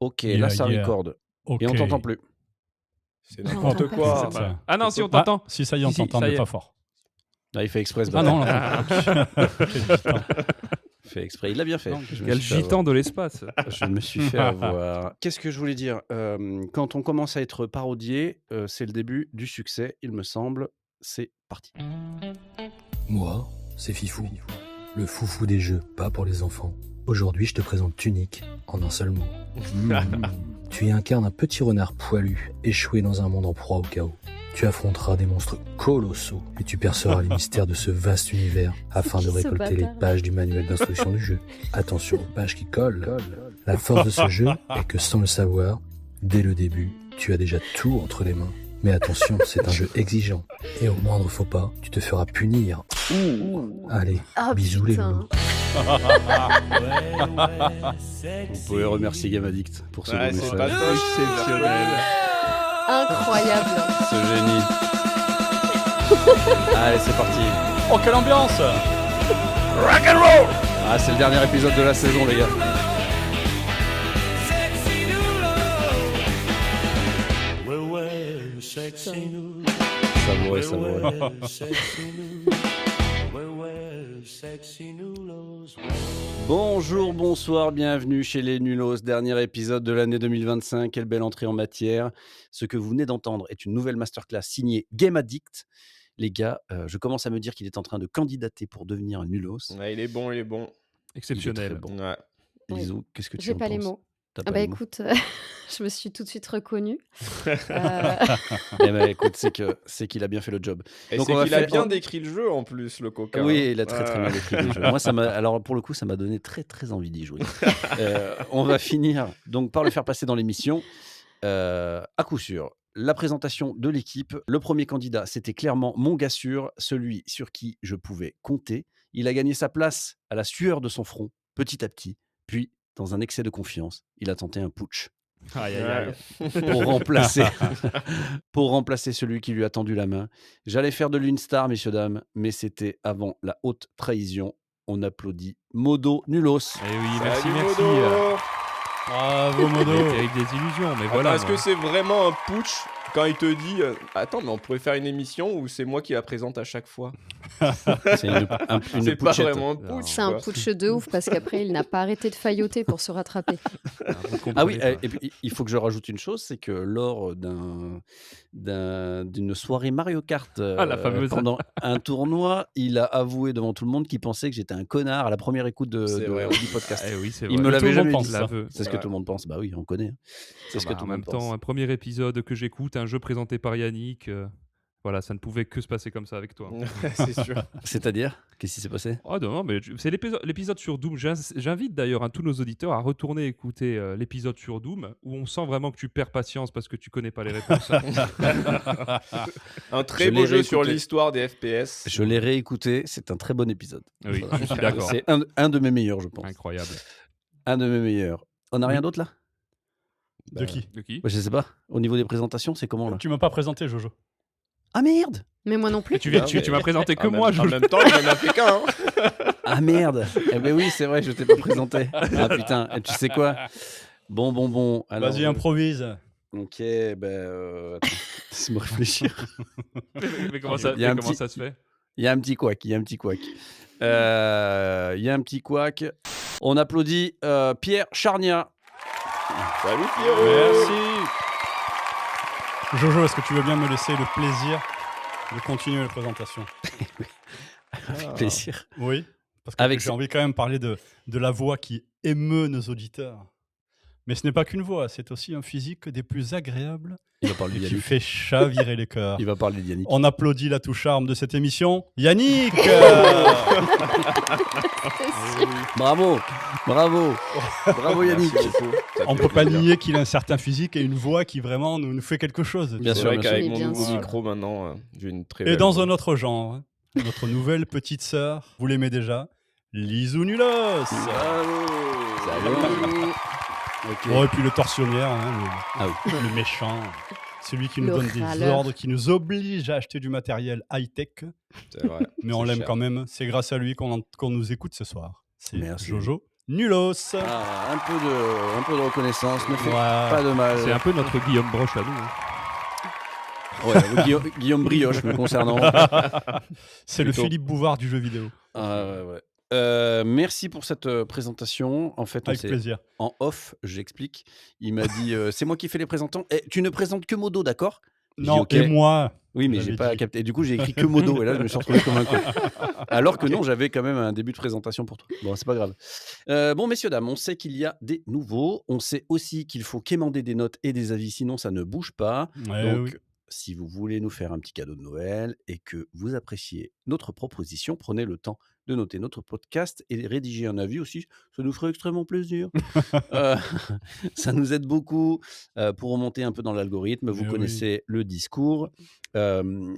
Ok, Yeah, là ça yeah. record. Ok. Et on t'entend plus. C'est Non, n'importe on quoi. t'entend pas. Ah non, si on t'entend. Si, ça y est, on Si, t'entend, ça y mais est. pas fort. Là, il fait exprès. ce Ah bâtard. non, non. Quel gitan. Il fait exprès. Il l'a bien fait. Non, Je me Quel suis fait gitan de l'espace. avoir. Je me suis fait avoir. Qu'est-ce que je voulais dire Quand on commence à être parodié, c'est le début du succès, il me semble. C'est parti. Moi, c'est Fifou, le foufou des jeux, pas pour les enfants. Aujourd'hui, je te présente Tunic, en un seul mot. Tu y incarnes un petit renard poilu, échoué dans un monde en proie au chaos. Tu affronteras des monstres colossaux et tu perceras les mystères de ce vaste univers afin de qui, ce récolter les bâtard pages du manuel d'instruction du jeu. Attention aux pages qui collent. La force de ce jeu est que sans le savoir, dès le début, tu as déjà tout entre les mains. Mais attention, c'est un jeu exigeant. Et au moindre faux pas, tu te feras punir. Allez, Ah bisous les putain. loulous. Vous pouvez remercier Gamadict pour ce beau Ouais, c'est message. pas exceptionnel. Incroyable. Ce génie. Allez, c'est parti. Oh, quelle ambiance! Ah, c'est le dernier épisode de la saison, les gars. Savourez, savourez. Bonjour, bonsoir, bienvenue chez les Nulos, dernier épisode de l'année 2025. Quelle belle entrée en matière. Ce que vous venez d'entendre est une nouvelle masterclass signée Game Addict. Les gars, je commence à me dire qu'il est en train de candidater pour devenir un Nulos. Ouais, il est bon, il est bon. Exceptionnel. Il est très bon. Ouais. Oui. Lisou, qu'est-ce que tu J'ai en pas les penses? mots. T'as Ah pas bah les mots écoute, je me suis tout de suite reconnue. Eh ben, écoute, c'est qu'il a bien fait le job. Et Donc, c'est on va qu'il a faire- bien décrit le jeu en plus, le coca. Oui, il a très bien Ouais. décrit le jeu. Moi, alors pour le coup, ça m'a donné très envie d'y jouer. On va finir donc par le faire passer dans l'émission. À coup sûr, la présentation de l'équipe. Le premier candidat, c'était clairement mon gars sûr, celui sur qui je pouvais compter. Il a gagné sa place à la sueur de son front, petit à petit. Puis, dans un excès de confiance, il a tenté un putsch Aïe, aïe, aïe. pour remplacer celui qui lui a tendu la main. J'allais faire de lui une star, messieurs, dames, mais c'était avant la haute trahison. On applaudit Modo Nulos. Eh oui, merci, Salut, merci. Modo. Bravo, Modo! Avec des illusions, mais Attends, voilà. est-ce moi. que c'est vraiment un putsch quand il te dit attends, mais on pourrait faire une émission où c'est moi qui la présente à chaque fois? C'est une C'est pas putschette. vraiment un Non. putsch. C'est un quoi. putsch de ouf parce qu'après il n'a pas arrêté de failloter pour se rattraper. Vous Ah oui, comprenez pas. et puis il faut que je rajoute une chose, c'est que lors d'une soirée Mario Kart La fameuse. pendant un tournoi, il a avoué devant tout le monde qu'il pensait que j'étais un connard à la première écoute C'est vrai. du podcast. Eh oui, c'est Il vrai. me Tout l'avait le monde jamais pense dit. ça. L'aveu. C'est ce que Ouais. tout le monde pense. Bah oui, on connaît. C'est ce que tout En le même monde pense. temps, un premier épisode que j'écoute, un jeu présenté par Yannick. Voilà, ça ne pouvait que se passer comme ça avec toi. C'est sûr. C'est-à-dire, qu'est-ce qui s'est passé? Oh non, mais c'est l'épisode sur Doom. J'invite d'ailleurs tous nos auditeurs à retourner écouter l'épisode sur Doom où on sent vraiment que tu perds patience parce que tu connais pas les réponses. Un Je très l'ai beau jeu sur réécouté. l'histoire des FPS. Je l'ai réécouté, c'est un très bon épisode. Oui, Voilà. je suis d'accord. C'est un de mes meilleurs, je pense. Incroyable. Un de mes meilleurs. On n'a rien Oui. d'autre là? De qui? De qui? Bah, je sais pas. Au niveau des présentations, c'est comment là? Tu m'as pas présenté, Jojo. Ah merde! Mais moi non plus. Tu Non, m'as présenté que En moi. même- En même temps, il en a fait qu'un. Hein. Ah merde! Eh ben oui, c'est vrai, je t'ai pas présenté. Ah putain, et tu sais quoi? Bon. Alors, Vas-y, improvise. Ok, attends, laisse-moi réfléchir. Mais comment ça, Il y a un mais comment petit- ça se fait? Il y a un petit couac. Il y a un petit couac. On applaudit Pierre Charnia. Salut Pierrot. Merci. Jojo, est-ce que tu veux bien me laisser le plaisir de continuer la présentation? Avec plaisir. Oui, parce que Avec j'ai ça- envie quand même parler de la voix qui émeut nos auditeurs. Mais ce n'est pas qu'une voix, c'est aussi un physique des plus agréables Il va parler et de qui Yannick. fait chavirer les cœurs. Il va parler de Yannick. On applaudit la touche charme de cette émission, Yannick. Bravo Yannick. Merci beaucoup. Ça On fait peut pas plaisir. nier qu'il a un certain physique et une voix qui vraiment nous fait quelque chose. Bien C'est sûr, vrai bien qu'avec sûr. mon Mais bien nouveau sûr. micro maintenant, j'ai une très Et belle dans voix. un autre genre, hein, notre nouvelle petite sœur, vous l'aimez déjà, Lisou Nulos. Bravo. Salut. Ok. Bon, et puis le tortionnaire, hein, Ah oui. le méchant, celui qui nous Le donne des râleur. ordres, qui nous oblige à acheter du matériel high-tech, C'est vrai. mais on C'est l'aime cher. quand même. C'est grâce à lui qu'on nous écoute ce soir. C'est Merci. Jojo Nulos. Ah, un peu de reconnaissance ne fait Ouais. pas de mal. C'est un peu notre Guillaume Broche à nous. Hein. Ouais, Guillaume Brioche me concernant. C'est le Plutôt. Philippe Bouvard du jeu vidéo. Ah, ouais. Merci pour cette présentation. En fait, Avec plaisir. en off, j'explique. Il m'a dit c'est moi qui fais les présentants. Eh, tu ne présentes que Modo, d'accord? J'ai dit, Non, ok. et moi. Oui, mais j'avais j'ai pas dit. capté. Du coup, j'ai écrit que Modo. Et là, je me suis retrouvé comme un con. Alors que non, j'avais quand même un début de présentation pour toi. Bon, c'est pas grave. Bon, messieurs, dames, on sait qu'il y a des nouveaux. On sait aussi qu'il faut quémander des notes et des avis, sinon ça ne bouge pas. Ouais, Donc, oui. si vous voulez nous faire un petit cadeau de Noël et que vous appréciez notre proposition, prenez le temps de noter notre podcast et rédiger un avis aussi. Ça nous ferait extrêmement plaisir. Euh, ça nous aide beaucoup pour remonter un peu dans l'algorithme. Vous Mais oui. connaissez le discours.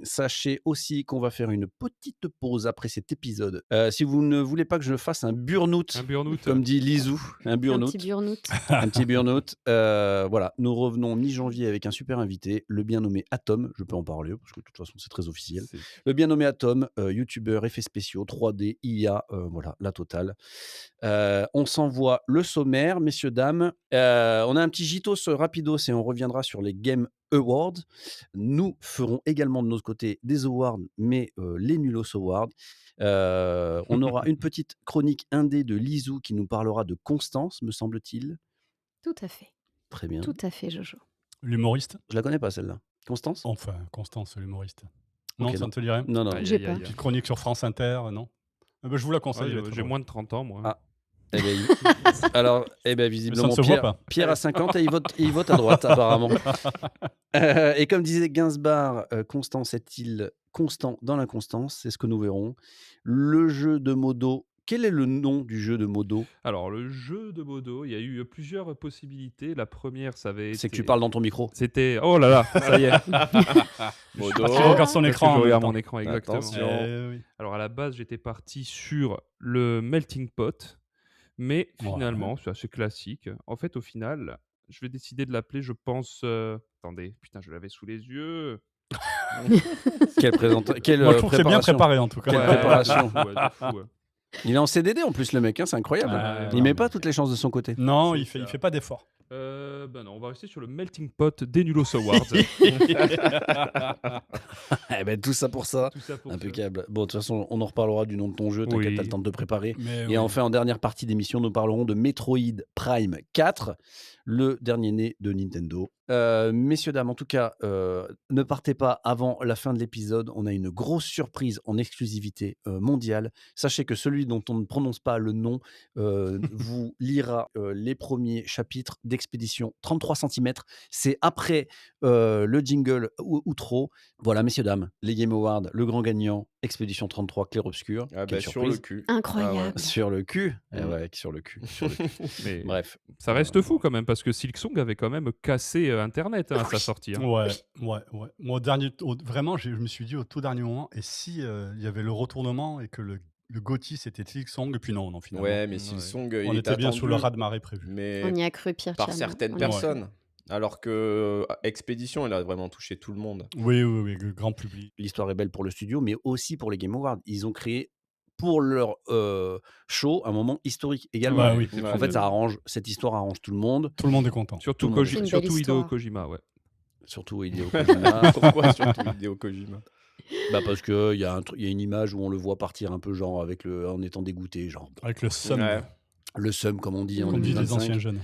Sachez aussi qu'on va faire une petite pause après cet épisode. Si vous ne voulez pas que je fasse un burn-out, Un burn-out. comme dit Lizou, un Un burn-out. petit burn-out. Un petit burn-out. Voilà, nous revenons mi-janvier avec un super invité, le bien nommé Atom. Je peux en parler parce que de toute façon, c'est très officiel. C'est- Le bien nommé Atom, youtubeur, effets spéciaux, 3D, IA, voilà, la totale. On s'envoie le sommaire, messieurs, dames. On a un petit gitos rapidos et on reviendra sur les Game Awards. Nous ferons également de notre côté des awards, mais les Nulos Awards. On aura une petite chronique indé de Lizou qui nous parlera de Constance, me semble-t-il. Tout à fait. Très bien. Tout à fait, Jojo. L'humoriste. Je la connais pas celle-là. Constance? Enfin, Constance, l'humoriste. Non, Ok, ça non. ne te dit rien. Non, non. Aïe, J'ai aïe, pas. aïe, Petite aïe. chronique sur France Inter, non. Je vous la conseille. Ouais, elle est très j'ai drôle. moins de 30 ans, moi. Ah. Eh ben, alors, visiblement, se voit pas. Pierre a 50 et il vote à droite, apparemment. Et comme disait Gainsbourg, Constance est-il constant dans l'inconstance? C'est ce que nous verrons. Le jeu de Modo. Quel est le nom du jeu de Modo? Alors, le jeu de Modo, il y a eu plusieurs possibilités. La première, ça avait été... C'est que tu parles dans ton micro. C'était... Oh là là, ça y est. Modo. Parce qu'il regarde son Parce que écran. en Je même regarde temps. mon écran, exactement. Attention. Oui. Alors, à la base, j'étais parti sur le Melting Pot. Mais Ouais. finalement, c'est assez classique. En fait, au final, je vais décider de l'appeler, je pense... Attendez, putain, je l'avais sous les yeux. Quelle Moi, je trouve que c'est bien préparation. préparé en tout cas. Quelle préparation. de fou, de fou, ouais. Il est en CDD en plus, le mec, hein, c'est incroyable. Ouais, Il non, met mais- pas toutes les chances de son côté. Non, C'est il fait ça. pas d'effort. Ben non, on va rester sur le Melting Pot des Nulos Awards. Eh ben, tout ça pour ça. Tout ça pour ça. Impeccable. Bon, de toute façon, on en reparlera du nom de ton jeu. T'inquiète, Oui. t'as le temps de te préparer. Mais Et oui. enfin, en dernière partie d'émission, nous parlerons de Metroid Prime 4, le dernier né de Nintendo. Messieurs, dames, en tout cas, ne partez pas avant la fin de l'épisode. On a une grosse surprise en exclusivité mondiale. Sachez que celui dont on ne prononce pas le nom vous lira les premiers chapitres d'Expédition 33 cm. C'est après le jingle outro. Voilà, messieurs, dames, les Game Awards, le grand gagnant, Expédition 33, Clair-Obscur. Ah Quelle bah, sur surprise. le cul. Incroyable. Sur le cul. Eh Mm. ouais, sur le cul. Sur le cul. Mais Bref. ça reste fou quand même, parce que Silksong avait quand même cassé Internet à sa sortie. hein. Ouais. Moi, vraiment, je me suis dit au tout dernier moment, et si il y avait le retournement et que le GOTY c'était Silksong, et puis non, finalement. Ouais, mais Ouais. Silksong, On il était bien attendu, sous le raz-de-marée prévu. mais On y a cru, Pierre par Chan. certaines On y a cru. personnes. Alors que Expédition, il a vraiment touché tout le monde. Oui, le grand public. L'histoire est belle pour le studio, mais aussi pour les Game Awards. Ils ont créé pour leur show un moment historique également. Bah oui. exceptionnel. En fait, cette histoire arrange tout le monde, Tout le monde est content. Surtout, tout le monde. C'est une belle surtout Hideo histoire. Kojima, ouais. surtout Hideo Kojima. Pourquoi surtout Hideo Kojima? Bah parce qu'il y a une image où on le voit partir un peu genre en étant dégoûté, genre Avec le seum, Ouais. le seum comme on dit en comme disent les 2025. anciens jeunes.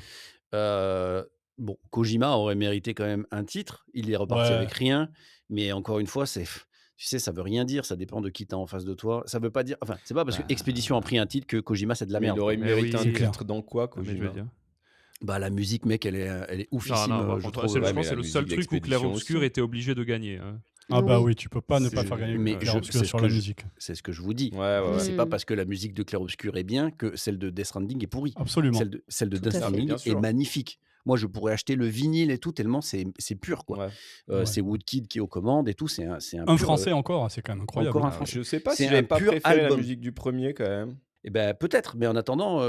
Bon, Kojima aurait mérité quand même un titre. Il est reparti Ouais. avec rien. Mais encore une fois, tu sais, ça veut rien dire. Ça dépend de qui t'as en face de toi. Ça veut pas dire. Enfin, c'est pas parce que Bah. Expédition a pris un titre que Kojima c'est de la Mais merde. il aurait Mais mérité oui, un c'est clair. titre dans quoi, Mais je veux Kojima? dire. Bah la musique, mec, elle est oufissime. Non, par je contre, trouve. je ouais, pense mais que c'est la le seul musique truc où d'Expédition Clair-Obscur aussi. était obligé de gagner. hein. Ah bah Oui. oui, tu peux pas ne pas C'est- faire gagner mais Clair-Obscur c'est ce sur que la je- musique. C'est ce que je vous dis. Ouais, ouais. C'est Mm. pas parce que la musique de Clair-Obscur est bien que celle de Death Stranding est pourrie. Absolument. Celle de Tout à Death fait. Stranding Bien est sûr. magnifique. Moi, je pourrais acheter le vinyle et tout, tellement c'est pur, quoi. Ouais. Ouais. C'est Woodkid qui est aux commandes et tout. C'est un Un pur, français encore, c'est quand même incroyable. encore un Ah, français. je sais pas C'est si j'avais un pas pur préféré la album. musique du premier quand même. Et ben peut-être, mais en attendant,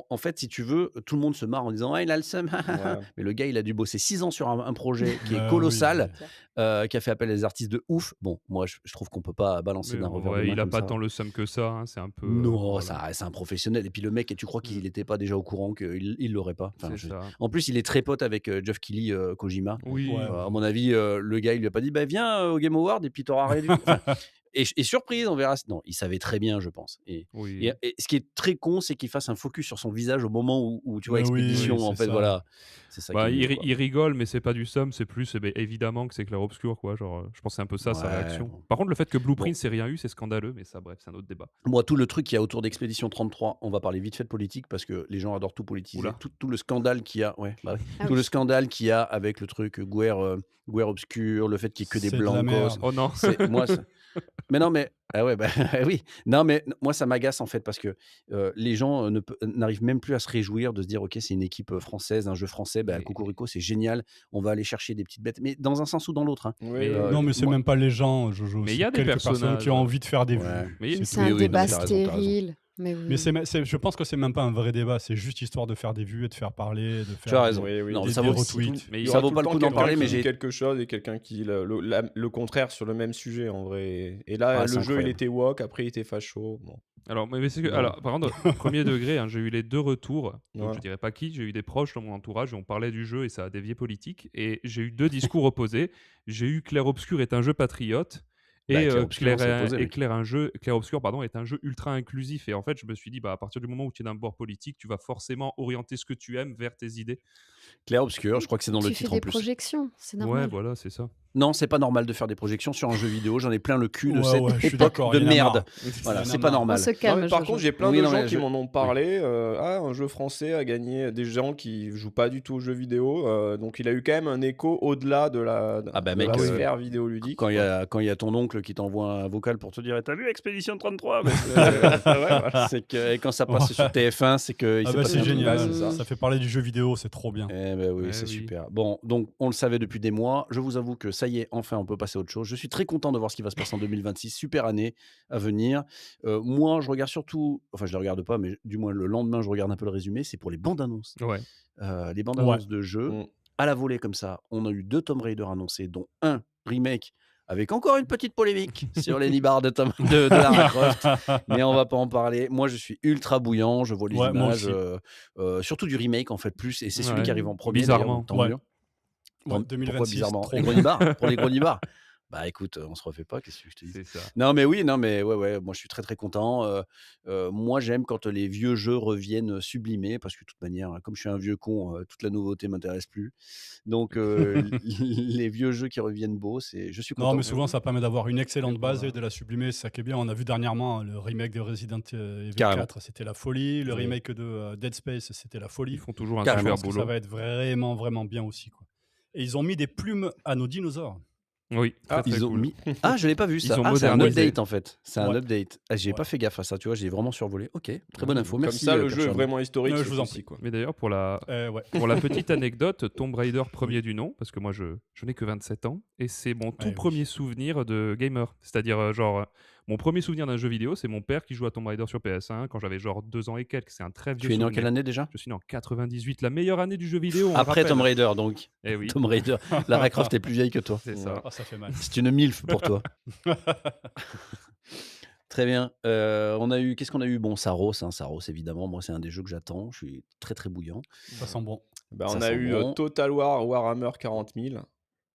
en fait, si tu veux, tout le monde se marre en disant: «Ah, il a le seum, Ouais. mais le gars, il a dû bosser 6 ans sur un projet qui est Oui, colossal, oui. qui a fait appel à des artistes de ouf. Bon, moi, je trouve qu'on peut pas balancer Mais d'un en revers de vrai, main il a comme pas ça. tant le seum que ça, hein, c'est un peu, Non, voilà. ça reste un professionnel et puis le mec et tu crois Mmh. qu'il était pas déjà au courant qu'il l'aurait pas? Enfin, C'est ça. en plus, il est très pote avec, Geoff Keighley, Kojima. Oui. Ouais, À ouais. mon avis, le gars, il lui a pas dit: «Bah, viens, au Game Awards et puis tu auras réduit». Enfin, et surprise, on verra. Non, il savait très bien, je pense. Et Oui. ce qui est très con, c'est qu'il fasse un focus sur son visage au moment où tu vois, Mais oui, Expédition, Oui, en c'est fait, ça. voilà. C'est ça qui Bah, est nul, quoi. il rigole, mais c'est pas du seum, c'est plus, évidemment que c'est clair-obscur, quoi. Genre, je pense que c'est un peu ça, sa Ouais, réaction. bon. Par contre, le fait que Bon, Blueprint ait rien eu, c'est scandaleux, mais ça, bref, c'est un autre débat. moi, tout le truc qu'il y a autour d'Expédition 33, on va parler vite fait de politique parce que les gens adorent tout politiser. Oula. Tout le scandale qu'il y a, ouais, bah oui. Ah Tout le oui. scandale qu'il y a avec le truc guerre obscur, le fait qu'il y ait que des C'est de la blancos. merde. Oh non! Moi, mais non, mais ah ouais, bah, oui. Non, mais moi, ça m'agace, en fait, parce que, les gens, n'arrivent même plus à se réjouir de se dire: «OK, c'est une équipe, française, un jeu français, bah, Mais cocorico, c'est génial, on va aller chercher des petites bêtes». Mais dans un sens ou dans l'autre, hein. Oui, Mais oui, Non, oui. mais c'est Moi même pas les gens, Jojo. Mais il y C'est a des quelques personnes personnages, qui ont envie de faire des ouais. vues. Mais C'est C'est tout. un Oui, non, débat mais tu raison. stérile. Mais Mais oui. je pense que c'est même pas un vrai débat. C'est juste histoire de faire des vues et de faire parler, de Tu as faire raison. Oui, oui. Non, des ça vaut retweets. Mais Il y ça aura vaut tout pas le le temps coup d'en quelqu'un parler, qui mais dit j'ai quelque chose et quelqu'un qui dit le contraire sur le même sujet, en vrai. Et là, ah, c'est le jeu, il incroyable. était woke, après, il était facho. Bon, alors, mais c'est que, Non. alors, par contre, premier degré, hein, j'ai eu les 2 retours, donc voilà. je dirais pas qui, j'ai eu des proches dans mon entourage et on parlait du jeu et ça a dévié politique et j'ai eu 2 discours opposés. J'ai eu Clair Obscur est un jeu patriote Bah, et Clair Obscur, c'est opposé, mec. Clair Obscur, pardon, est un jeu ultra inclusif et en fait, je me suis dit, bah, à partir du moment où tu es d'un bord politique, tu vas forcément orienter ce que tu aimes vers tes idées. Clair Obscur, je crois que c'est dans le Tu fais titre en des plus. projections, c'est Ouais, normal. voilà, c'est ça. Non, c'est pas normal de faire des projections sur un jeu vidéo. J'en ai plein le cul de Ouais, cette ouais, je suis époque d'accord, de il y en a merde. marre. Voilà, Il y en c'est a pas marre. On normal. se Non, calme, mais par Jojo. contre, j'ai plein Oui, de non, gens mais qui je- m'en ont parlé. Un jeu français a gagné des gens qui jouent pas du tout aux jeux vidéo. Donc, il a eu quand même un écho au-delà de la, Ah bah de mec, la oui. sphère vidéoludique. quand il y Quoi. a ton oncle qui t'envoie un vocal pour te dire «T'as vu Expédition 33?» Ouais, voilà. C'est que et quand ça passe sur TF1, c'est qu'il Ah s'est bah passé c'est un truc. Ouais, génial. c'est ça. Ça fait parler du jeu vidéo, c'est trop bien. Eh ben oui, Ouais, c'est oui. super. Bon, donc on le savait depuis des mois. Je vous avoue que ça y est, enfin, on peut passer à autre chose. Je suis très content de voir ce qui va se passer en 2026. Super année à venir. Moi, je regarde surtout, enfin, je ne les regarde pas, mais du moins le lendemain, je regarde un peu le résumé. C'est pour les bandes annonces. Ouais. Les bandes Ouais. annonces de jeux. Mm. À la volée comme ça, on a eu 2 Tomb Raider annoncés, dont un remake avec encore une petite polémique sur les nibards de Lara Croft, mais on va pas en parler. Moi, je suis ultra bouillant, je vois les Ouais, moi images, aussi. surtout du remake en fait plus, et c'est celui qui Ouais. arrive en premier d'ailleurs, donc tant Ouais. mieux. Ouais, Pourquoi 2026, bizarrement? trop Les bien. gros nibards? Pour les gros nibards? Bah écoute, on se refait pas, qu'est-ce que je te dis? C'est ça. Non mais oui, non mais ouais, moi je suis très, très content. Moi j'aime quand les vieux jeux reviennent sublimés parce que de toute manière, comme je suis un vieux con, toute la nouveauté m'intéresse plus. Donc les vieux jeux qui reviennent beaux, je suis Non, content. mais souvent, ça permet d'avoir une excellente base voilà. et de la sublimer. C'est ça qui est bien. On a vu dernièrement le remake de Resident Evil Carrément. 4, c'était la folie. Le Oui. remake de Dead Space, c'était la Ils folie. font toujours un Carrément, super Je pense que ça boulot. va être vraiment, vraiment bien aussi, quoi. Et ils ont mis des plumes à nos dinosaures. Oui, très, très Ils ont cool. mis... Ah, je l'ai pas vu Ils ça. ont Ah, c'est un modernisé. update en fait. C'est un Ouais. update. Ah, j'ai Ouais. pas fait gaffe à ça, tu vois, j'ai vraiment survolé. Ok, très bonne info. Comme Merci. ça, le jeu est Kershon. vraiment historique. Je ce vous en coup-ci, prie. quoi. Mais d'ailleurs, pour la Ouais. petite anecdote, Tomb Raider premier du nom, parce que moi je n'ai que 27 ans, et c'est mon tout oui. premier souvenir de gamer. C'est-à-dire, mon premier souvenir d'un jeu vidéo, c'est mon père qui jouait à Tomb Raider sur PS1 quand j'avais genre 2 ans et quelques. C'est un très vieux Tu es né en souvenir. quelle année déjà? Je suis né en 98, la meilleure année du jeu vidéo. on le Après Tomb rappelle. Raider, donc. Eh oui, Tomb Raider. Lara Croft est plus vieille que toi. c'est ça. Ah, ça fait mal. C'est une milf pour toi. Très bien. On a eu, qu'est-ce qu'on a eu? Bon, Saros, évidemment. Moi, c'est un des jeux que j'attends. Je suis très, très bouillant. Ça sent bon. Bah, Ça on a sent eu bon. Total War Warhammer 40 000.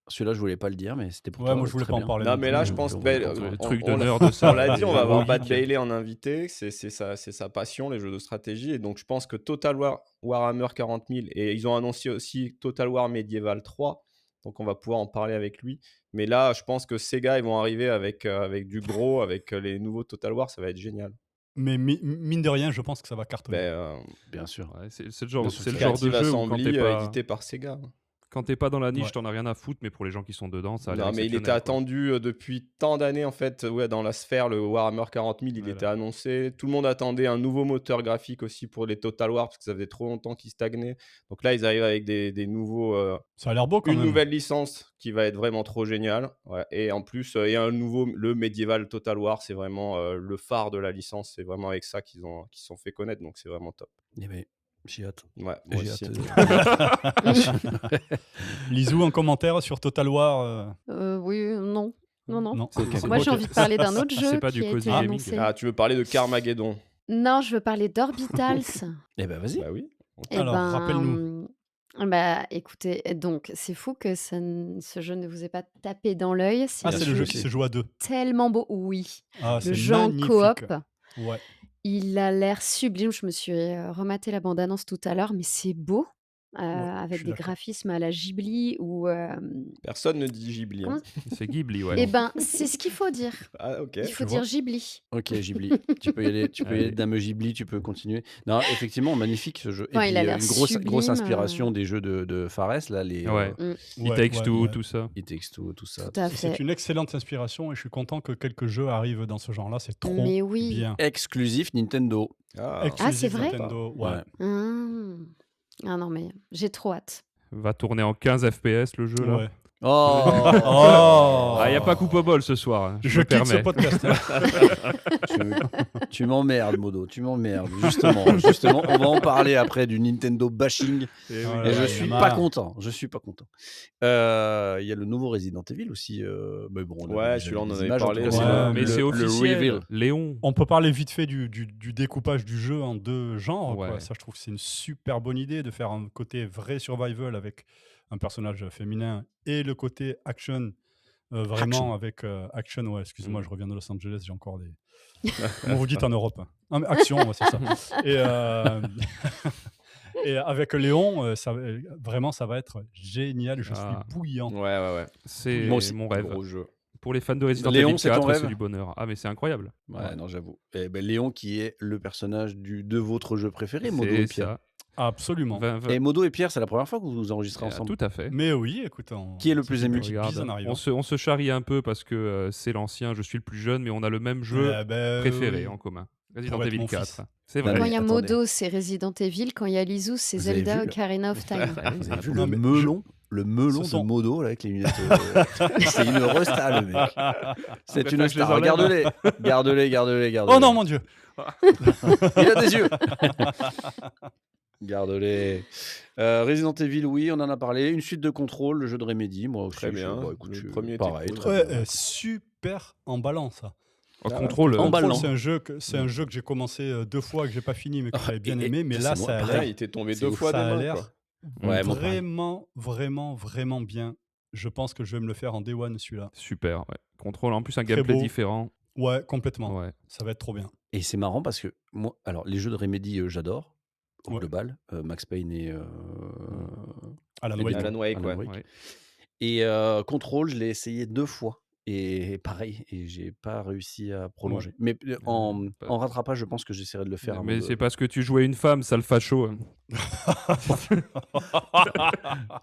Celui-là, je voulais pas le dire, mais c'était pour Ouais, toi. moi, je voulais très pas en bien. parler. Non, mais là, je plus, pense on que va le Le truc on l'a- d'honneur de ça. on l'a dit, on va avoir Bad héroïque. Bailey en invité. C'est sa passion, les jeux de stratégie. Et donc, je pense que Total War Warhammer 40 000, et ils ont annoncé aussi Total War Medieval 3. Donc, on va pouvoir en parler avec lui. Mais là, je pense que Sega, ils vont arriver avec du gros, avec les nouveaux Total War. Ça va être génial. Mais mine de rien, je pense que ça va cartonner. Ben, Bien sûr. Ouais, c'est le genre, Bien sûr, c'est le genre de Creative jeu où quand Assembly, t'es pas... édité par Sega. Quand t'es pas dans la niche, Ouais. t'en as rien à foutre, mais pour les gens qui sont dedans, ça a l'air Non, mais il était exceptionnel, quoi. attendu depuis tant d'années, en fait. Ouais, dans la sphère, le Warhammer 40 000, il Voilà. était annoncé. Tout le monde attendait un nouveau moteur graphique aussi pour les Total War, parce que ça faisait trop longtemps qu'ils stagnaient. Donc là, ils arrivent avec des nouveaux. Ça a l'air beau quand Une même. nouvelle licence qui va être vraiment trop géniale. Ouais. Et en plus, il y a un nouveau, le Medieval Total War, c'est vraiment le phare de la licence. C'est vraiment avec ça qu'ils se sont fait connaître, donc c'est vraiment top. Eh ben, j'ai hâte. Ouais, moi J'ai aussi. hâte. Lisou, un commentaire sur Total War Oui, non. Non, non. Non. C'est ok. C'est Moi, bon, j'ai ok. envie de parler d'un autre jeu C'est pas qui du a cozy été gaming. annoncé. Ah, tu veux parler de Carmageddon? Non, je veux parler d'Orbitals. Eh ben, vas-y. Bah oui. Eh Alors, rappelle-nous. bah, écoutez, donc c'est fou que ce jeu ne vous ait pas tapé dans l'œil. C'est Ah, un Bien c'est le sûr jeu jeu qui si. se joue à 2. tellement beau. Oui, Ah, le c'est jeu en magnifique. coop, Ouais. il a l'air sublime. Je me suis rematé la bande-annonce tout à l'heure, mais c'est beau, Ouais, je avec suis des d'accord. graphismes à la Ghibli ou Personne ne dit Ghibli. comment. C'est Ghibli, ouais. Eh ben, c'est ce qu'il faut dire. Ah, ok. Il faut Tu dire vois? Ghibli. Ok, Ghibli. Tu peux y aller. Tu peux y aller, Allez. Dame Ghibli. Tu peux continuer. Non, effectivement, magnifique ce jeu. Et Enfin, il a puis l'air une grosse sublime. inspiration des jeux de Fares là, les Ouais. It Ouais, Takes ouais, Two, ouais. tout ça. It Takes Two, tout ça. Tout à C'est fait. une excellente inspiration et je suis content que quelques jeux arrivent dans ce genre-là. C'est trop Mais oui. bien. Exclusif Nintendo. Ah, Ah, c'est Exclusif vrai? Nintendo. Ouais. Ouais. Ah non, mais j'ai trop hâte. Va tourner en 15 FPS le jeu, là. Ouais. Oh. Oh. Ah, y a pas coupe au bol ce soir, hein, Je me quitte ce permets. podcast. Tu m'emmerdes, Modo. Tu m'emmerdes. Justement, on va en parler après du Nintendo bashing. Eh oui. Oh là Et là, je il y en suis a pas marre. content. Je suis pas content. Il y a le nouveau Resident Evil aussi. Mais bon, on avait Ouais, déjà celui-là, vu on en des avait images. En parlé. tout cas, Ouais, c'est Mais le, c'est le officiel. reveal. Léon. On peut parler vite fait du découpage du jeu en deux genres. Ouais. Quoi. Ça, je trouve que c'est une super bonne idée de faire un côté vrai survival avec un personnage féminin et le côté action, vraiment Action. avec action. Ouais, excusez-moi, Mm. je reviens de Los Angeles, j'ai encore des. Comment vous dites en Europe? Ah, mais action, ouais, c'est ça. Et, et avec Léon, vraiment, ça va être génial. Je suis Ah. bouillant. Ouais. C'est Moi aussi, mon rêve. Gros jeu. Pour les fans de Resident Léon, Evil c'est ton 4, c'est rêve? du bonheur. Ah, mais c'est incroyable. Ouais, non, j'avoue. Et ben, Léon, qui est le personnage de votre jeu préféré, Modo et C'est Pierre. ça. Absolument. Et Modo et Pierre, c'est la première fois que vous enregistrez ensemble. Tout à fait. Mais oui, écoute. Qui est le plus c'est une ému? petite Regarde, bise en arrivant. on se charrie un peu parce que c'est l'ancien, je suis le plus jeune, mais on a le même jeu Eh ben, préféré oui. en commun. Resident Pour être Evil mon 4. fils. C'est Non, vrai. Quand mais il y a attendez. Modo, c'est Resident Evil. Quand il y a Lizu, c'est Vous avez Zelda vu le- Ocarina of Time. Vous avez vu Non, le mais melon, le melon Ce sont- de Modo là, avec les lunettes. C'est une resta, le mec. C'est Après, une je les star. enlève. Garde-les. Garde-les. Oh non, mon Dieu. Il a des yeux. Garde-les. Resident Evil, oui, on en a parlé. Une suite de Control, le jeu de Remedy. Moi aussi, Très bien. Bon, écoute, Le je- premier était pareil, cool. très Ouais, bien. super emballant ça. En Ah, contrôle. en Control, Emballant. c'est un jeu que j'ai commencé 2 fois, que j'ai pas fini, mais que j'avais bien et- aimé. Mais ça, là, c'est moi, ça a pareil. Putain, l'air il t'est tombé C'est 2 ouf. fois ça des a mains, l'air quoi. Ouais, moi, pareil. vraiment bien. Je pense que je vais me le faire en Day One, celui-là. Super. Ouais. Contrôle. En plus, un Très gameplay beau. différent. Ouais, complètement. Ouais. Ça va être trop bien. Et c'est marrant parce que moi, alors les jeux de Remedy, j'adore au Ouais. global, Max Payne et Alan et Wake. Alan Wake, Alan ouais. Wake. Ouais. Et Control, je l'ai essayé 2 fois. Et pareil, et j'ai pas réussi à prolonger. Mais en rattrapage, je pense que j'essaierai de le faire. Mais c'est parce que tu jouais une femme, sale facho.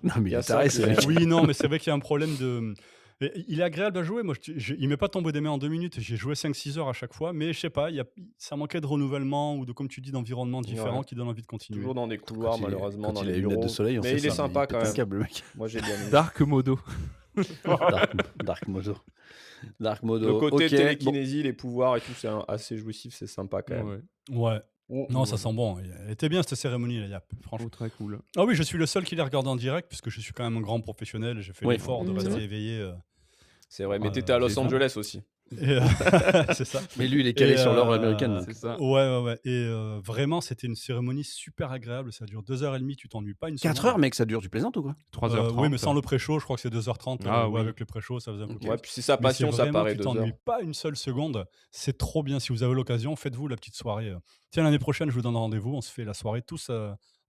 Non, mais Il y a ça taré, qui c'est est- vrai. Oui, non, mais c'est vrai qu'il y a un problème de. Et il est agréable à jouer. Moi, il m'est pas tombé des mains en 2 minutes. J'ai joué 5-6 heures à chaque fois. Mais je sais pas, ça manquait de renouvellement ou de, comme tu dis, d'environnement différent Ouais. qui donne envie de continuer. Toujours dans des couloirs, malheureusement, dans il a les les lunettes bureaux. de soleil, on Mais sait il est ça, sympa il quand pète un même. câble, le mec. Moi, j'ai bien aimé. Dark Modo. Dark Modo. Dark Modo. Le côté ok, bon. télékinésie, les pouvoirs et tout, c'est assez jouissif, c'est sympa quand même. Ouais. Ouais. Non, ça sent bon. Elle était bien cette cérémonie, là, franchement. Oh, très cool. Ah oui, je suis le seul qui les regarde en direct, puisque je suis quand même un grand professionnel. J'ai fait Oui. l'effort de Mhm. rester éveillé. C'est vrai, mais Ah, t'étais à Los j'ai- Angeles aussi. Et, c'est ça. Mais lui, il est calé Et, sur l'heure américaine. donc. C'est ça. Ouais. Et vraiment, c'était une cérémonie super agréable. Ça dure 2h30, tu t'ennuies pas une 4 seconde. heures, mec, ça dure, tu plaisantes ou quoi 3h30. Oui, mais sans le pré-show, je crois que c'est 2h30. Ah, ouais, oui. avec le pré-show, ça faisait un peu plus. Ouais, puis c'est sa Mais passion, c'est ça vraiment, paraît tu 2 heures. t'ennuies pas une seule seconde. C'est trop bien. Si vous avez l'occasion, faites-vous la petite soirée. Tiens, l'année prochaine, je vous donne rendez-vous. On se fait la soirée tous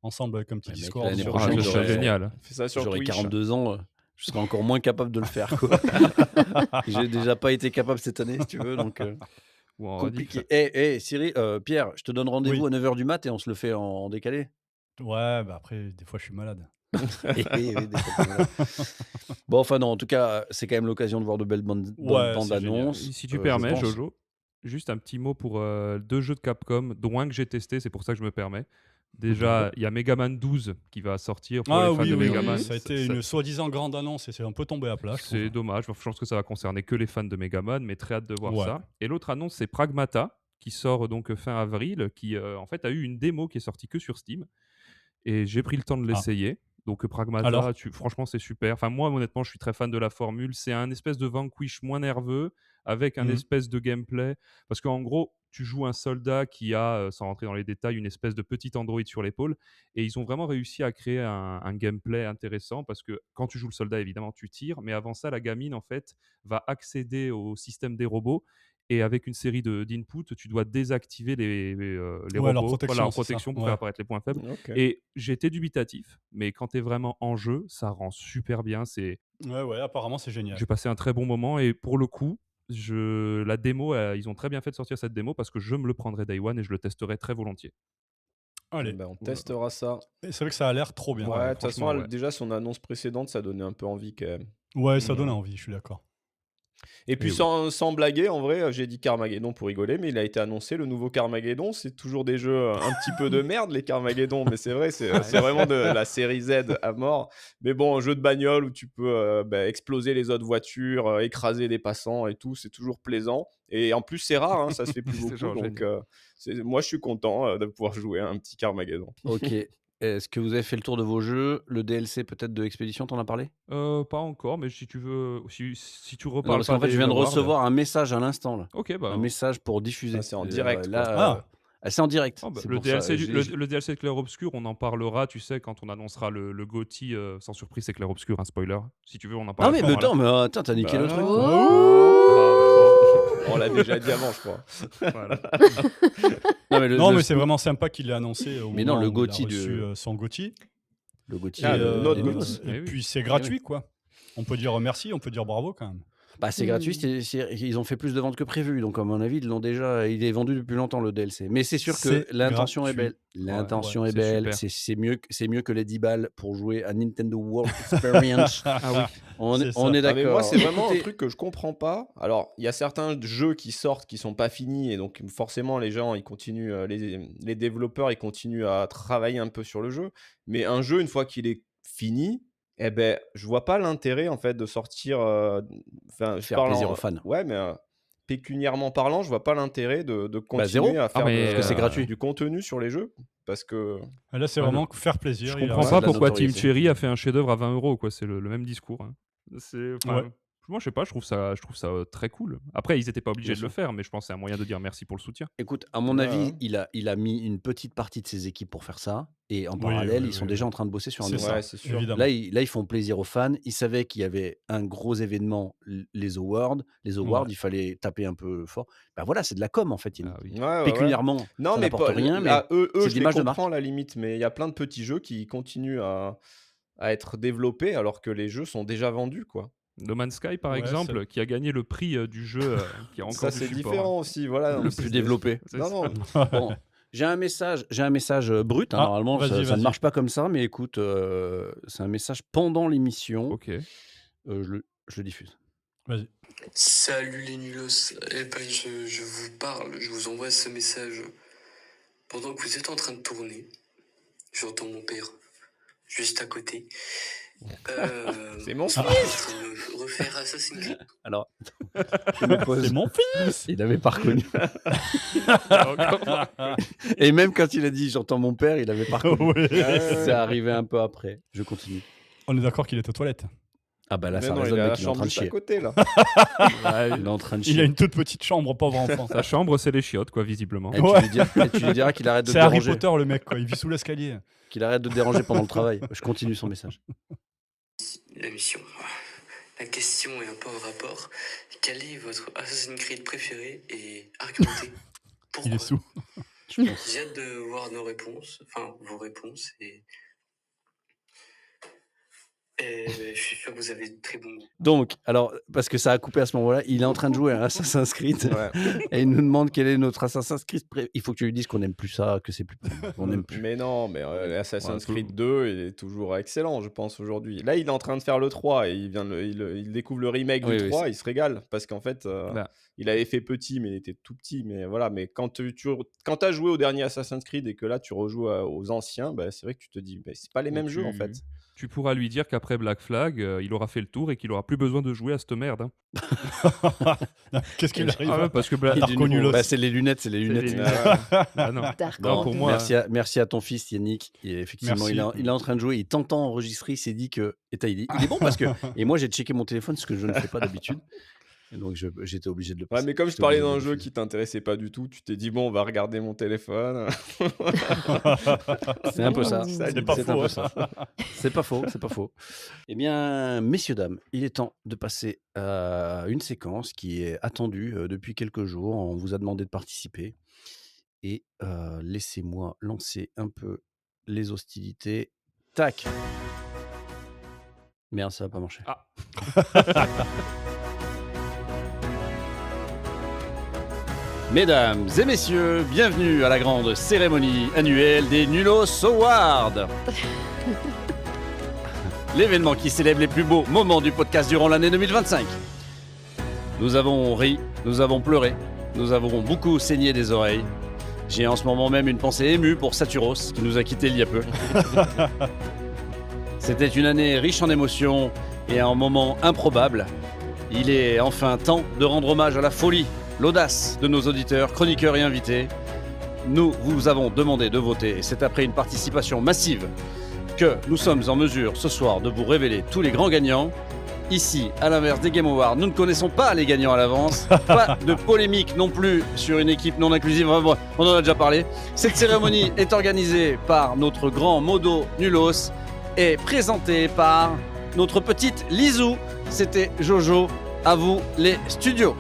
ensemble avec un petit Ouais, mec, Discord. l'année sur- Ah, prochaine, ce serait j'aurais- génial. Fais ça sur J'aurai Twitch. 42 ans, je serai encore moins capable de le faire. Quoi. J'ai déjà pas été capable cette année, si tu veux, donc Ou en rediff. compliqué. Cyril, Pierre, je te donne rendez-vous à 9h du mat et on se le fait en décalé. Ouais, bah après, des fois, je suis malade. Oui, des copains. Bon, enfin non, en tout cas, c'est quand même l'occasion de voir de belles bandes Ouais, c'est génial. annonces. Si tu Je permets, pense. Jojo, juste un petit mot pour 2 jeux de Capcom, dont un que j'ai testé, c'est pour ça que je me permets. Déjà, il y a Mega Man 12 qui va sortir pour les Ah fans oui, de oui, Mega oui, Man. ça a été une soi-disant grande annonce et c'est un peu tombé à plat, je C'est trouve. dommage, je pense que ça va concerner que les fans de Mega Man, mais très hâte de voir Ouais. ça. Et l'autre annonce, c'est Pragmata, qui sort donc fin avril, qui en fait a eu une démo qui est sortie que sur Steam. Et j'ai pris le temps de Ah. l'essayer. Donc Pragmata, Alors franchement, c'est super. Enfin, moi, honnêtement, je suis très fan de la formule. C'est un espèce de Vanquish moins nerveux, avec un Mhm. espèce de gameplay. Parce qu'en gros, tu joues un soldat qui a, sans rentrer dans les détails, une espèce de petit androïde sur l'épaule. Et ils ont vraiment réussi à créer un gameplay intéressant, parce que quand tu joues le soldat, évidemment, tu tires. Mais avant ça, la gamine, en fait, va accéder au système des robots. Et avec une série d'inputs, tu dois désactiver les Ouais, leur robots, protection, leur c'est ça. protection pour Ouais. faire apparaître les points faibles. Ok. Et j'étais dubitatif, mais quand tu es vraiment en jeu, ça rend super bien. Ouais, apparemment c'est génial. J'ai passé un très bon moment et pour le coup, la démo, ils ont très bien fait de sortir cette démo parce que je me le prendrai Day One et je le testerai très volontiers. Allez, Ben, on testera ça. et c'est vrai que ça a l'air trop bien. Ouais, de toute façon, franchement, ouais. déjà, son annonce précédente, ça donnait un peu envie quand même. Ouais, ça Mhm. donne envie, je suis d'accord. Et puis, oui. sans blaguer, en vrai, j'ai dit Carmageddon pour rigoler, mais il a été annoncé le nouveau Carmageddon. C'est toujours des jeux un petit peu de merde, les Carmageddon, mais c'est vrai, c'est vraiment de la série Z à mort. Mais bon, un jeu de bagnole où tu peux exploser les autres voitures, écraser des passants et tout, c'est toujours plaisant. Et en plus, c'est rare, hein, ça se fait plus C'est beaucoup. genre Donc, génial. moi, je suis content de pouvoir jouer à un petit Carmageddon. Ok. Est-ce que vous avez fait le tour de vos jeux? Le DLC peut-être de Expédition, t'en as parlé? Pas encore, mais si tu veux, si tu Non, reparles parce pas qu'en fait, je des viens de awards. recevoir un message à l'instant, là. Ok, bah. Un message pour diffuser. Ah, c'est en direct, quoi. Là, c'est en direct. Oh, bah, C'est le pour ça. DLC, le DLC de Clair Obscur, on en parlera, tu sais, quand on annoncera le GOTY. Sans surprise, c'est Clair Obscur, un spoiler. Si tu veux, on en parle Ah, à ce mais moment-là. attends, t'as niqué Bah le truc. non. toi. Oh On l'a déjà dit avant, je crois. Voilà. Non, mais Non, mais c'est vraiment sympa qu'il l'ait annoncé au Mais moment non, le où il a GOTY reçu son GOTY. le GOTY. Ah, notre des GOTY. news. Et Eh oui. puis c'est Eh gratuit, quoi. On peut dire merci, on peut dire bravo quand même. Bah, c'est gratuit, ils ont fait plus de ventes que prévu, donc à mon avis, il est vendu depuis longtemps le DLC. Mais c'est sûr que C'est l'intention est belle. gratuit. L'intention Ouais, est c'est belle, super. c'est mieux que les 10 balles pour jouer à Nintendo World Experience. Ah oui. On C'est est ça. Ah, mais d'accord. moi, c'est vraiment un Écoutez, truc que je comprends pas. Alors, il y a certains jeux qui sortent qui sont pas finis, et donc forcément, les gens, ils continuent, les développeurs, ils continuent à travailler un peu sur le jeu. Mais un jeu, une fois qu'il est fini, eh ben, je vois pas l'intérêt en fait de sortir. Enfin, je faire parle plaisir aux fans. ouais, mais pécuniairement parlant, je vois pas l'intérêt de Bah, zéro. continuer à faire mais, parce que c'est gratuit. du contenu sur les jeux, parce que Et là, c'est Ouais, vraiment faire plaisir. Je il a comprends ouais, pas de la pourquoi Team notoriété. Cherry a fait un chef-d'œuvre à 20 €, quoi. C'est le même discours, hein. Enfin, Ouais. moi, je sais pas, je trouve ça très cool. Après, ils étaient pas obligés Bien de le sûr. faire, mais je pense que c'est un moyen de dire merci pour le soutien. Écoute, à mon Ouais, avis, ouais. il a mis une petite partie de ses équipes pour faire ça, et en Oui, parallèle, oui, ils sont oui, déjà oui. en train de bosser sur un C'est nouveau. ça, Ouais, c'est sûr. évidemment. Là, ils font plaisir aux fans. Ils savaient qu'il y avait un gros événement, les awards. Les awards, Ouais. il fallait taper un peu fort. Ben voilà, c'est de la com en fait. Ah oui. Ouais. Pécuniairement, Non, ça mais n'apporte rien, mais là, eux, c'est je de les l'image de marque. comprends à la limite, mais il y a plein de petits jeux qui continuent à être développés alors que les jeux sont déjà vendus, quoi. No Man's Sky, par Ouais, exemple, qui a gagné le prix du jeu, qui a encore Ça, du c'est support. différent aussi, voilà. Le plus développé. C'est Non, ça. non. Bon, j'ai un message brut. Hein, Ah, normalement, ça vas-y. ne marche pas comme ça, mais écoute, c'est un message pendant l'émission. Ok. Je le diffuse. Vas-y. Salut les nulos, eh ben je vous parle, je vous envoie ce message pendant que vous êtes en train de tourner. J'entends mon père juste à côté. C'est mon en train de refaire Assassin's Creed. Alors, je me pose. C'est mon fils. Il n'avait pas reconnu. Et même quand il a dit j'entends mon père, il n'avait pas reconnu. Ouais. C'est arrivé un peu après. Je continue. On est d'accord qu'il est aux toilettes. Ah bah là, Mais ça non, il résonne, est à la mec, il est en chambre train de juste à chier. côté, là. Il est en train de Il a chier. une toute petite chambre, pauvre enfant. Sa chambre, c'est les chiottes, quoi, visiblement. Et Ouais. tu lui diras qu'il arrête de te C'est Harry déranger. Potter, le mec, quoi. Il vit sous l'escalier. Qu'il arrête de te déranger pendant le travail. Je continue son message. La mission. La question est un peu en rapport. Quel est votre Assassin's Creed préféré et argumentez pourquoi. Il est sous. Je pense. J'ai hâte de voir nos réponses, enfin vos réponses, et Et je suis sûr que vous avez de très bons goûts. Donc, alors, parce que ça a coupé à ce moment-là, il est en train de jouer à Assassin's Creed Ouais. et il nous demande quel est notre Assassin's Creed. Il faut que tu lui dises qu'on n'aime plus ça, que c'est plus. On n'aime plus. Mais non, mais Ouais, Assassin's tout- Creed 2, il est toujours excellent, je pense, aujourd'hui. Là, il est en train de faire le 3 et il découvre le remake Oui, du oui, 3, il se régale. Parce qu'en fait, Bah, il avait fait petit, mais il était tout petit. Mais voilà, mais quand quand as joué au dernier Assassin's Creed et que là, tu rejoues aux anciens, bah, c'est vrai que tu te dis, bah, c'est pas les et mêmes jeux, en fait. tu pourras lui dire qu'après Black Flag, il aura fait le tour et qu'il aura plus besoin de jouer à cette merde. Hein. Qu'est-ce qu'il arrive Ah ouais, parce que Il Dark dit non. Onulos. Bah, c'est les lunettes, c'est les c'est lunettes. les Ah lunettes. ouais. Ah non. Dark Non, pour moi, merci à ton fils Yannick. Et effectivement, Merci. il est en train de jouer. Il t'entend enregistrer. Il s'est dit que. Et il est bon parce que. Et moi, j'ai checké mon téléphone, ce que je ne fais pas d'habitude. Et donc, j'étais obligé de le Ouais, passer. mais comme je J'étais parlais obligé de d'un le jeu faire. qui t'intéressait pas du tout, tu t'es dit, bon, on va regarder mon téléphone. C'est un peu ça. C'est pas C'est un faux. peu ça. C'est pas faux, c'est pas faux. Eh bien, messieurs, dames, il est temps de passer à une séquence qui est attendue depuis quelques jours. On vous a demandé de participer. Et laissez-moi lancer un peu les hostilités. Tac. Merde, ça va pas marcher. Ah. Mesdames et messieurs, bienvenue à la grande cérémonie annuelle des Nulos Awards. L'événement qui célèbre les plus beaux moments du podcast durant l'année 2025. Nous avons ri, nous avons pleuré, nous avons beaucoup saigné des oreilles. J'ai en ce moment même une pensée émue pour Saturos, qui nous a quittés il y a peu. C'était une année riche en émotions et un moment improbable. Il est enfin temps de rendre hommage à la folie, l'audace de nos auditeurs, chroniqueurs et invités. Nous vous avons demandé de voter et c'est après une participation massive que nous sommes en mesure ce soir de vous révéler tous les grands gagnants. Ici, à l'inverse des Game Awards, nous ne connaissons pas les gagnants à l'avance. Pas de polémique non plus sur une équipe non inclusive. Enfin, on en a déjà parlé. Cette cérémonie est organisée par notre grand Modo Nulos et présentée par notre petite Lizou. C'était Jojo. À vous les studios.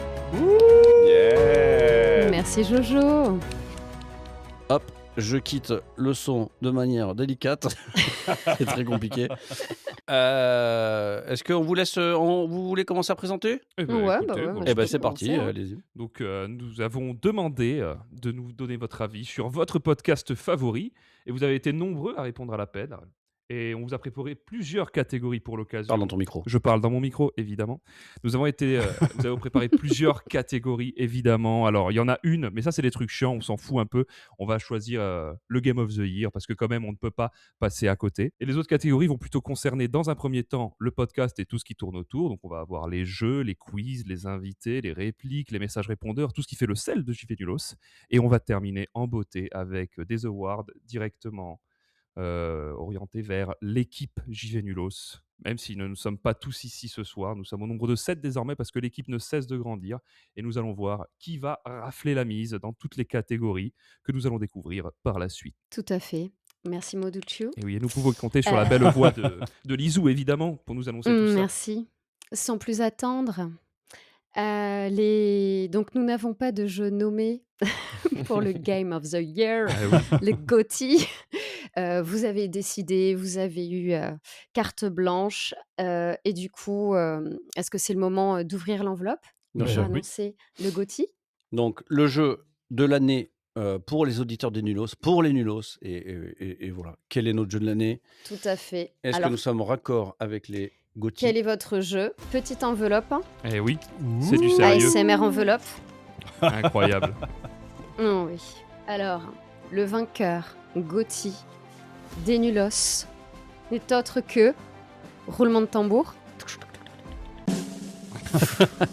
Yeah. Merci Jojo. Hop, je quitte le son de manière délicate. C'est très compliqué. Est-ce qu'on vous laisse, vous voulez commencer à présenter? Eh ben, Ouais, écoutez, bah ouais, bon, moi, Eh je ben peux c'est parti, commencer, hein. allez-y. Donc, nous avons demandé de nous donner votre avis sur votre podcast favori et vous avez été nombreux à répondre à l'appel. Et on vous a préparé plusieurs catégories pour l'occasion. Parle dans ton micro. Je parle dans mon micro, évidemment. Nous avons préparé plusieurs catégories, évidemment. Alors, il y en a une, mais ça, c'est des trucs chiants, on s'en fout un peu. On va choisir le Game of the Year, parce que quand même, on ne peut pas passer à côté. Et les autres catégories vont plutôt concerner, dans un premier temps, le podcast et tout ce qui tourne autour. Donc, on va avoir les jeux, les quiz, les invités, les répliques, les messages répondeurs, tout ce qui fait le sel de JV Nulos. Et on va terminer en beauté avec des awards directement orienté vers l'équipe JV Nulos. Même si nous ne sommes pas tous ici ce soir, nous sommes au nombre de 7 désormais parce que l'équipe ne cesse de grandir et nous allons voir qui va rafler la mise dans toutes les catégories que nous allons découvrir par la suite. Tout à fait. Merci Moduchu. Et oui, et nous pouvons compter sur la belle voix de Lizou évidemment pour nous annoncer tout ça. Merci. Sans plus attendre, donc nous n'avons pas de jeu nommé pour le Game of the Year, Ah oui. le GOTY. Vous avez décidé, vous avez eu carte blanche et du coup, est-ce que c'est le moment d'ouvrir l'enveloppe Bien pour sûr. Oui. annoncer le GOTY? Donc, le jeu de l'année pour les auditeurs des Nulos, pour les Nulos. Et voilà. Quel est notre jeu de l'année? Tout à fait. Est-ce que Alors, nous sommes raccord avec les GOTY? quel est votre jeu? Petite enveloppe, hein. Eh oui, c'est du sérieux. ASMR enveloppe. Incroyable. Oh oui. Alors, le vainqueur GOTY des Nulos n'est autre que, roulement de tambour,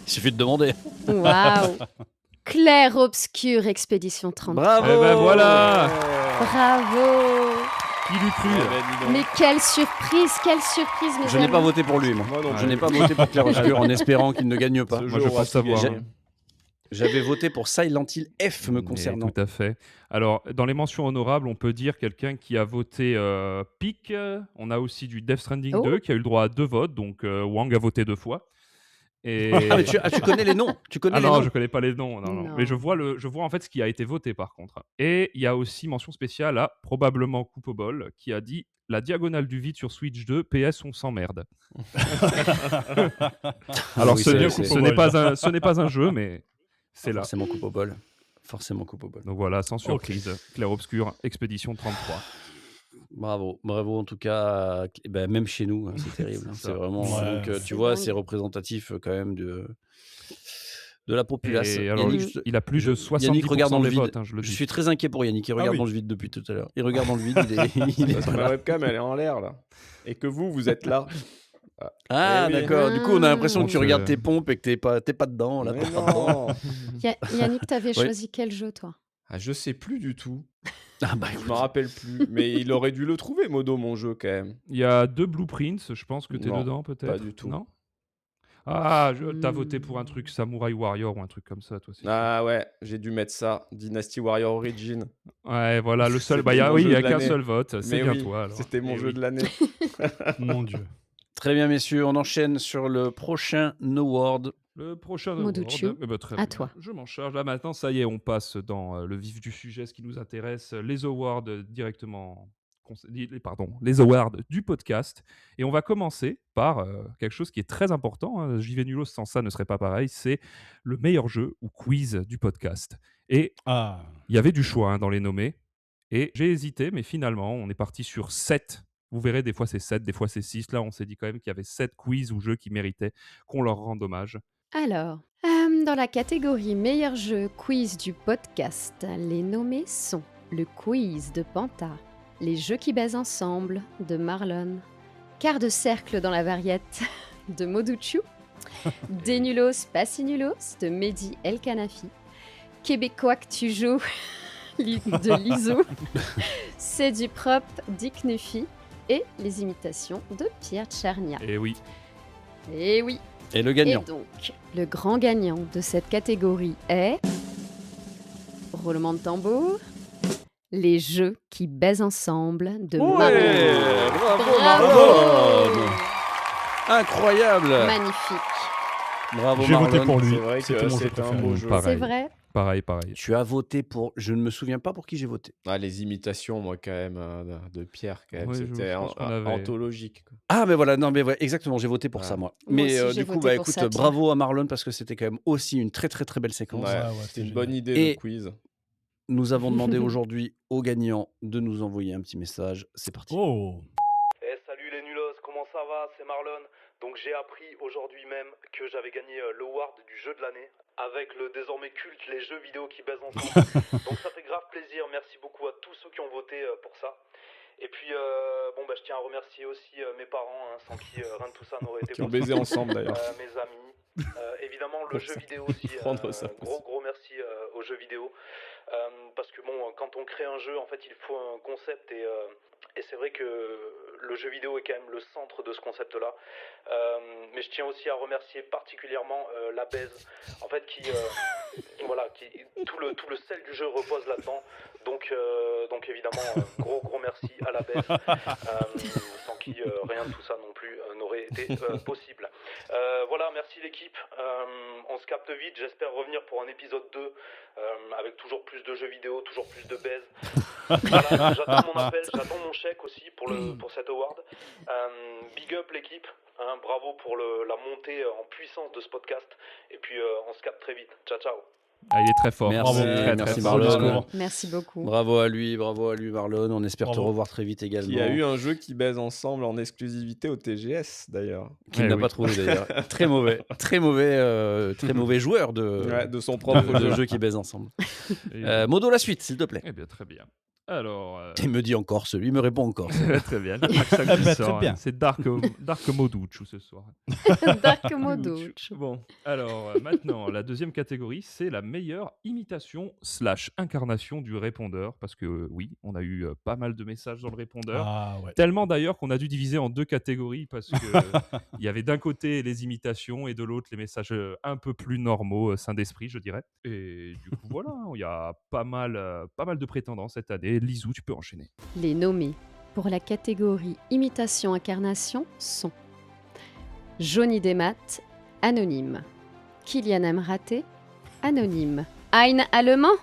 Il suffit de demander. waouh, Clair Obscur Expédition 30. Bravo! Eh ben voilà. Bravo! Qui l'eût cru? Mais quelle surprise, mes Je n'ai pas amis. voté pour lui, moi. Moi non Je plus. n'ai pas voté pour Clair Obscur en espérant qu'il ne gagne pas. Ce Moi, jeu je aura pense tout savoir. gagné. J'avais voté pour Silent Hill F me Mais concernant. Tout à fait. Alors, dans les mentions honorables, on peut dire quelqu'un qui a voté Pic. On a aussi du Death Stranding Oh. 2 qui a eu le droit à 2 votes. Donc, Wang a voté 2 fois. Et... Ah, mais tu connais les noms. Tu connais Ah les non, noms. je connais pas les noms. Non. Non. Mais je vois en fait ce qui a été voté par contre. Et il y a aussi mention spéciale à probablement Coupe au bol qui a dit la diagonale du vide sur Switch 2, PS, on s'emmerde. Alors, Oui, ce c'est n'est pas un jeu, mais c'est là. forcément coupe au bol. Forcément coupe au bol. Donc voilà, sans surprise, Clair-Obscur, Expédition 33. Bravo en tout cas, même chez nous, hein, c'est terrible. C'est C'est ça. vraiment. Ouais, Donc, ouais. tu C'est vois, dingue. c'est représentatif quand même de la populace. Et alors, Yannick, il a plus de 70% Yannick regarde dans le des vide. votes, hein, je le Je dis. suis très inquiet pour Yannick. Il Ah regarde oui. dans le vide depuis tout à l'heure. Il regarde dans le vide. il est Parce pas que ma là. webcam, elle est en l'air, là. Et que vous êtes là. Ah, Eh oui. d'accord. Du coup, on a l'impression que Donc, tu regardes tes pompes et que t'es pas dedans. Là, Mais t'es pas dedans. non. Yannick, t'avais Oui. choisi quel jeu, toi? Ah, je sais plus du tout. Ah bah Je écoute. m'en rappelle plus. Mais il aurait dû le trouver, Modo, mon jeu, quand même. Il y a 2 blueprints, je pense que tu es Non, dedans peut-être. pas du tout. Non. Ah, t'as voté pour un truc Samurai Warrior ou un truc comme ça, toi. C'est sûr. Ah ouais, j'ai dû mettre ça. Dynasty Warrior Origin. Ouais, voilà, le seul. C'était Il mon n'y jeu a de qu'un l'année. seul vote. C'est Mais bien oui, toi. Alors. c'était mon Eh jeu oui. de l'année. Mon Dieu. Très bien, messieurs. On enchaîne sur le prochain award. Le prochain Moduchu, award, très à bien. toi. Je m'en charge. Là maintenant, ça y est, on passe dans le vif du sujet, ce qui nous intéresse, les awards directement. Les awards du podcast. Et on va commencer par quelque chose qui est très important. Hein. JV Nulos sans ça ne serait pas pareil. C'est le meilleur jeu ou quiz du podcast. Et Ah. il y avait du choix dans les nommés. Et j'ai hésité, mais finalement, on est parti sur 7. Vous verrez, des fois c'est 7, des fois c'est 6. Là, on s'est dit quand même qu'il y avait 7 quiz ou jeux qui méritaient qu'on leur rende hommage. Alors, dans la catégorie meilleur jeu quiz du podcast, les nommés sont le quiz de Panta, les jeux qui baisent ensemble de Marlon, quart de cercle dans la variette de Moduchu, Des nulos, pas si nulos de Mehdi El Kanafi, Québécois que tu joues de Liso, C'est du propre d'Iknufi et les imitations de Pierre Tchernia. Et oui, Et oui. Et le Et gagnant. donc, le grand gagnant de cette catégorie est... Roulement de tambour. Les jeux qui baisent ensemble de Marlon. Ouais, bravo, Bravo. Marlon. Incroyable. Magnifique. Bravo J'ai voté Marlon. pour lui. C'est vrai C'était que mon jeu c'était un préféré. beau jeu. Pareil. C'est vrai. pareil. Tu as voté pour... Je ne me souviens pas pour qui j'ai voté. Ah, les imitations, moi, quand même, de Pierre, quand même, Ouais, c'était je pense qu'on avait- anthologique. Quoi. Ah, mais voilà, non, mais ouais, exactement, j'ai voté pour Ouais. ça, moi. Moi Mais aussi, j'ai du coup, voté pour écoute, ça, Pierre. bravo à Marlon parce que c'était quand même aussi une très très très belle séquence. Ouais, ouais, c'était c'était une génial. bonne idée, Et- le quiz. Nous avons demandé aujourd'hui aux gagnants de nous envoyer un petit message. C'est parti. Oh. Salut les nulos, comment ça va? C'est Marlon. Donc j'ai appris aujourd'hui même que j'avais gagné l'award du jeu de l'année avec le désormais culte les jeux vidéo qui baisent ensemble. Donc ça fait grave plaisir, merci beaucoup à tous ceux qui ont voté pour ça. Et puis je tiens à remercier aussi mes parents, hein, sans qui rien de tout ça n'aurait été Qui ont possible. baisé ensemble, d'ailleurs. Mes amis. Évidemment le jeu vidéo aussi. Rendre ça Gros merci aux jeux vidéo. Parce que bon, quand on crée un jeu, en fait, il faut un concept et c'est vrai que le jeu vidéo est quand même le centre de ce concept-là. Mais je tiens aussi à remercier particulièrement la baise, en fait, qui tout le sel du jeu repose là-dedans. Donc évidemment, gros merci à la baise, sans qui rien de tout ça non plus n'aurait été possible. Voilà, merci l'équipe. On se capte vite. J'espère revenir pour un épisode 2 avec toujours plus de jeux vidéo, toujours plus de baise. Voilà, j'attends mon appel, j'attends mon chèque aussi pour cet award. Big up l'équipe, hein, bravo pour la montée en puissance de ce podcast. Et puis on se capte très vite. Ciao. Ah, il est très fort. Merci, Bravo. Très, merci fort. Marlon. Merci beaucoup. Bravo à lui Marlon. On espère te Bravo. revoir très vite également. Il y a eu un jeu qui baise ensemble en exclusivité au TGS, d'ailleurs. Qu'il Eh n'a oui. pas trouvé d'ailleurs. Très mauvais joueur De son propre de jeu. jeux qui baisent ensemble. Et- Modo, la suite, s'il te plaît. Eh bien, très bien. Alors, Il me dit encore, il me répond encore. très bien. Il y a Max Sack qui Très sort, bien. hein. C'est Dark Moduchu ce soir. Dark Modo. Bon, alors maintenant, la deuxième catégorie, c'est la meilleure imitation / incarnation du répondeur. Parce que oui, on a eu pas mal de messages dans le répondeur. Ah ouais. Tellement d'ailleurs qu'on a dû diviser en deux catégories parce que il y avait d'un côté les imitations et de l'autre les messages un peu plus normaux, sains d'esprit, je dirais. Et du coup, voilà, il y a pas mal de prétendants cette année. Lisou, tu peux enchaîner. Les nommés pour la catégorie imitation-incarnation sont Johnny Demat, anonyme. Kylian Amraté, anonyme. Hein Allemand,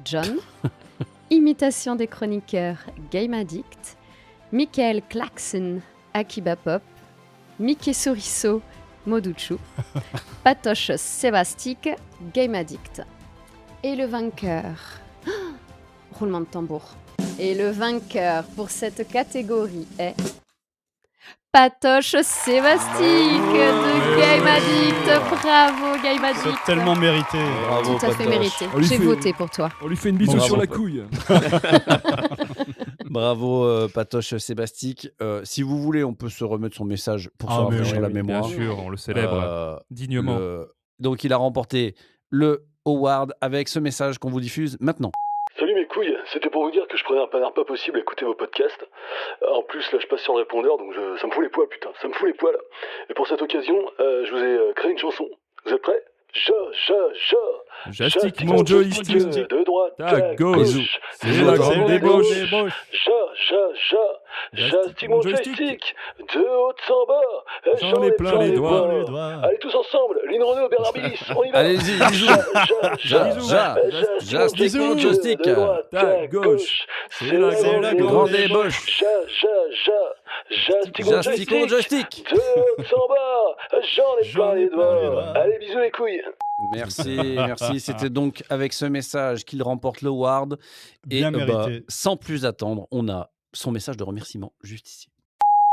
John. Imitation des chroniqueurs, Game Addict. Michael Klaxon, Akiba Pop, Mickey Soriso, Moduchu, Patoche Sébastique, Game Addict. Et le vainqueur... Roulement de tambour. Et le vainqueur pour cette catégorie est... Patoche Sébastique de Game Addict. Bravo Game Addict. C'est tellement mérité. Bravo, Tout à fait Patoche. mérité. On lui J'ai fait- voté pour toi. On lui fait une bisou Bravo, sur la pote. couille. Bravo, Patoche Sébastique. Si vous voulez, on peut se remettre son message pour se Ah, mais rafraîchir oui, la oui, mémoire. Bien sûr, on le célèbre dignement. Donc, il a remporté le award avec ce message qu'on vous diffuse maintenant. Salut mes couilles, c'était pour vous dire que je prenais un panard pas possible à écouter vos podcasts. En plus, là, je passe sur le répondeur, donc ça me fout les poils, putain, ça me fout les poils. Et pour cette occasion, je vous ai créé une chanson. Vous êtes prêts? J'astique mon joystick de droite à gauche. C'est de la droite grande à débauche. gauche. J'astique mon joystick de haut en bas. J'en ai plein les doigts. Allez tous ensemble, Lynn Renaud, Bernard Billis, on y va. Allez-y, bisous. J'astique mon joystick de droite à gauche. C'est la grande débauche. J'astique mon J'astique mon joystick. de haut en bas. J'en ai plein les doigts. Allez, bisous les couilles. Merci. C'était donc avec ce message qu'il remporte l'award. Et Bien mérité. sans plus attendre, on a son message de remerciement juste ici.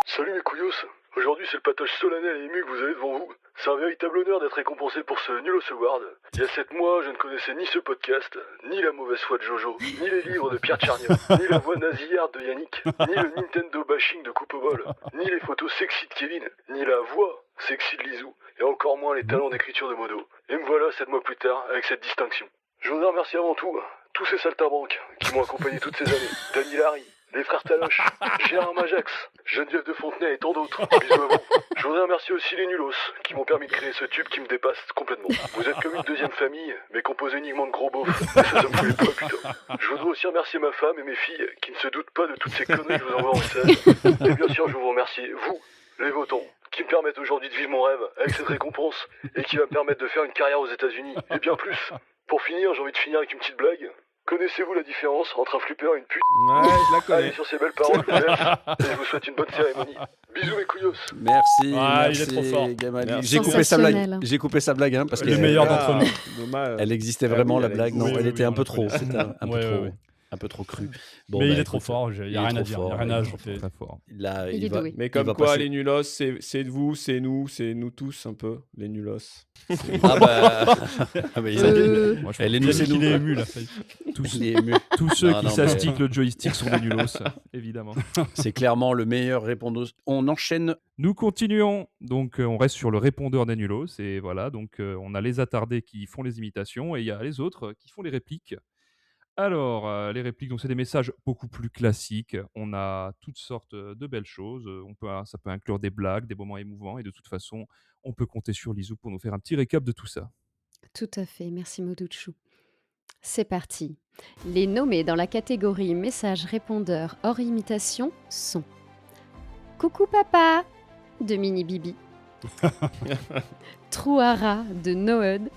Salut mes couillos, aujourd'hui c'est le patoche solennel et ému que vous avez devant vous. C'est un véritable honneur d'être récompensé pour ce Nulos Award. Il y a 7 mois, je ne connaissais ni ce podcast, ni la mauvaise foi de Jojo, ni les livres de Pierre Tchernia, ni la voix nasillarde de Yannick, ni le Nintendo bashing de Coupobol, ni les photos sexy de Kevin, ni la voix sexy de Lizou, et encore moins les talents d'écriture de Modo. Et me voilà 7 mois plus tard avec cette distinction. Je voudrais remercier avant tout tous ces saltimbanques qui m'ont accompagné toutes ces années. Dany Larry, les frères Taloche, Gérard Majax, Geneviève de Fontenay et tant d'autres. Bisous à vous. Je voudrais remercier aussi les Nulos qui m'ont permis de créer ce tube qui me dépasse complètement. Vous êtes comme une deuxième famille, mais composée uniquement de gros beaufs. Et ça me plaît pas, putain. Je voudrais aussi remercier ma femme et mes filles qui ne se doutent pas de toutes ces conneries que je vous envoie en message. Et bien sûr, je veux vous remercier, vous, les votants, qui me permettent aujourd'hui de vivre mon rêve avec cette récompense et qui va me permettre de faire une carrière aux États-Unis et bien plus. Pour finir, j'ai envie de finir avec une petite blague. Connaissez-vous la différence entre un flipper et une pute? Ouais, je la Allez, connais. sur ces belles paroles, je vous laisse et je vous souhaite une bonne cérémonie. Bisous mes couillos. Merci, Ah, il merci, est trop fort. Gamali. Merci. J'ai coupé sa blague. Sensationnel. J'ai coupé sa blague, hein, parce Le que meilleur d'entre nous. Dommage. elle existait Ah vraiment oui, la elle blague. Non, existe. elle Oui, était un oui, peu on trop. la connaît. C'était un peu trop cru. Bon, Mais bah, il est trop écoute, fort, il n'y a il est rien à trop dire, il fort, n'y a rien il est à trop ajouter. Très fort. Là, Il est va, doué. Mais il comme va quoi, passer- les nulos, c'est de vous, c'est nous tous un peu, les nulos. Ah bah, ah bah, il a- Moi, je Elle est pense nous, que c'est nous. Il est ému là. tous, Il est ému. tous ceux Non, qui non, s'astiquent le joystick sont des nulos, évidemment. C'est clairement le meilleur répondeur. On enchaîne. Nous continuons, donc on reste sur le répondeur des nulos, et voilà, donc on a les attardés qui font les imitations, et il y a les autres qui font les répliques. Alors, les répliques, donc c'est des messages beaucoup plus classiques, on a toutes sortes de belles choses, ça peut inclure des blagues, des moments émouvants, et de toute façon, on peut compter sur Lizou pour nous faire un petit récap de tout ça. Tout à fait, merci Moduchu. C'est parti. Les nommés dans la catégorie message répondeur hors imitation sont Coucou papa de Mini Bibi, Trouara de Noed,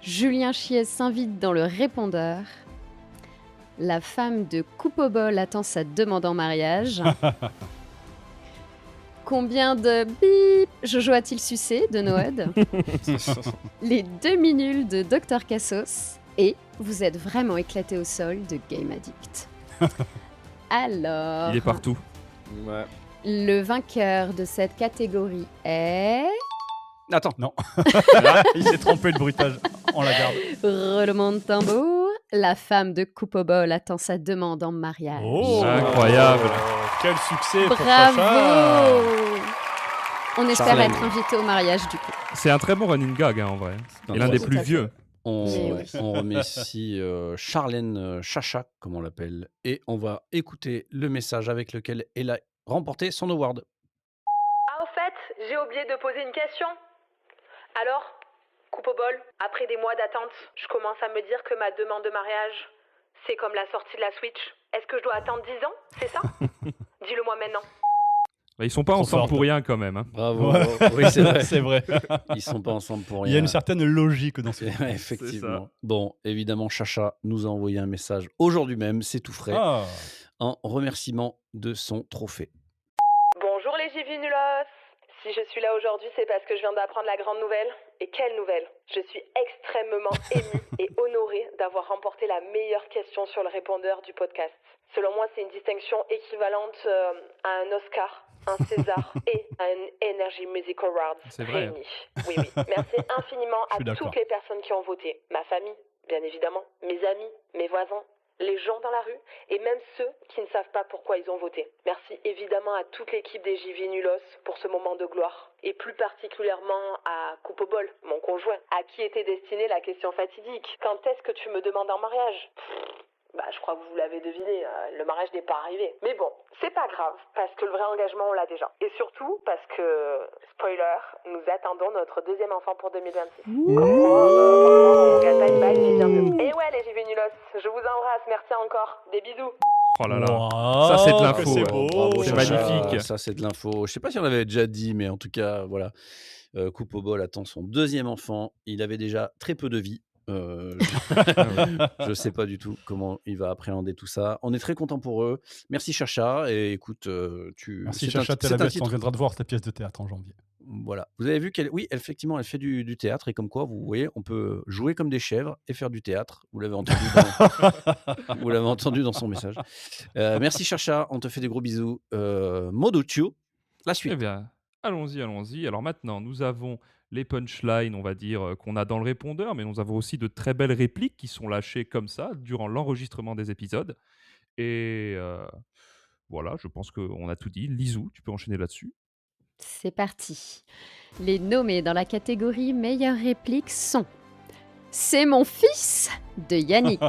Julien Chiez s'invite dans le répondeur, la femme de Coupobol attend sa demande en mariage, combien de bip Jojo a-t-il sucé de Noed, les 2 minules de Dr Cassos et vous êtes vraiment éclaté au sol de Game Addict. Alors, Il est partout. Ouais. le vainqueur de cette catégorie est... Attends. Non. Là, il s'est trompé le bruitage. On la garde. Roulement de tambour, la femme de Coupobol attend sa demande en mariage. Oh, Incroyable. Quel succès pour Chacha. Bravo. On espère Charlène. être invité au mariage du coup. C'est un très bon running gag, hein, en vrai. Non, Et l'un non, des tout plus à fait. vieux. On, Mais oui. on remercie Charlène Chacha, comme on l'appelle, et on va écouter le message avec lequel elle a remporté son award. Ah, au fait, j'ai oublié de poser une question. Alors, Coupobol, après des mois d'attente, je commence à me dire que ma demande de mariage, c'est comme la sortie de la Switch. Est-ce que je dois attendre 10 ans, c'est ça? Dis-le-moi maintenant. Bah, ils sont pas Trop ensemble forte. pour rien, quand même. Hein. Bravo. Ouais. Oui, c'est vrai. C'est vrai. Ils sont pas ensemble pour rien. Il y a une certaine logique dans ce. Ouais, effectivement. Bon, évidemment, Chacha nous a envoyé un message aujourd'hui même, c'est tout frais. Ah, en remerciement de son trophée. Bonjour les Jivinulos. Si je suis là aujourd'hui, c'est parce que je viens d'apprendre la grande nouvelle. Et quelle nouvelle! Je suis extrêmement émue et honorée d'avoir remporté la meilleure question sur le répondeur du podcast. Selon moi, c'est une distinction équivalente à un Oscar, un César et un Energy Music Award C'est vrai. réunis. Oui, oui. Merci infiniment Je à suis d'accord. toutes les personnes qui ont voté. Ma famille, bien évidemment, mes amis, mes voisins, les gens dans la rue et même ceux qui ne savent pas pourquoi ils ont voté. Merci évidemment à toute l'équipe des JV Nulos pour ce moment de gloire. Et plus particulièrement à Coupobol, mon conjoint, à qui était destinée la question fatidique. Quand est-ce que tu me demandes en mariage? Je crois que vous l'avez deviné, le mariage n'est pas arrivé. Mais bon, c'est pas grave, parce que le vrai engagement, on l'a déjà. Et surtout, parce que, spoiler, nous attendons notre deuxième enfant pour 2026. On regarde pas une balle, c'est bien mieux. Et ouais, les JV Nulos, je vous embrasse, merci encore. Des bisous. Oh là là. Wow, Ça, c'est de que l'info. c'est ouais. beau. Bravo, C'est Chacha. magnifique. Ça, c'est de l'info. Je sais pas si on l'avait déjà dit, mais en tout cas, voilà. Coupobol attend son deuxième enfant. Il avait déjà très peu de vie. Je sais pas du tout comment il va appréhender tout ça. On est très content pour eux. Merci Chacha. Et écoute, Merci c'est un- Chacha, t'es c'est la un bête, on titre. viendra te voir ta pièce de théâtre en janvier. Voilà. Vous avez vu qu'elle, oui, effectivement, elle fait du théâtre et comme quoi, vous voyez, on peut jouer comme des chèvres et faire du théâtre. Vous l'avez entendu vous l'avez entendu dans son message. Merci Chacha, on te fait des gros bisous. Moduccio, la Eh suite. bien, allons-y, allons-y. Alors maintenant, nous avons les punchlines, on va dire, qu'on a dans le répondeur, mais nous avons aussi de très belles répliques qui sont lâchées comme ça durant l'enregistrement des épisodes. Et voilà, je pense qu'on a tout dit. Lisou, tu peux enchaîner là-dessus. C'est parti. Les nommés dans la catégorie meilleure réplique sont C'est mon fils de Yannick.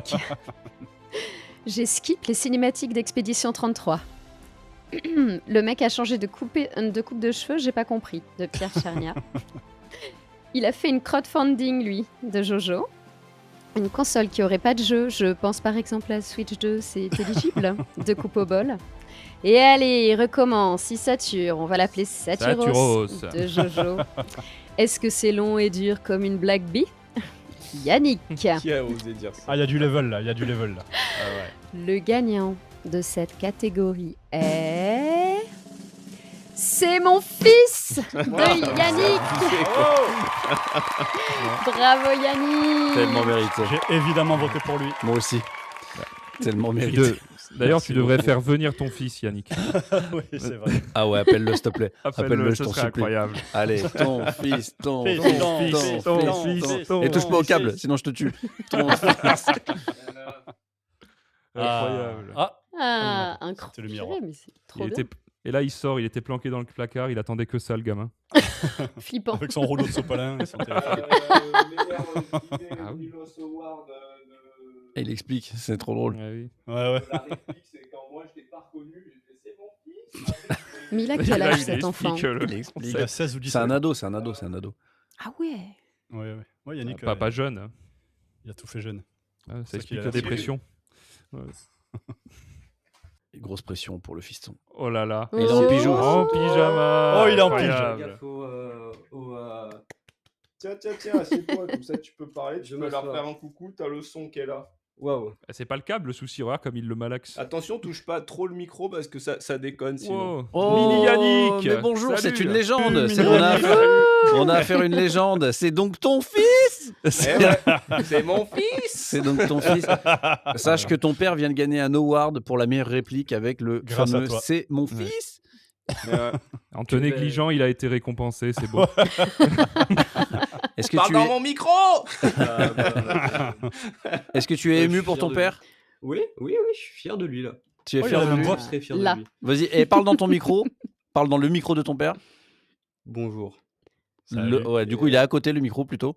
J'ai skip les cinématiques d'Expédition 33. Le mec a changé de coupe de cheveux, j'ai pas compris, de Pierre Charnia. Il a fait une crowdfunding, lui, de Jojo. Une console qui aurait pas de jeu, je pense par exemple à Switch 2, c'est éligible, de Coupobol. Et allez, recommence, il sature, on va l'appeler Saturos, Saturos. de Jojo. Est-ce que c'est long et dur comme une Black Bee? Yannick. Qui a osé dire ça? Ah, il y a du level là, il y a du level là. Ah ouais. Le gagnant de cette catégorie est... C'est mon fils de Yannick. Bravo Yannick. Tellement mérité. J'ai évidemment voté pour lui. Moi aussi. Tellement Tu mérité. de- D'ailleurs, Merci tu devrais beaucoup. faire venir ton fils, Yannick. Oui, c'est vrai. Ah ouais, appelle-le s'il te plaît. Appelle-le, je ce t'en serait supplie. incroyable. Allez, ton fils, ton Fils, fils, ton ton fils, ton ton fils, fils, ton- ton Et touche pas au fils. câble, sinon je te tue. Ton fils. Incroyable. Ah, Ah, C'était le miroir. incroyable, mais c'est trop Il bien. était- Et là, il sort, il était planqué dans le placard, il attendait que ça, le gamin. Flippant. avec son rouleau de sopalin et son téléphone. Ah oui. Et il explique, c'est trop drôle. Ouais, oui. Ouais, ouais. Mais il a Et quel là, âge il cet enfant? explique, Il explique. Il a 16 ou 17. C'est un ado, c'est un ado, c'est un ado. Ah ouais. Ouais, ouais. Ouais, Yannick, Pas jeune. hein. il a tout fait jeune. Ah, C'est ça qu'il explique a la la dépression. Ouais. Et grosse pression pour le fiston. Oh là là. Il est en pyjama. En pyjama. Oh, il est en Incroyable. Tiens, assieds-toi, comme ça tu peux parler, tu Je peux leur m'assois. faire un coucou, t'as le son qui est là. Waouh. C'est pas le câble, le souci, regarde comme il le malaxe. Attention, touche pas trop le micro parce que ça déconne sinon. Wow. Mini Yannick. Mais bonjour, Salut. c'est une légende. Mini On a, Yannick. on a affaire à une légende. C'est donc ton fils. Eh ouais, c'est mon fils. C'est donc ton fils. Sache que ton père vient de gagner un award pour la meilleure réplique avec le Grâce à fameux toi. C'est mon Ouais. fils. En te négligeant, il a été récompensé, c'est beau. Est-ce que Parle tu dans es, mon micro. est-ce que tu es Ouais, je ému suis pour fier ton de père? Oui, je suis fier de lui là. Tu es Oh, il fier a de la lui? même voix. Je serais fier Là. de lui. Vas-y, et parle dans ton micro. Parle dans le micro de ton père. Bonjour. Salut. Ouais, du coup, il est à côté le micro plutôt.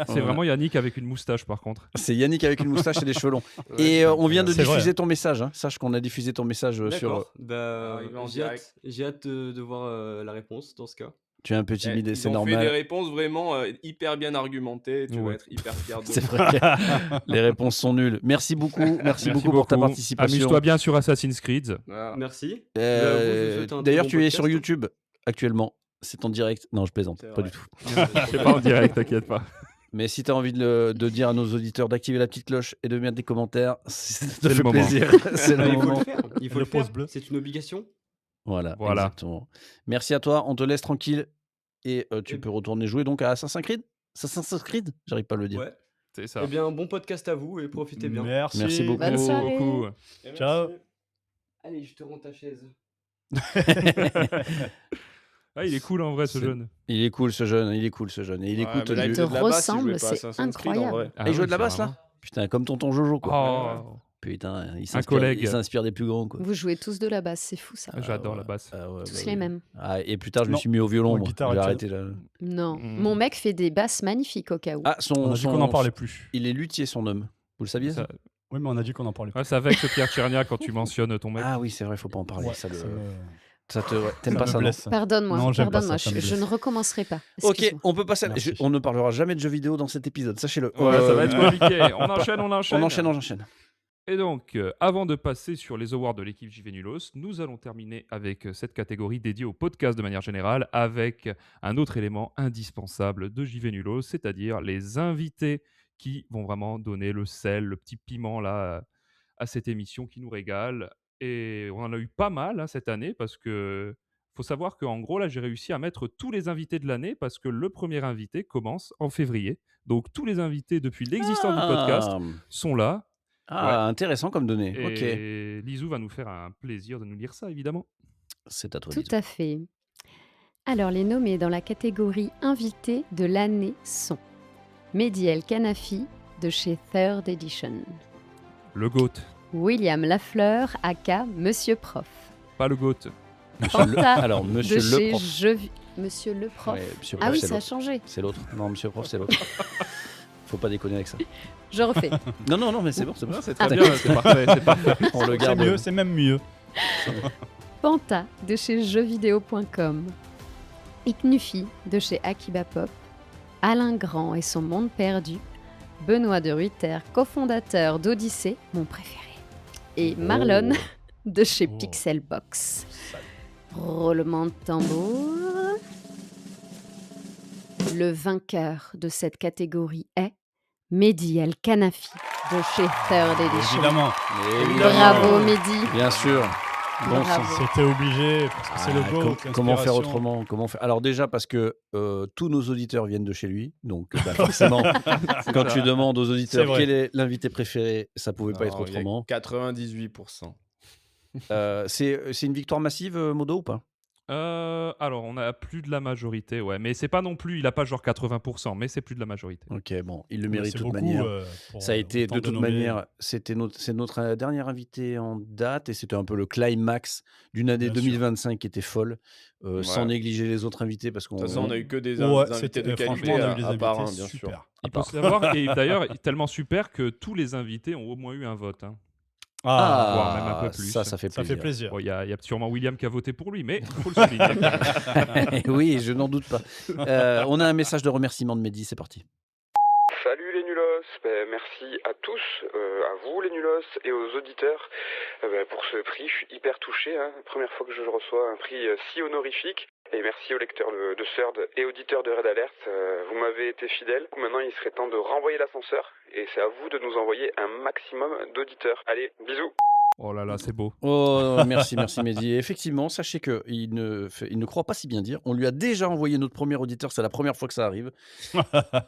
C'est vraiment Yannick avec une moustache, par contre. C'est Yannick avec une moustache et des cheveux longs. Et on vient de C'est vrai, diffuser hein. ton message. Hein. Sache qu'on a diffusé ton message sur. D'accord. Bah, Arrivé en j'ai hâte, direct. j'ai hâte de voir la réponse dans ce cas. Tu es un peu timide et Ils c'est ont fait des normal. réponses vraiment hyper bien argumentées. Tu vas Ouais. être hyper fier de C'est vrai que les réponses sont nulles. Merci beaucoup. Merci beaucoup pour ta participation. Amuse-toi bien sur Assassin's Creed. Voilà. Merci. Euh, Bah, vous, je vous souhaite un D'ailleurs, très tu bon es sur podcast. YouTube actuellement. C'est en direct. Non, je plaisante. C'est Pas vrai. du tout. C'est pas en direct, t'inquiète pas. Mais si tu as envie de dire à nos auditeurs d'activer la petite cloche et de mettre des commentaires, ça te C'est le fait moment. plaisir. C'est le Il faut moment. le faire. Il faut Le le faire. pouce bleu. C'est une obligation. Voilà, Voilà. exactement. Merci à toi, on te laisse tranquille et tu Et- peux retourner jouer donc à Assassin's Creed. Assassin's Creed, j'arrive pas à le dire. Ouais. C'est ça. Eh bien, bon podcast à vous et profitez bien. Merci beaucoup. Bonne soirée. beaucoup. Et Ciao. merci. Allez, je te rends ta chaise. Ah, il est cool en vrai ce C'est- jeune. Il est cool ce jeune, il est cool ce jeune. Et il Ouais, écoute mais là, du... il te faisait de la basse, il jouait ressemble, pas à c'est Assassin's Creed, en incroyable. vrai. Ah, il jouait de la basse vraiment. là. Putain, comme tonton Jojo quoi. Oh, Putain, collègue. il s'inspire des plus grands quoi. Vous jouez tous de la basse, c'est fou ça. j'adore ouais. la basse. Ah ouais, Tous bah les oui. mêmes. Ah, et plus tard, je me Non. suis mis au violon. Moi, Moi. guitare J'ai et arrêté là. Non, Mm. mon mec fait des basses magnifiques au cas où. Ah, On a dit qu'on n'en parlait plus. Il est luthier son homme. Vous le saviez ça Ça, Oui, mais on a dit qu'on en parlait plus. ouais, ça vexe Pierre Tchernia quand tu mentionnes ton mec. Ah oui, c'est vrai, faut pas en parler. Ouais, ça, ça le... me- ça te... ouais, T'aimes ça pas me ça, non? blesse. Pardonne-moi, Non, j'aime pas pardonne-moi, ça me je blesse. ne recommencerai pas. Ok, Excuse-moi. on peut passer. Merci. On ne parlera jamais de jeux vidéo dans cet épisode, sachez-le. Ouais, ça va être compliqué. On enchaîne. On enchaîne. Et donc, avant de passer sur les awards de l'équipe JV Nulos, nous allons terminer avec cette catégorie dédiée au podcast de manière générale, avec un autre élément indispensable de JV Nulos, c'est-à-dire les invités qui vont vraiment donner le sel, le petit piment là à cette émission qui nous régale. Et on en a eu pas mal cette année parce que faut savoir qu'en gros là j'ai réussi à mettre tous les invités de l'année parce que le premier invité commence en février. Donc tous les invités depuis l'existence du podcast sont là. Intéressant comme donnée. Ok. Et Lizou va nous faire un plaisir de nous lire ça, évidemment. C'est à toi. Tout Lizou. à fait. Alors, les nommés dans la catégorie invité de l'année sont Mehdi El Kanafi de chez Third Edition, Le GOAT. William Lafleur aka Monsieur Prof, Pas le GOAT. Monsieur le... Panta Alors, monsieur de le chez prof. Monsieur le Prof. Ouais, monsieur Ah prof, oui, c'est ça a l'autre. changé. C'est l'autre. Non, monsieur prof, c'est l'autre. Faut pas déconner avec ça. Je refais. Non, mais c'est bon, c'est bon. Non, c'est très bien, c'est parfait, c'est parfait. On le C'est garde. mieux, c'est même mieux. Panta de chez jeuxvideo.com, Iknufi de chez Akiba Pop, Alain Grand et son monde perdu, Benoît de Ruiter, cofondateur d'Odyssée, mon préféré, et Marlon de chez Oh. Pixelbox. Roulement de tambour. Le vainqueur de cette catégorie est Mehdi El Kanafi de chez Third Edition. Évidemment. Bravo Mehdi. Bien sûr. Bon Bravo. sang. C'était obligé, parce que c'est le GOAT. Comment faire l'inspiration. autrement Alors déjà parce que tous nos auditeurs viennent de chez lui, donc forcément, quand tu demandes aux C'est auditeurs vrai. quel est l'invité préféré, ça pouvait pas être Non, il y a autrement. 98%. C'est une victoire massive, Modo, ou pas? Alors, on a plus de la majorité, ouais. Mais c'est pas non plus, il a pas genre 80%, mais c'est plus de la majorité. Ok, bon, il le Mais mérite c'est de toute beaucoup, manière. pour, Ça a été autant de de toute nommés. manière, c'est notre dernier invité en date et c'était un peu le climax d'une année Bien sûr. 2025 qui était folle, sans Ouais. négliger les autres invités parce qu'on De toute façon, on a eu que des Ouais, invités c'était- de franchement, qualité, on a eu des à part invités un, bien sûr. super. Il faut savoir, et d'ailleurs, tellement super que tous les invités ont au moins eu un vote. Voire même un peu plus. ça fait Ça plaisir. fait plaisir. Bon, il y a sûrement William qui a voté pour lui, mais il faut le souligner. Oui, je n'en doute pas. On a un message de remerciement de Mehdi, c'est parti. Salut les nulos, merci à tous, à vous les nulos et aux auditeurs pour ce prix. Je suis hyper touché, première fois que je reçois un prix si honorifique. Et merci aux lecteurs de Third et auditeurs de Red Alert, vous m'avez été fidèles. Maintenant il serait temps de renvoyer l'ascenseur et c'est à vous de nous envoyer un maximum d'auditeurs. Allez, bisous. Oh là là, c'est beau. Oh, merci Mehdi. Et effectivement, sachez qu'il ne croit pas si bien dire. On lui a déjà envoyé notre premier auditeur, c'est la première fois que ça arrive.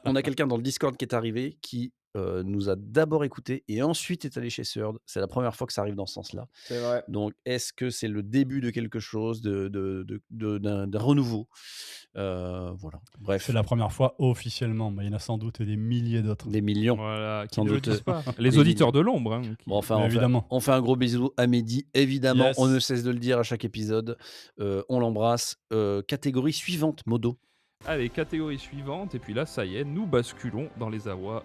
On a quelqu'un dans le Discord qui est arrivé qui nous a d'abord écouté et ensuite est allé chez Third. C'est la première fois que ça arrive dans ce sens-là. C'est vrai. Donc, est-ce que c'est le début de quelque chose, d'un renouveau Voilà. Bref, C'est la première fois officiellement, mais il y en a sans doute des milliers d'autres. des millions. Voilà, qui Sans ne le doute, disent pas. Les des auditeurs de l'ombre. Hein, qui- Bon, enfin, Mais évidemment. on fait un gros bisou à Mehdi, évidemment. Yes. On ne cesse de le dire à chaque épisode. On l'embrasse. Catégorie suivante, Modo. Allez, catégorie suivante. Et puis là, ça y est, nous basculons dans les awards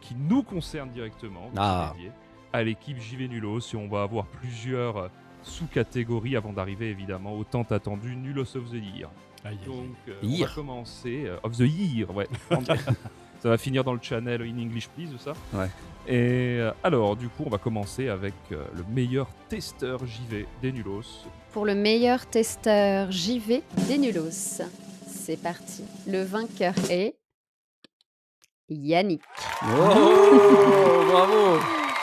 qui nous concernent directement. qui Ah. sont dédiés à l'équipe JV Nulos. Et on va avoir plusieurs sous-catégories avant d'arriver évidemment au tant attendu Nulos of the Year. Aïe, aïe, aïe. Donc, on Year. va commencer. Of the Year, ouais. Ça va finir dans le channel In English Please, ça. Ouais. Et alors, du coup, on va commencer avec le meilleur testeur JV des Nulos. Pour le meilleur testeur JV des Nulos. C'est parti. Le vainqueur est Yannick. Oh, bravo.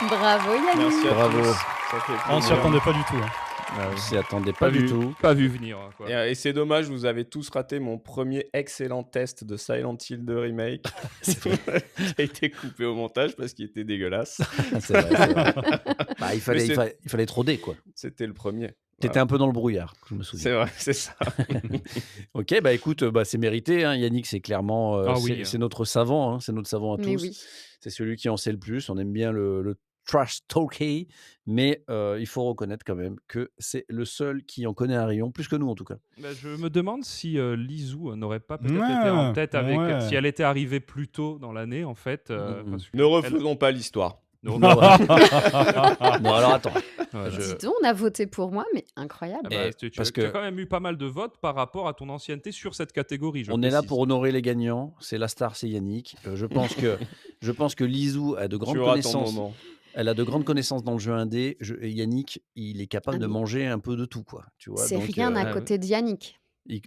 Bravo Yannick. Merci à Bravo. tous. Ça fait On s'y plaisir. attendait pas du tout. hein. On s'y attendait pas du tout. Pas vu venir. hein, quoi. Et c'est dommage, vous avez tous raté mon premier excellent test de Silent Hill 2 Remake. C'est vrai. Qui a été coupé au montage parce qu'il était dégueulasse. C'est vrai, c'est vrai. Bah, il Mais fallait trop D, quoi. C'était le premier. T'étais Voilà. un peu dans le brouillard, je me souviens. C'est vrai, c'est ça. Ok, bah écoute, bah, c'est mérité. hein. Yannick, c'est clairement Ah oui, c'est hein. c'est notre savant. C'est notre savant à Mais tous. oui. C'est celui qui en sait le plus. On aime bien le trash talking, mais il faut reconnaître quand même que c'est le seul qui en connaît un rayon, plus que nous en tout cas. Bah, je me demande si Lizou n'aurait pas peut-être Ouais, été en tête avec. ouais. Si elle était arrivée plus tôt dans l'année, en fait. Parce que Ne refaisons pas l'histoire. Non, Non, non, alors attends. Ouais, Je- Dis donc, on a voté pour moi, mais incroyable. Ah bah, Et tu parce as que- quand même eu pas mal de votes par rapport à ton ancienneté sur cette catégorie. je On est là précise. pour honorer les gagnants. C'est la star, c'est Yannick. Je pense que Lizou a de grandes Tu auras ton connaissances. moment. Elle a de grandes connaissances dans le jeu indé. Et Yannick, il est capable Ah de oui. manger un peu de tout, quoi. Tu vois. C'est donc, rien à ouais. côté de Yannick.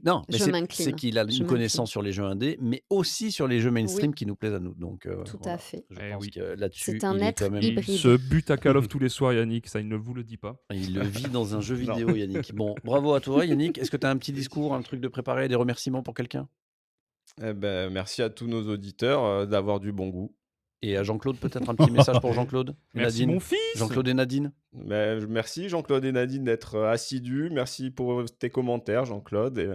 Non, mais Je c'est m'incline. qu'il a Je une connaissance m'incline. sur les jeux indés, mais aussi sur les jeux mainstream Oui. qui nous plaisent à nous. Donc, Tout voilà. à fait. Je Eh pense oui. que là-dessus, C'est un il est être quand même. hybride. Il se bute à Call of tous les soirs, Yannick. Ça, il ne vous le dit pas. Il le vit dans un jeu vidéo, Yannick. Bon, bravo à toi, Yannick. Est-ce que tu as un petit discours, un truc de préparé, des remerciements pour quelqu'un? Eh ben, merci à tous nos auditeurs d'avoir du bon goût. Et à Jean-Claude, peut-être un petit message pour Jean-Claude et Merci, Nadine. mon fils. Jean-Claude et Nadine. Merci Jean-Claude et Nadine d'être assidus. Merci pour tes commentaires, Jean-Claude. Et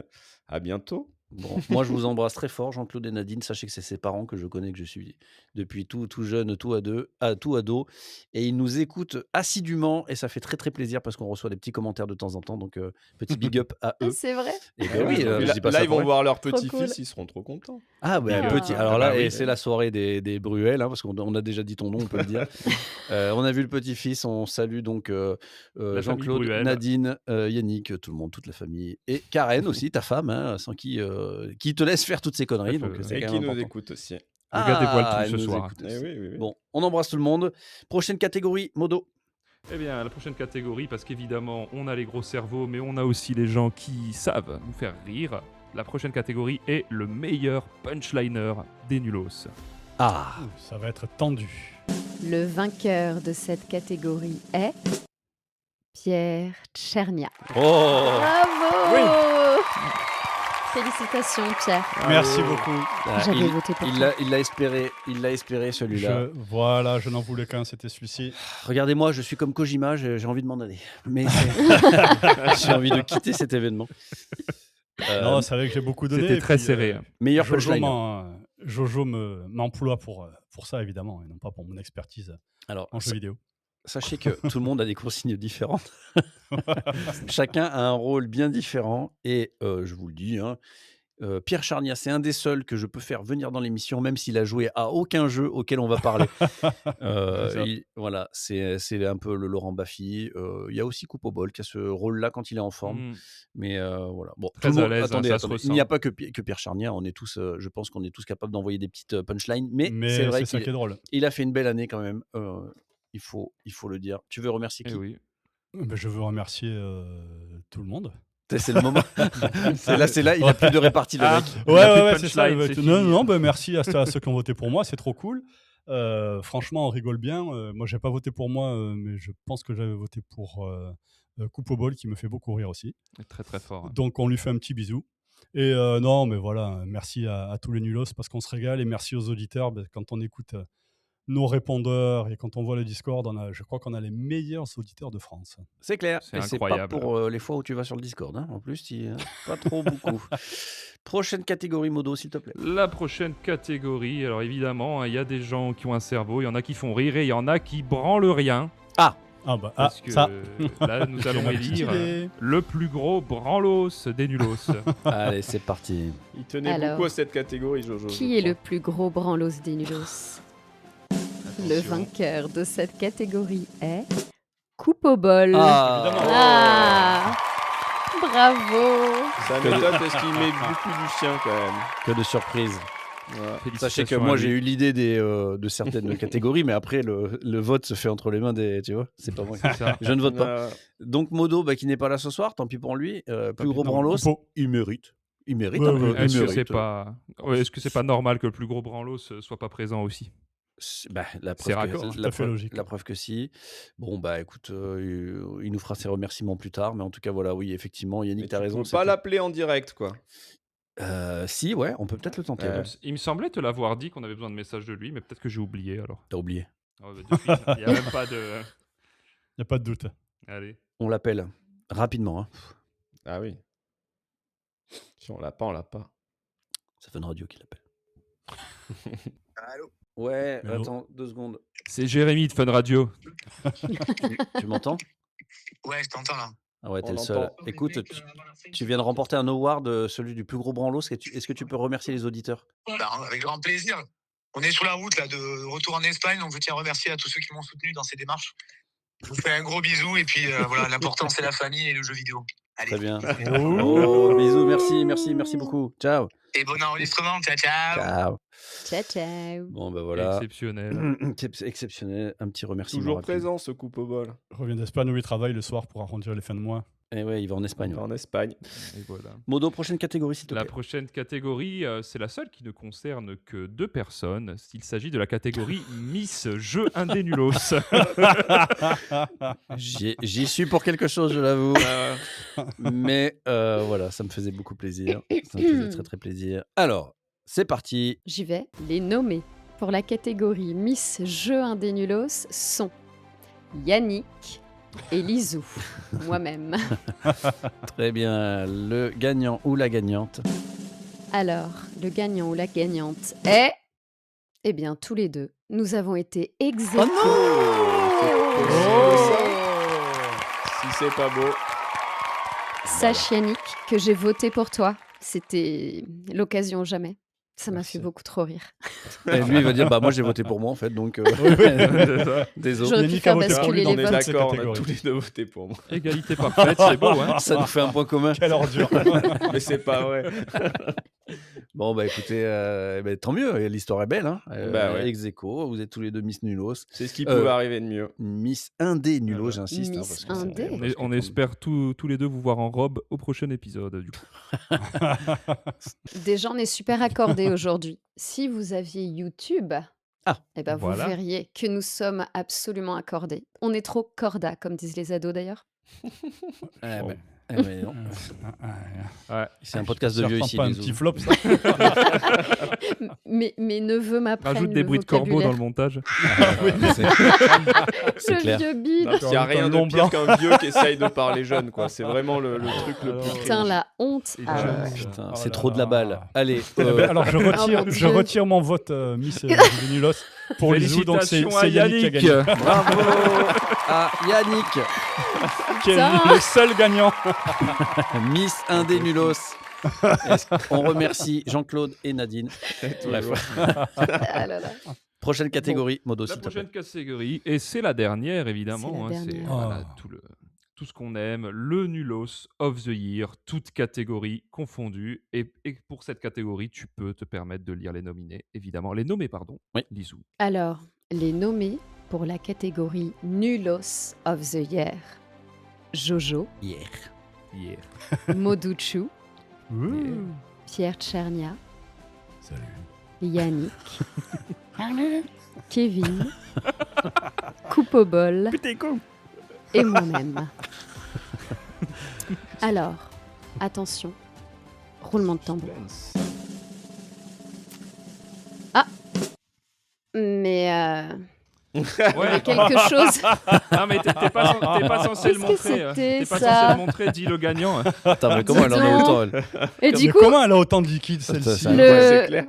à bientôt. Bon, moi, je vous embrasse très fort, Jean-Claude et Nadine. Sachez que c'est ses parents que je connais, que je suis depuis tout jeune, tout ado. Et ils nous écoutent assidûment et ça fait très, très plaisir parce qu'on reçoit des petits commentaires de temps en temps. Donc, petit big up à Ah, eux. c'est vrai. Et ben oui, Et je là, dis pas là, ça ils pour vont rien. voir leur Trop petit-fils, cool. ils seront trop contents. Ah, ben Ah. petit. Alors Ah là, bah oui. et c'est la soirée des Bruels, parce qu'on a déjà dit ton nom, on peut le dire. On a vu le petit-fils, on salue donc famille Jean-Claude, Bruel. Nadine, Yannick, tout le monde, toute la famille. Et Karen aussi, ta femme, hein, sans qui te laisse faire toutes ces conneries. Donc, c'est Et quand qui même nous important. écoute aussi. Le gars dévoile tout elle ce nous soir. écoute Eh aussi. oui, oui, oui. Bon, on embrasse tout le monde. Prochaine catégorie, Modo. Eh bien, la prochaine catégorie, parce qu'évidemment, on a les gros cerveaux, mais on a aussi les gens qui savent nous faire rire. La prochaine catégorie est le meilleur punchliner des nulos. Ah, Ça va être tendu. Le vainqueur de cette catégorie est Pierre Tchernia. oh Bravo. Félicitations, Pierre. Merci beaucoup. Ah, J'avais voté pour toi. il l'a espéré celui-là. Voilà, je n'en voulais qu'un, c'était celui-ci. Regardez-moi, je suis comme Kojima, j'ai envie de m'en aller. Mais j'ai envie de quitter cet événement. Non, c'est vrai que j'ai beaucoup donné. C'était et très puis, serré. hein. Meilleur Jojo punchline. Jojo m'emploie pour ça, évidemment, et non pas pour mon expertise Alors, en jeu vidéo. sachez que tout le monde a des consignes différentes. Chacun a un rôle bien différent. Et je vous le dis, hein, Pierre Charnia, c'est un des seuls que je peux faire venir dans l'émission, même s'il a joué à aucun jeu auquel on va parler. ça. Voilà, c'est un peu le Laurent Baffy. Il y a aussi Coupe au bol qui a ce rôle-là quand il est en forme. Mm. Mais voilà. Bon, Très tout le à monde- l'aise, hein, attendez, ça se attendez. Il n'y a ressent. pas que Pierre Charnia. On est tous, je pense qu'on est tous capables d'envoyer des petites punchlines. Mais c'est Mais vrai c'est ça qu'il qui est drôle. il a fait une belle année quand même. Il faut le dire. Tu veux remercier Eh qui? oui. Ben, je veux remercier tout le monde. C'est le moment. c'est là, il a plus de répartie le Ah. mec. Ouais, c'est ça. punchline, c'est Non, fini. non, ben, merci à ceux qui ont voté pour moi, c'est trop cool. Franchement, on rigole bien. Moi, j'ai pas voté pour moi, mais je pense que j'avais voté pour Coupe au bol, qui me fait beaucoup rire aussi. Très très fort. hein. Donc, on lui fait un petit bisou. Et non, mais voilà, merci à tous les nulos parce qu'on se régale, et merci aux auditeurs. Quand on écoute nos répondeurs et quand on voit le Discord, je crois qu'on a les meilleurs auditeurs de France. C'est clair. C'est Et c'est pas incroyable. pour les fois où tu vas sur le Discord. Hein. En plus, pas trop beaucoup. Prochaine catégorie, Modo, s'il te plaît. La prochaine catégorie, alors évidemment, hein, il y a des gens qui ont un cerveau, il y en a qui font rire et il y en a qui branlent rien. Parce que ça. là, nous allons ma petite élire idée. le plus gros branlos des nulos. Allez, c'est parti. Il tenait Alors, beaucoup à cette catégorie, Jojo. Qui est le plus gros branlos des nulos? Le vainqueur de cette catégorie est Coupe au bol. Ah. Bravo. Ça m'étonne parce qu'il met beaucoup du chien quand même. Que de surprises. Voilà. Sachez que Félicitations moi, à j'ai lui. eu l'idée de certaines catégories, mais après, le vote se fait entre les mains des. Tu vois, c'est pas moi. C'est ça. Je ne vote pas. Euh, Donc, Modo, qui n'est pas là ce soir, tant pis pour lui. Plus pis, gros non, branlos, Coupeau. il mérite. il mérite Ouais, un peu. ouais, Est-ce il que mérite. c'est pas normal que le plus gros branlos soit pas présent aussi? Bah, la C'est preuve raccord, hein. Tout à fait logique. la preuve que si. Bon, bah écoute, il nous fera ses remerciements plus tard, mais en tout cas, voilà, oui, effectivement, Mais Yannick, tu t'as raison. peux pas l'appeler en direct, quoi. Si, ouais, on peut peut-être le tenter. Ouais. Il me semblait te l'avoir dit qu'on avait besoin de messages de lui, mais peut-être que j'ai oublié alors. T'as oublié. Ah ouais, depuis, il n'y a même pas de. Il n'y a pas de doute. Allez. On l'appelle rapidement. Hein. Ah oui. Si on l'a pas, on l'a pas. Ça fait une radio qui l'appelle. Allô? Ouais, Allô. attends 2 secondes. C'est Jérémy de Fun Radio. Tu m'entends? Ouais, je t'entends là. Ah ouais, t'es On le seul. l'entend. Écoute, tu viens de remporter un award, celui du plus gros branlos. Est-ce que tu peux remercier les auditeurs? Bah, avec grand plaisir. On est sur la route là, de retour en Espagne, donc je tiens à remercier à tous ceux qui m'ont soutenu dans ces démarches. Je vous fais un gros bisou et puis voilà, l'important c'est la famille et le jeu vidéo. Allez. Très bien. Oh, bisous, merci beaucoup. Ciao. Et bon enregistrement, ciao ciao. Ciao. Ciao, ciao. Bon, bah voilà. Exceptionnel. Exceptionnel. Un petit remerciement. Toujours rapide. présent, ce coupe au bol. Revient d'Espagne où il travaille le soir pour arrondir les fins de mois. Eh ouais, il va en Espagne. On va Ouais. en Espagne. Et voilà. Modo, prochaine catégorie, s'il te La plaît. prochaine catégorie, c'est la seule qui ne concerne que 2 personnes. Il s'agit de la catégorie Miss Jeu Indé Nulos. J'y suis pour quelque chose, je l'avoue. Mais voilà, ça me faisait beaucoup plaisir. Ça me faisait très très plaisir. Alors, c'est parti. J'y vais. Les nommés pour la catégorie Miss Jeu Indé Nulos sont Yannick et Lizou, moi-même. Très bien. Le gagnant ou la gagnante. Alors, le gagnant ou la gagnante est... Eh bien, tous les deux, nous avons été ex aequo. Si c'est pas beau. Sache Yannick que j'ai voté pour toi. C'était l'occasion jamais. Ça m'a fait beaucoup trop rire. Et lui, il va dire, bah moi j'ai voté pour moi en fait, donc désolé. J'aurais pu faire basculer On les est votes. d'accord, on a tous les deux voté pour moi. Égalité parfaite, c'est beau, hein. Ça nous fait un point commun. Quelle ordure. Mais c'est pas vrai. Bon, bah écoutez, tant mieux, l'histoire est belle. Hein. Bah ouais. Ex aequo, vous êtes tous les deux Miss Nulos. C'est ce qui pouvait arriver de mieux. Miss Indé Nulos, j'insiste. Miss parce que Indé. On espère tous les deux vous voir en robe au prochain épisode, du coup. Déjà, on est super accordés aujourd'hui. Si vous aviez YouTube, eh ben, voilà. vous verriez que nous sommes absolument accordés. On est trop corda, comme disent les ados d'ailleurs. Non. C'est un podcast de Ça vieux reprend ici. pas un désolé. petit flop, ça. Mes neveux m'apprennent Rajoute le des bruits de corbeaux dans le vocabulaire. montage. C'est Le clair. vieux bide. Il n'y a rien de pire qu'un vieux qui essaye de parler jeune, quoi. C'est vraiment le truc le plus. Putain, la honte. Ah ouais. Putain, Oh c'est là trop de la là. balle. Allez. Alors, je retire, mon je Dieu. retire mon vote Miss Nulos pour Lizou. Donc, c'est Félicitations à Yannick qui a Yannick. gagné. Bravo à Yannick, Qui est Putain. le seul gagnant. Miss Indé Nulos. On remercie Jean-Claude et Nadine. Bref. Ah là là. Prochaine catégorie, Modo, La s'il te plaît. prochaine catégorie, et c'est la dernière évidemment, C'est la hein, c'est dernière. voilà, Oh. tout ce qu'on aime, le Nulos of the Year, toutes catégories confondues. Et pour cette catégorie, tu peux te permettre de lire les nominés, évidemment. Les nommés, pardon. Oui. Lizou. Alors, les nommés pour la catégorie Nulos of the Year. Jojo, Hier. Moduchu, Ouh. Pierre Tchernia, Salut. Yannick, Kevin, Coupe au bol et moi-même. Alors, attention, roulement de tambour. Ah, mais il y a quelque chose. Ah, mais t'es pas censé le Qu'est-ce que montrer. c'était, T'es pas ça censé le montrer, dis le gagnant. Attends, mais comment elle en a Dis autant, elle Et du Mais coup, comment elle a autant de liquide, celle-ci? ça- C'est clair.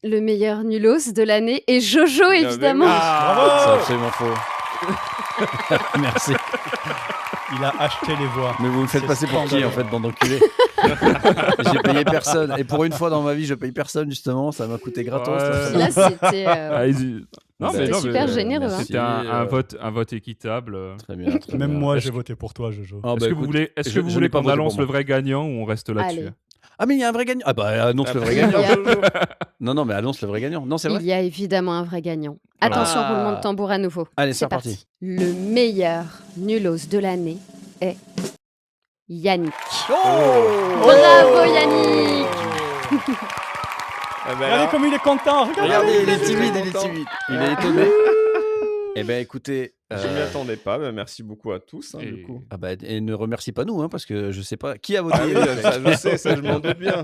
le meilleur nulos de l'année est Jojo, évidemment. C'est absolument faux. Merci. Il a acheté les voix. Mais vous me faites C'est passer pour qui, scandaleux. en fait, bande d'enculés? J'ai payé personne. Et pour une fois dans ma vie, je paye personne, justement. Ça m'a coûté gratos. Ouais. Là, c'était C'était super généreux. Hein. C'était un vote équitable. Très bien. très Même bien. moi, Est-ce j'ai que- voté pour toi, Jojo. Ah, Est-ce bah, que vous écoute, voulez, je qu'on l'ai pas voté annonce pour le moi. vrai gagnant ou on reste là-dessus? Allez. Ah, mais il y a un vrai gagnant. Ah, bah, annonce le vrai gagnant. Non, mais annonce le vrai gagnant. Non, c'est vrai. Il y a évidemment un vrai gagnant. Alors. Attention, Ah. roulement de tambour à nouveau. Allez, C'est c'est reparti. Le meilleur nulos de l'année est Yannick. Oh Bravo Yannick. Ah bah Regardez alors, comme il est content. Regardez, il est il est timide, il est content. timide. Il est étonné. Eh ben écoutez, je m'y attendais pas. Bah, merci beaucoup à tous, du coup. ah bah, et ne remercie pas nous, hein, parce que je sais pas qui a voté. Ah oui, ça je sais, ça je m'en doute bien.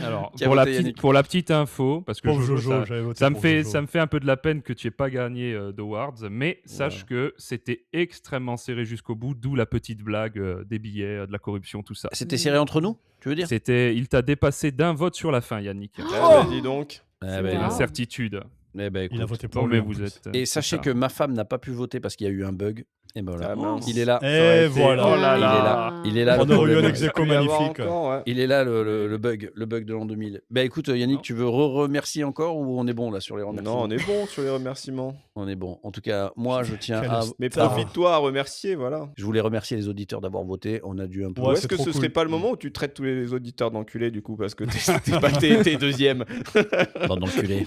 Alors, Qui a pour la, voté, Yannick pour la petite info, parce que Pauvre Jojo, Jojo, j'avais voté ça me pour fait, Jojo. ça me fait un peu de la peine que tu n'aies pas gagné d'Awards, mais sache Ouais. que c'était extrêmement serré jusqu'au bout, d'où la petite blague des billets, de la corruption, tout ça. C'était serré entre nous, tu veux dire? Il t'a dépassé d'un vote sur la fin, Yannick. Ah bah, dis donc. Eh C'est ben, Wow. l'incertitude. eh ben, Il a écoute. voté pour Non, lui. mais en vous plus. êtes. Et c'est sachez ça. que ma femme n'a pas pu voter parce qu'il y a eu un bug. Et ben voilà. Ah mince. Il est là. Ça aurait Et été- voilà. Oh là Il est là. là. Il est là. On le aurait eu un problème. ex aequo Il va y avoir magnifique. encore, ouais. Il est là le bug de l'an 2000. Ben écoute Yannick, Non. tu veux remercier encore ou on est bon là sur les remerciements? Non, on est bon sur les remerciements. On est bon. En tout cas, moi je tiens Quel à. Mais star. profite-toi à remercier, voilà. Je voulais remercier les auditeurs d'avoir voté. On a dû un peu. Ouais, Ou c'est est-ce que trop ce serait cool. pas le moment où tu traites tous les auditeurs d'enculés du coup parce que t'es deuxième. Bande d'enculés.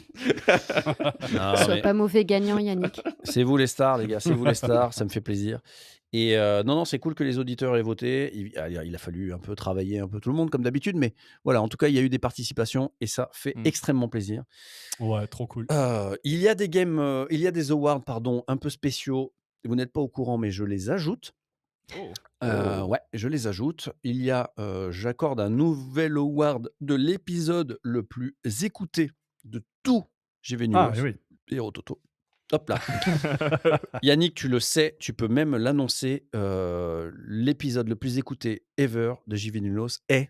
Non, Sois mais pas mauvais gagnant, Yannick. c'est vous les stars, les gars. C'est vous les stars. Ça me fait plaisir. Et non, c'est cool que les auditeurs aient voté. Il a fallu un peu travailler un peu tout le monde comme d'habitude, mais voilà. En tout cas, il y a eu des participations et ça fait extrêmement plaisir. Ouais, trop cool. Il y a des awards, pardon, un peu spéciaux. Vous n'êtes pas au courant, mais je les ajoute. Ouais, je les ajoute. Il y a, j'accorde un nouvel award de l'épisode le plus écouté de tout GV Ah, Nulos oui. et Rototo. Hop là. Yannick, tu le sais, tu peux même l'annoncer. L'épisode le plus écouté ever de JV Nulos est.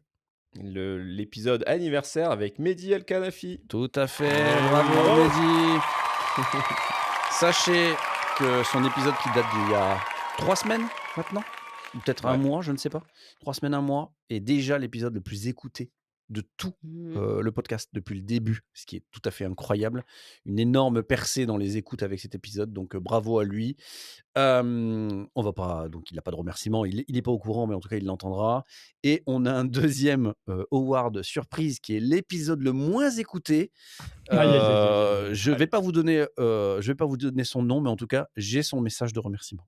L'épisode anniversaire avec Mehdi El Kanafi. Tout à fait, bravo Mehdi. Sachez que son épisode qui date d'il y a 3 semaines maintenant, ou peut-être un mois, je ne sais pas. 3 semaines, un mois, est déjà l'épisode le plus écouté de tout le podcast depuis le début, ce qui est tout à fait incroyable. Une énorme percée dans les écoutes avec cet épisode, donc bravo à lui. On va pas, donc il n'a pas de remerciement, il n'est pas au courant, mais en tout cas il l'entendra. Et on a un deuxième award surprise qui est l'épisode le moins écouté. Aïe, aïe, aïe, aïe, aïe. Je vais pas vous donner son nom, mais en tout cas j'ai son message de remerciement.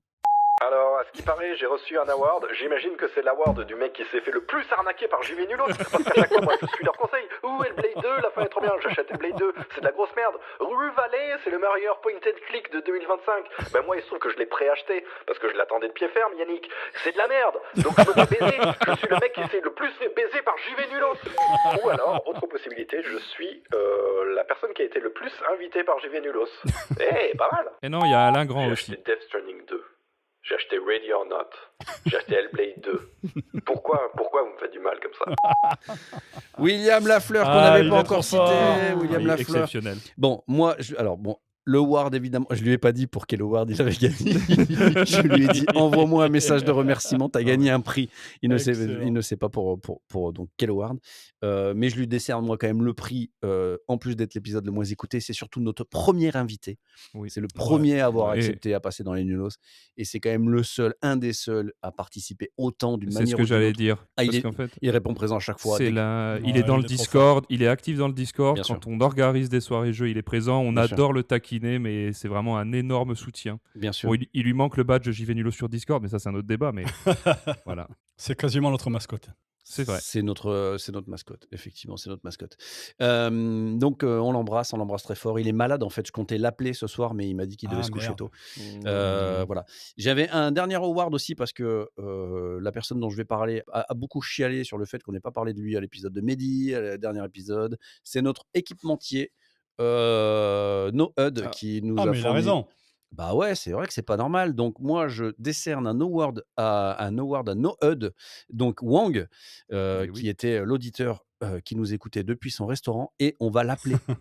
Alors, à ce qui paraît, j'ai reçu un award. J'imagine que c'est l'award du mec qui s'est fait le plus arnaquer par JV Nulos. Parce qu'à chaque fois, moi, je suis leur conseil. Ouh, Hellblade 2, la fin est trop bien. J'achète Hellblade 2. C'est de la grosse merde. Rue Valley, c'est le meilleur point and click de 2025. Ben, moi, il se trouve que je l'ai préacheté. Parce que je l'attendais de pied ferme, Yannick. C'est de la merde. Donc, je me fais baiser. Je suis le mec qui s'est le plus fait baiser par JV Nulos. Ou alors, autre possibilité, je suis la personne qui a été le plus invitée par JV Nulos. Eh, pas mal. Et non, il y a Alain Grand J'ai aussi. acheté Death Stranding 2. J'ai acheté Ready or Not. J'ai acheté Hellblade 2. Pourquoi vous me faites du mal comme ça? William Lafleur, qu'on Ah, n'avait il pas est encore trop fort. cité. William Oui, Lafleur. exceptionnel. Bon, moi, le award, évidemment, je lui ai pas dit pour quel award il avait gagné. Je lui ai dit, envoie-moi un message de remerciement, tu as gagné un prix. Il ne sait pas pour donc, quel award. Mais je lui décerne, moi, quand même, le prix, en plus d'être l'épisode le moins écouté. C'est surtout notre premier invité. Oui. C'est le premier à avoir Et- accepté à passer dans les Nulos. Et c'est quand même un des seuls à participer autant d'une C'est manière ce ou que d'une j'allais autre. dire. Ah, Parce qu'en fait, il répond présent à chaque fois. c'est Dès que- il Ouais, est dans il le est trop Discord, il est actif dans le Discord. Bien Quand sûr. on organise des soirées jeux, il est présent. On Bien sûr. adore le taquiner, mais c'est vraiment un énorme soutien. Bien sûr. Bon, il lui manque le badge JV Nulos sur Discord, mais ça, c'est un autre débat. Mais voilà, C'est quasiment notre mascotte. c'est vrai. C'est notre mascotte, effectivement, c'est notre mascotte. Donc, on l'embrasse très fort. Il est malade, en fait. Je comptais l'appeler ce soir, mais il m'a dit qu'il devait Ah, se coucher merde. tôt. Voilà. J'avais un dernier award aussi parce que la personne dont je vais parler a beaucoup chialé sur le fait qu'on n'ait pas parlé de lui à l'épisode de Mehdi, à le dernier épisode. C'est notre équipementier, No HUD, qui nous Ah, a mais il a fourni. raison. Bah ouais, c'est vrai que c'est pas normal. Donc moi, je décerne un award à No HUD, donc Wang, Eh qui oui. était l'auditeur qui nous écoutait depuis son restaurant, et on va l'appeler. On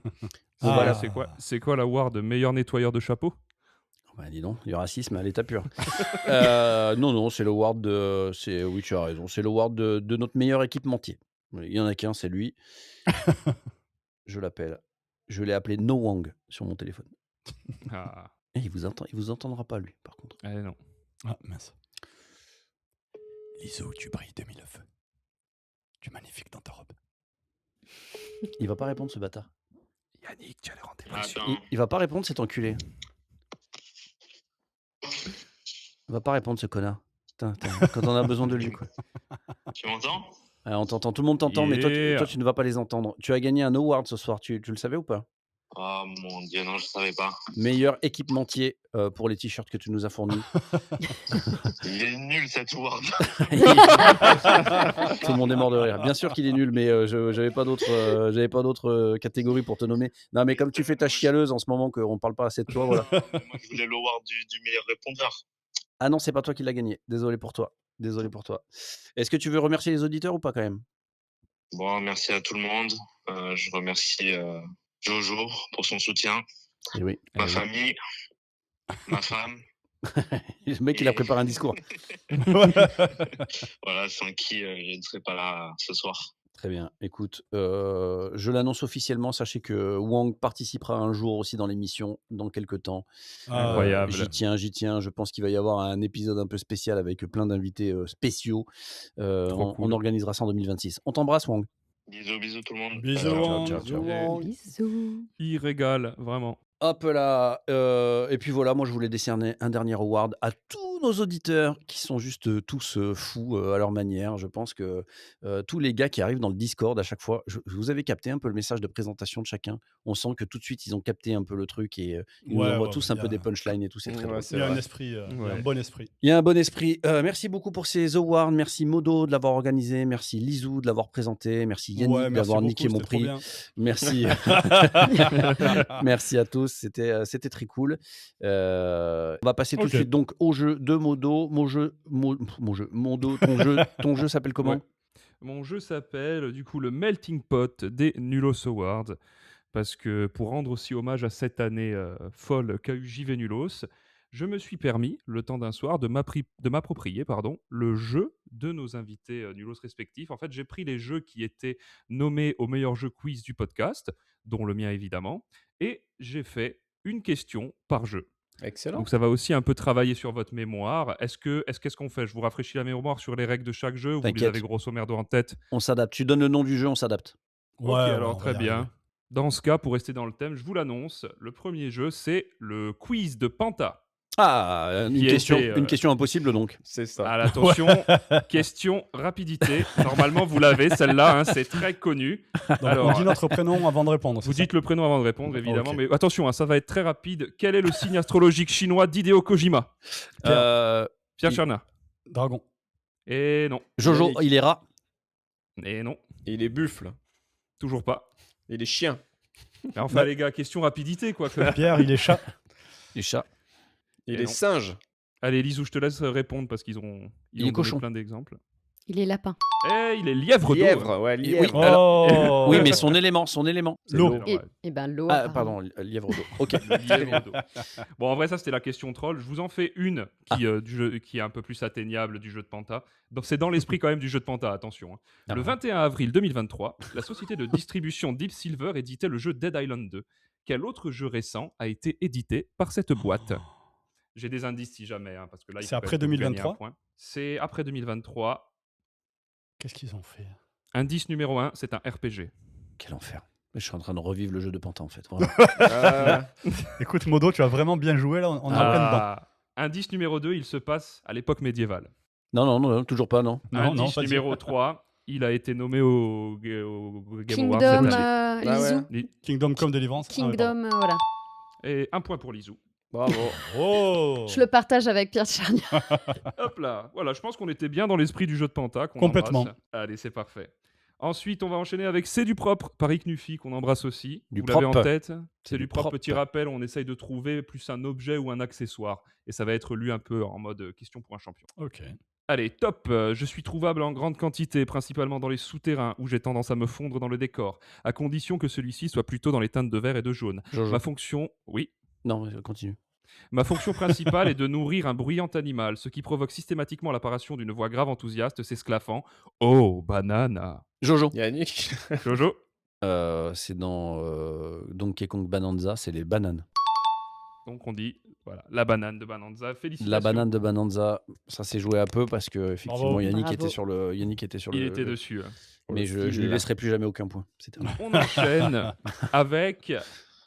Ah. va Voilà, l'appeler. c'est quoi l'award de meilleur nettoyeur de chapeau? Bah, dis donc, du racisme à l'état pur. Non, c'est l'award de. Oui, tu as raison. C'est l'award de notre meilleur équipementier. Il y en a qu'un, c'est lui. Je l'appelle. Je l'ai appelé No Wang sur mon téléphone. Ah, Et il vous entendra pas, lui, par contre. eh non. Ah, mince. Liso, tu brilles de mille feux. Tu es magnifique dans ta robe. Il va pas répondre, ce bâtard. Yannick, tu as l'air en Il va pas répondre, cet enculé. Il va pas répondre, ce connard. Putain, quand on a besoin de lui, quoi. Tu m'entends? On t'entend, tout le monde t'entend, mais toi, Yeah. tu ne vas pas les entendre. Tu as gagné un award ce soir, tu le savais ou pas? Oh mon Dieu, non, je savais pas. Meilleur équipementier pour les t-shirts que tu nous as fournis. Il est nul cet award. Tout le monde est mort de rire. Bien sûr qu'il est nul, mais j'avais pas d'autres catégories pour te nommer. Non, mais comme tu fais ta chialeuse en ce moment, qu'on parle pas assez de toi, voilà. Moi, je voulais l'award du meilleur répondeur. Ah non, c'est pas toi qui l'as gagné. Désolé pour toi. Désolé pour toi. Est-ce que tu veux remercier les auditeurs ou pas quand même? Bon, merci à tout le monde. Je remercie Jojo pour son soutien, Eh oui. ma famille, ma femme. Le mec, il a préparé un discours. Voilà, sans qui je ne serais pas là ce soir. Très bien. Écoute, je l'annonce officiellement. Sachez que Wang participera un jour aussi dans l'émission, dans quelques temps. Incroyable. J'y tiens. Je pense qu'il va y avoir un épisode un peu spécial avec plein d'invités spéciaux. On cool. organisera ça en 2026. On t'embrasse, Wang. Bisous tout le monde. Bisous, Wang. Ciao. Bisous. Il régale, vraiment. Hop là. Et puis voilà, moi je voulais décerner un dernier award à tous nos auditeurs qui sont juste tous fous à leur manière. Je pense que tous les gars qui arrivent dans le Discord à chaque fois, vous avez capté un peu le message de présentation de chacun. On sent que tout de suite ils ont capté un peu le truc et ils nous envoient tous un peu des punchlines et tout. C'est très drôle. Il y a un esprit, il y a un bon esprit. Il y a un bon esprit. Merci beaucoup pour ces awards. Merci Modo de l'avoir organisé. Merci Lizou de l'avoir présenté. Merci Yannick merci d'avoir beaucoup, niqué mon c'était trop prix. bien. Merci. Merci à tous. C'était très cool. On va passer tout de suite donc au jeu de Modo. Modo, ton jeu s'appelle comment? Ouais. Mon jeu s'appelle du coup le Melting Pot des Nulos Awards. Parce que pour rendre aussi hommage à cette année folle qu'a eu JV Nulos, je me suis permis, le temps d'un soir, de m'approprier le jeu de nos invités Nulos respectifs. En fait, j'ai pris les jeux qui étaient nommés au meilleur jeu quiz du podcast, dont le mien évidemment, et j'ai fait une question par jeu. Excellent. Donc ça va aussi un peu travailler sur votre mémoire. Qu'est-ce qu'on fait? Je vous rafraîchis la mémoire sur les règles de chaque jeu, ou vous les avez grosso merdo en tête? On s'adapte. Tu donnes le nom du jeu, on s'adapte. Ok, alors très bien. Dans ce cas, pour rester dans le thème, je vous l'annonce. Le premier jeu, c'est le quiz de Panta. Ah, une question impossible donc. C'est ça. Ah, attention, question rapidité. Normalement, vous l'avez, celle-là, c'est très connu. Donc, on dit notre prénom avant de répondre. Vous dites le prénom avant de répondre, évidemment. Mais attention, ça va être très rapide. Quel est le signe astrologique chinois d'Hideo Kojima? Pierre Charna. Dragon. Et non. Jojo, il est rat. Et non. Il est buffle. Toujours pas. Il est chien. Mais enfin, les gars, question rapidité, quoi. Pierre, il est chat. Il est chat. Il est singe. Allez, Lisou, je te laisse répondre parce qu'ils ont donné plein d'exemples. Il est lapin. Il est lièvre d'eau. Lièvre, ouais, lièvre. Oui, alors, oui, mais son élément. L'eau. Et ben l'eau. Ah, pardon, lièvre d'eau. Ok. Lièvre d'eau. Bon, en vrai, ça, c'était la question troll. Je vous en fais une du jeu, qui est un peu plus atteignable du jeu de Panta. Donc, c'est dans l'esprit quand même du jeu de Panta, attention. Hein. Le 21 avril 2023, la société de distribution Deep Silver éditait le jeu Dead Island 2. Quel autre jeu récent a été édité par cette boîte? J'ai des indices si jamais, hein, parce que là, c'est après 2023. C'est après 2023. Qu'est-ce qu'ils ont fait? Indice numéro 1, c'est un RPG. Quel enfer. Je suis en train de revivre le jeu de Panta en fait. Écoute, Modo, tu as vraiment bien joué là. On est en plein dedans. Indice numéro 2, il se passe à l'époque médiévale. Non, toujours pas, non. Indice numéro 3, il a été nommé au Game Awards. Kingdom Come Deliverance. Kingdom, voilà. Et un point pour Lizou. Bravo. Je le partage avec Pierre Charnia. Hop là. Voilà, je pense qu'on était bien dans l'esprit du jeu de Panta. Complètement. Embrasse. Allez, c'est parfait. Ensuite, on va enchaîner avec C'est du propre par Iknufi, qu'on embrasse aussi. Du Vous l'avez en propre. tête. C'est du propre. Petit rappel, on essaye de trouver plus un objet ou un accessoire. Et ça va être lu un peu en mode question pour un champion. Ok. Allez, top. Je suis trouvable en grande quantité, principalement dans les souterrains, où j'ai tendance à me fondre dans le décor, à condition que celui-ci soit plutôt dans les teintes de vert et de jaune. Jojo. Ma fonction... Oui. Non, continue. Ma fonction principale est de nourrir un bruyant animal, ce qui provoque systématiquement l'apparition d'une voix grave enthousiaste s'esclaffant « Oh, banana !» Jojo. Yannick. Jojo. C'est dans Donkey Kong Bonanza, c'est les bananes. Donc on dit, voilà, la banane de Bonanza. Félicitations. La banane de Bonanza, ça s'est joué un peu parce que effectivement Yannick Bravo. était sur le. Il était dessus. Mais je lui laisserai plus jamais aucun point. On enchaîne avec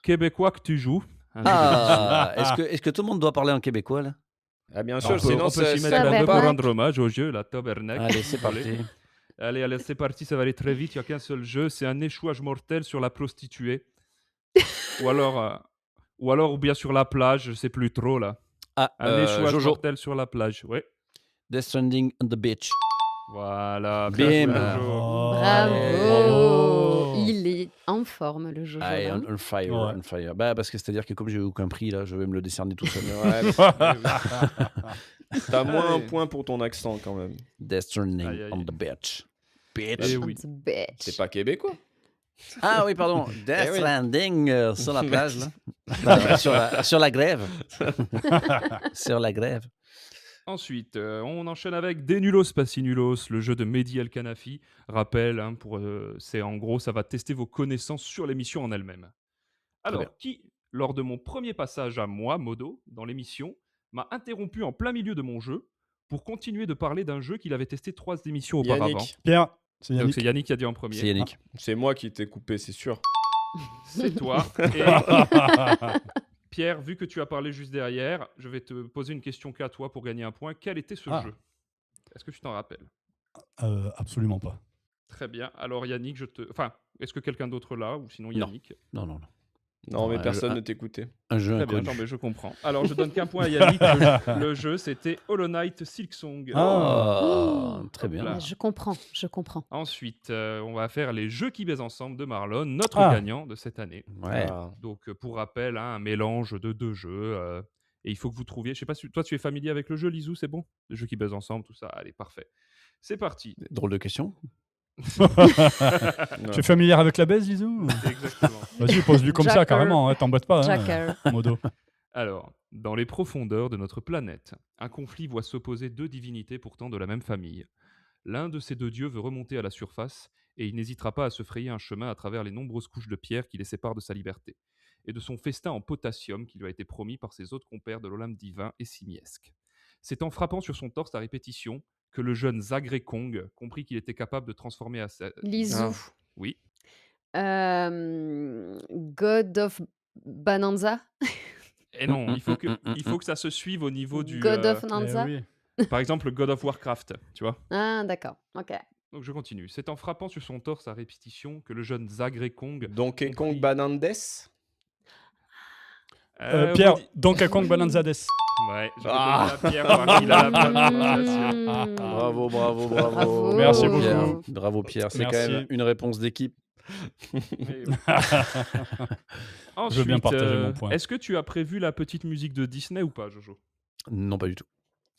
Québécois que tu joues. Ah, est-ce que tout le monde doit parler en québécois là? Ah bien sûr, on sinon peut s'y ça mettre compte pour pas. rendre hommage au jeu, la tabernacle. Allez, c'est parti. Allez, c'est parti, ça va aller très vite. Il n'y a qu'un seul jeu, c'est un échouage mortel sur la prostituée. ou bien sur la plage, je ne sais plus trop là. Ah, Un échouage Jojo. mortel sur la plage, ouais. Death Stranding on the beach. Voilà, bien joué, Bim. Jojo. Bravo. Il est en forme, le Jojo. Ah, et là. on fire, Ouais. on fire. Bah, parce que c'est-à-dire que comme j'ai eu aucun prix, là, je vais me le décerner tout seul. T'as moins un Allez. point pour ton accent quand même. Death Stranding Aïe, aïe. on the beach. Eh oui. It's a bitch. C'est pas québécois. Ah oui, pardon. Death Eh oui. Stranding sur la plage, là. Bah, sur la grève. Sur la grève. Ensuite, on enchaîne avec Des Nulos Passinulos, le jeu de Mehdi El Kanafi. Rappel, hein, c'est en gros, ça va tester vos connaissances sur l'émission en elle-même. Alors, bien. qui, lors de mon premier passage à moi, Modo, dans l'émission, m'a interrompu en plein milieu de mon jeu pour continuer de parler d'un jeu qu'il avait testé 3 émissions auparavant. Yannick. Pierre, c'est Donc Yannick. c'est Yannick qui a dit en premier. C'est Yannick. C'est moi qui t'ai coupé, c'est sûr. C'est toi. Et Pierre, vu que tu as parlé juste derrière, je vais te poser une question qu'à toi pour gagner un point. Quel était ce jeu? Est-ce que tu t'en rappelles? Absolument pas. Très bien. Alors Yannick, Enfin, est-ce que quelqu'un d'autre là ou sinon Non. Yannick? Non. Non, mais Ouais, personne un- ne t'écoutait. Un jeu Très bien, inconnu. non, mais je comprends. Alors je donne qu'un point à Yannick. Le jeu, c'était Hollow Knight Silksong. Oh, très bien. Là. Ah, je comprends. Ensuite, on va faire les jeux qui baisent ensemble de Marlon, notre Ah. gagnant de cette année. Ouais. Ah. Donc, pour rappel, hein, un mélange de 2 jeux. Et il faut que vous trouviez. Je sais pas si toi tu es familier avec le jeu, Lizou, c'est bon? Les jeux qui baisent ensemble, tout ça. Allez, parfait. C'est parti. Drôle de question. Tu es familier avec la baise, Lizou? Exactement. Vas-y, pose-lui comme ça, Jacker. carrément. Hein, t'embête pas. Jacker. Modo. Alors, dans les profondeurs de notre planète, un conflit voit s'opposer 2 divinités pourtant de la même famille. L'un de ces 2 dieux veut remonter à la surface et il n'hésitera pas à se frayer un chemin à travers les nombreuses couches de pierre qui les séparent de sa liberté et de son festin en potassium qui lui a été promis par ses autres compères de l'Olympe divin et simiesque. C'est en frappant sur son torse à répétition que le jeune Zagré Kong comprit qu'il était capable de transformer à sa... Lizou. Oui. God of Bananza. Et non, il faut que ça se suive au niveau du... God of Eh Nanza. oui. Par exemple, God of Warcraft, tu vois. Ah, d'accord. Ok. Donc je continue. C'est en frappant sur son torse à répétition que le jeune Zagré Kong... Donkey Kong comprit- Banandes. Pierre, redis- Donkey Kong Bananzades. Ouais, je vais Ah. donner à Pierre parce qu'il a la bonne prononciation. Mmh. Bravo. Bravo. Merci beaucoup. Pierre. Bravo Pierre, c'est Merci. quand même une réponse d'équipe. Mais oui. Je veux bien Ensuite, partager mon point. est-ce que tu as prévu la petite musique de Disney ou pas, Jojo? Non, pas du tout.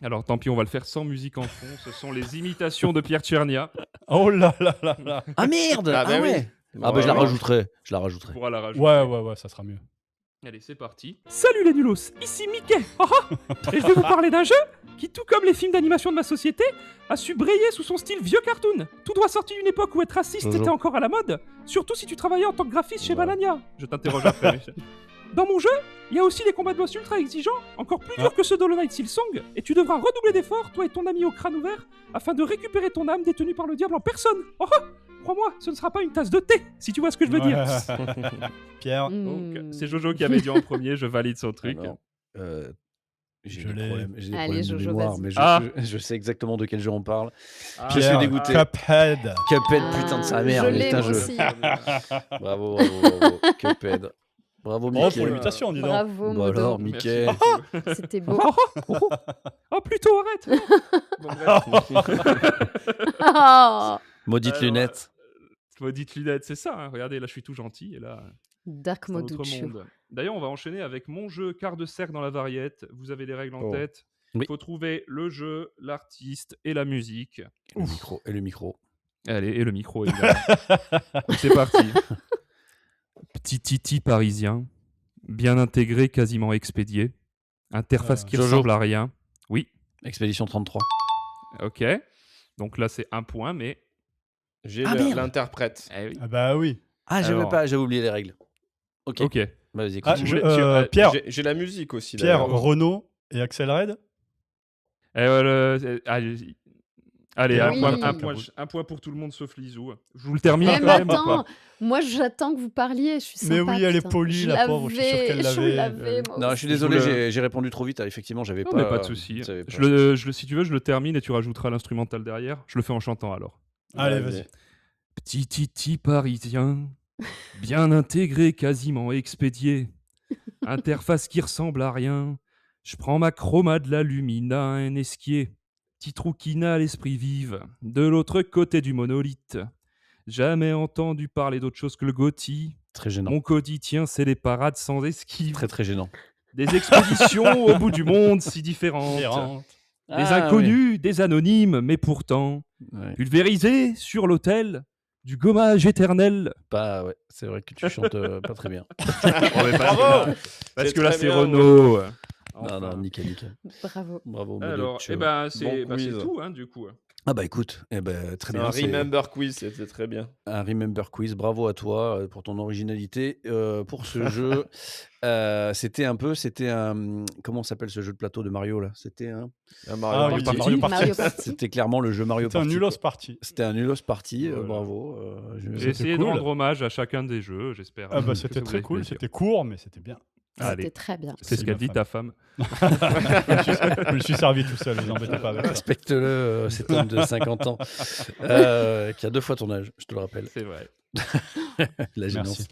Alors tant pis, on va le faire sans musique en fond. Ce sont les imitations de Pierre Tchernia. Oh là là là là. Ah merde. Ah, bah oui. ouais. Ah bah je la rajouterai. Je la rajouterai. On pourra la rajouter. Ouais, ça sera mieux. Allez, c'est parti. Salut les nulos, ici Mickey. Et je vais vous parler d'un jeu qui, tout comme les films d'animation de ma société, a su briller sous son style vieux cartoon. Tout doit sortir d'une époque où être raciste Jojo. était encore à la mode, surtout si tu travaillais en tant que graphiste chez Banania. Je t'interroge après. Michel. Dans mon jeu, il y a aussi des combats de boss ultra exigeants, encore plus durs que ceux d'Hollow Knight Silksong, et tu devras redoubler d'efforts, toi et ton ami au crâne ouvert, afin de récupérer ton âme détenue par le diable en personne. Crois-moi, ce ne sera pas une tasse de thé, si tu vois ce que je veux dire. Pierre. Donc, Mmh. c'est Jojo qui avait dit en premier, je valide son truc. Alors, j'ai Je des l'ai. problèmes, j'ai des Allez, problèmes de Jojo, mémoire, vas-y. mais Ah. je sais exactement de quel jeu on parle. Ah, Je suis Pierre, dégoûté. Cuphead. Cuphead, Ah, putain de sa je mère, l'ai, putain, moi aussi. Bravo. Cuphead. Bravo, Bravo Mickey. pour l'imitation, dis donc. Bravo, Bah Modo. alors, Merci Mickey. beaucoup. C'était beau. Oh, plutôt, arrête. Bon, bref. Oh, Maudite Alors, lunette. Maudite lunette, c'est ça. Hein. Regardez, là, je suis tout gentil et là, Dark c'est un autre Moduccio. monde. D'ailleurs, on va enchaîner avec mon jeu quart de cercle dans la variette. Vous avez les règles en Oh. tête. Oui. Il faut trouver le jeu, l'artiste et la musique. Et le micro. Allez, et le micro, évidemment. C'est parti. Petit Titi parisien, bien intégré, quasiment expédié. Interface qui Jojo. ressemble à rien. Oui, Expédition 33. ok. Donc là, c'est un point, mais... J'ai Ah, merde. l'interprète. Eh oui. Ah bah oui. Ah, Alors. j'avais oublié les règles. Ok. Ok. Vas-y, Ah, continue. Pierre, J'ai la musique aussi. Pierre, d'ailleurs. Renault et Axel Red. Allez, Oui. un point pour tout le monde sauf Lizou. Je vous le termine Mais quand même. ou attends, pas moi j'attends que vous parliez. Je suis sympa. Mais oui, elle est putain. polie, Je la pauvre, je suis sûr qu'elle je l'avait. l'avais, moi Non, je aussi. suis désolé, Je vous le- j'ai répondu trop vite. Effectivement, j'avais Non, pas. mais pas de souci. j'avais pas- Si tu veux, je le termine et tu rajouteras l'instrumental derrière. Je le fais en chantant alors. Allez, vas-y. Petit titi parisien, bien intégré, quasiment expédié. Interface qui ressemble à rien. Je prends ma chroma de la Lumina, un esquier. Petit trou qui n'a l'esprit vive. De l'autre côté du monolithe. Jamais entendu parler d'autre chose que le Gothi. Très gênant. Mon quotidien, c'est les parades sans esquive. Très très gênant. Des expéditions au bout du monde si différentes. Des Ah, inconnus, des anonymes, mais pourtant Ouais. pulvérisés sur l'autel du gommage éternel. Pas, ouais, c'est vrai que tu chantes pas très bien. Bravo. Parce C'est que là, très c'est bien, Renault. Non, Enfin. non, nickel. Bravo. Bravo, Alors, Modric. eh ben, c'est bon c'est quiz. tout, hein, du coup. Ah bah écoute, très C'est bien. un c'est Remember Quiz, c'était très bien. un Remember Quiz. Bravo à toi pour ton originalité. Pour ce jeu, c'était un... Comment s'appelle ce jeu de plateau de Mario là? C'était un... Un Mario oui, Party. Mario Party. Mario Party. C'était clairement le jeu Mario C'était un Party. nulos quoi. party. C'était un nulos party. Voilà. Bravo. J'ai C'était essayé de cool. rendre hommage à chacun des jeux, j'espère. Ah bah que c'était ça vous très a fait cool, plaisir. c'était court, mais c'était bien. Allez, C'était très bien. c'est ce C'est qu'a ma dit femme. ta femme. Je me suis servi tout seul, vous embêtez pas avec ça. Respecte-le, cet homme de 50 ans qui a 2 fois ton âge, je te le rappelle. C'est vrai. La gênance. Merci.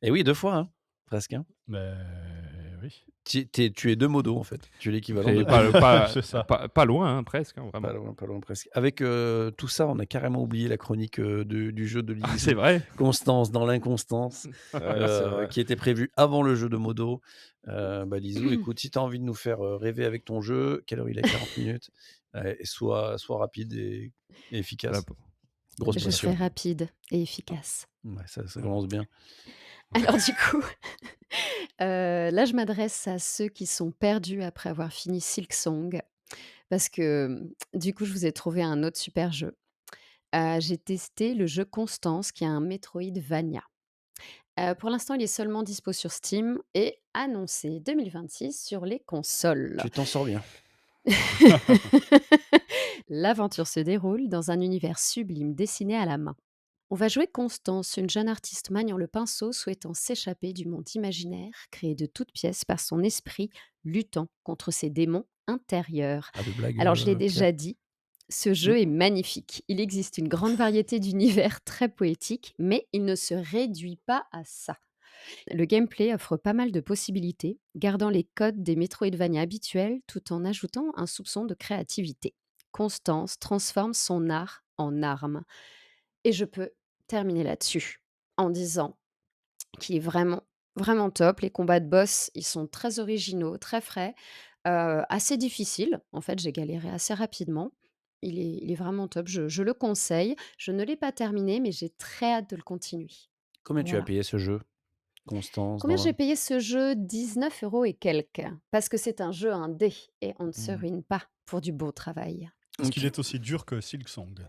Et oui, 2 fois, hein, presque. Hein. Mais oui. Tu es 2 modos en fait. Tu es l'équivalent de C'est pas, C'est ça. pas loin, hein, presque, hein, vraiment. Pas loin presque. Avec tout ça, on a carrément oublié la chronique du jeu de Lily. C'est vrai. Constance dans l'inconstance, Ouais, c'est vrai. qui était prévue avant le jeu de Modo. Lisou, écoute, si tu as envie de nous faire rêver avec ton jeu, quelle heure il est? 40 minutes. Et sois rapide et efficace. Voilà. Grosse Je pression. serai rapide et efficace. Ouais, ça commence bien. Alors du coup, là je m'adresse à ceux qui sont perdus après avoir fini Silksong, parce que du coup je vous ai trouvé un autre super jeu. J'ai testé le jeu Constance, qui est un Metroidvania. Pour l'instant, il est seulement dispo sur Steam et annoncé 2026 sur les consoles. Tu t'en sors bien. L'aventure se déroule dans un univers sublime dessiné à la main. On va jouer Constance, une jeune artiste maniant le pinceau, souhaitant s'échapper du monde imaginaire, créé de toutes pièces par son esprit, luttant contre ses démons intérieurs. Pas de blague. Alors, je l'ai Pierre. déjà dit, ce jeu est magnifique. Il existe une grande variété d'univers très poétiques, mais il ne se réduit pas à ça. Le gameplay offre pas mal de possibilités, gardant les codes des Metroidvania habituels tout en ajoutant un soupçon de créativité. Constance transforme son art en arme. Et je peux terminer là-dessus en disant qu'il est vraiment, vraiment top. Les combats de boss, ils sont très originaux, très frais, assez difficiles. En fait, j'ai galéré assez rapidement. Il est vraiment top. Je le conseille. Je ne l'ai pas terminé, mais j'ai très hâte de le continuer. Combien tu as Voilà. payé ce jeu, Constance? Combien dans j'ai la- payé ce jeu? 19 € et quelques. Parce que c'est un jeu indé et on ne se ruine pas pour du beau travail. Est-ce qu'il Ok. est aussi dur que Silksong?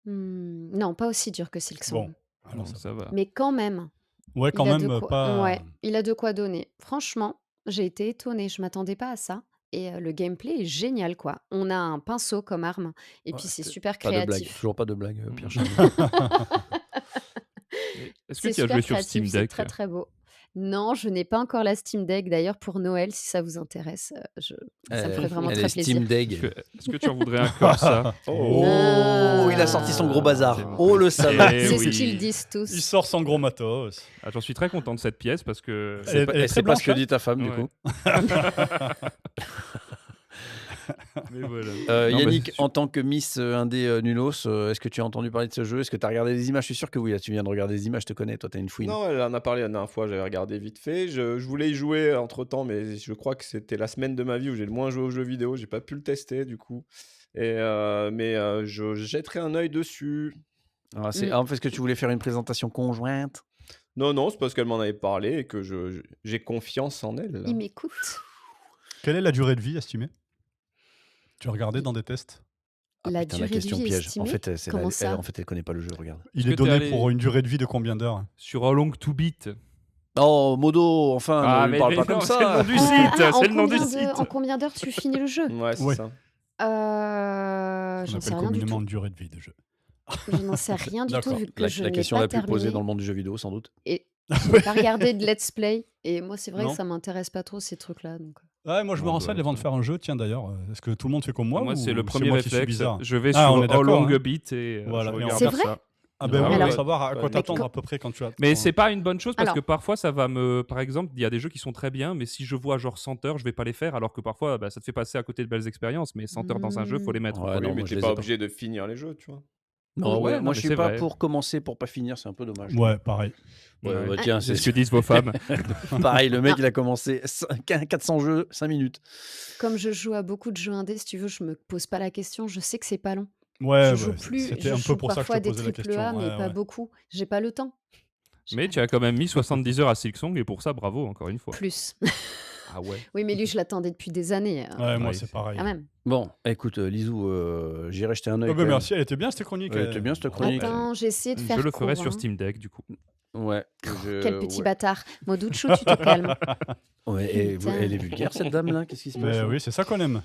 Non, pas aussi dur que Silksong. Bon, alors Bon, ça ça va. Mais quand même, Ouais, quand il a de même quoi. pas. Ouais, il a de quoi donner. Franchement, j'ai été étonnée. Je m'attendais pas à ça. Et le gameplay est génial, quoi. On a un pinceau comme arme. Et Ouais, puis c'est t- super Pas de blague. créatif. Toujours pas de blague, Pierre Mm. Chagnon. Est-ce que C'est tu as super joué sur créatif, Steam c'est Deck? très très beau. Non, je n'ai pas encore la Steam Deck. D'ailleurs, pour Noël, si ça vous intéresse, ça me ferait vraiment Elle très est Steam plaisir. Deck. Est-ce que tu en voudrais un comme ça? Oh, il a sorti son gros C'est bazar. bon. Oh, le salaud. Eh C'est ce oui. qu'ils disent tous. Il sort son gros matos. Ah, j'en suis très content de cette pièce parce que Elle est Et très c'est pas ce blanche, que hein. dit ta femme, du Ouais. coup. Mais voilà. Non, Yannick, mais en tant que Miss Indé Nulos, est-ce que tu as entendu parler de ce jeu? Est-ce que tu as regardé des images? Je suis sûr que oui, là, tu viens de regarder des images, je te connais, toi, t'as une fouine. Non, elle en a parlé la dernière fois, j'avais regardé vite fait. Je voulais y jouer entre temps, mais je crois que c'était la semaine de ma vie où j'ai le moins joué aux jeux vidéo. J'ai pas pu le tester du coup. Mais je jetterai un œil dessus. Ah, en fait, est-ce que tu voulais faire une présentation conjointe? Non, c'est parce qu'elle m'en avait parlé et que j'ai confiance en elle. là. Il m'écoute. Quelle est la durée de vie estimée? Tu as regardé dans des tests? Putain, La la durée de question vie piège. En estimée? fait, Comment ça? elle connaît pas le jeu, regarde. Il que est t'es donné allé- pour une durée de vie de combien d'heures? sur How Long to Beat. Oh, Modo, enfin, Ah, ne lui mais parle mais pas non, comme c'est le nom ça. du site, c'est le nom du en site. combien d'heures tu finis le jeu? Ouais, c'est Ouais. ça. On J'en sais appelle rien du communément tout. une durée de vie de jeu. Je n'en sais rien du tout D'accord. vu que je La ne l'ai question pas la plus posée terminé. dans le monde du jeu vidéo, sans doute. Et je n'ai pas regardé de let's play. Et moi, c'est vrai Non. que ça m'intéresse pas trop ces trucs-là. Donc... Ouais, moi je me On doit renseigne avant de être- faire un jeu, tiens d'ailleurs. Est-ce que tout le monde fait comme moi Moi, ou c'est le c'est premier moi qui suis réflexe. bizarre? Je vais Ah, sur on est How d'accord, Long hein. a Bit et Voilà, je et on- regarde C'est vrai ça. Ah ben oui, Alors- pour savoir à quoi Ouais, t'attendre nickel. à peu près quand tu as. Mais quand- c'est pas une bonne chose parce Alors- que parfois ça va me. Par exemple, il y a des jeux qui sont très bien, mais si je vois genre 100 heures, je vais pas les faire, alors que parfois ça te fait passer à côté de belles expériences. Mais 100 heures dans un jeu, faut les mettre. Ouais, quoi. non, Oui, mais moi, je t'es les pas ai pas. obligé de finir les jeux, tu vois. Non, Ouais, ouais, non, moi mais je suis c'est pas vrai. pour commencer pour pas finir, c'est un peu dommage. Ouais, pareil. Ouais, Ouais. bah, tiens, C'est ce que disent vos femmes. Pareil, le mec il a commencé 400 jeux, 5 minutes. Comme je joue à beaucoup de jeux indés, si tu veux, je me pose pas la question. Je sais que c'est pas long. Ouais, je joue ouais, plus. c'était Je un peu joue pour ça que je parfois te des posais la triple question. A, mais ouais, pas ouais. beaucoup. J'ai pas le temps. J'ai Mais pas tu as quand même mis 70 heures à Silksong et pour ça, bravo encore une fois. plus. Ah ouais. Oui, mais lui, je l'attendais depuis des années. Ouais, moi Ouais, c'est c'est- pareil. Quand même. Bon, écoute, Lisou, j'irai jeter un œil. Oh, quand ben même. merci, elle était bien cette chronique. Elle était bien, cette chronique. Attends, j'ai essayé de faire Je le ferai court, sur hein. Steam Deck du coup. Ouais. Quel petit ouais. bâtard. Moducho, tu te calmes. Ouais, et Putain. elle est vulgaire cette dame là, qu'est-ce qui se passe Mais là oui, c'est ça qu'on aime.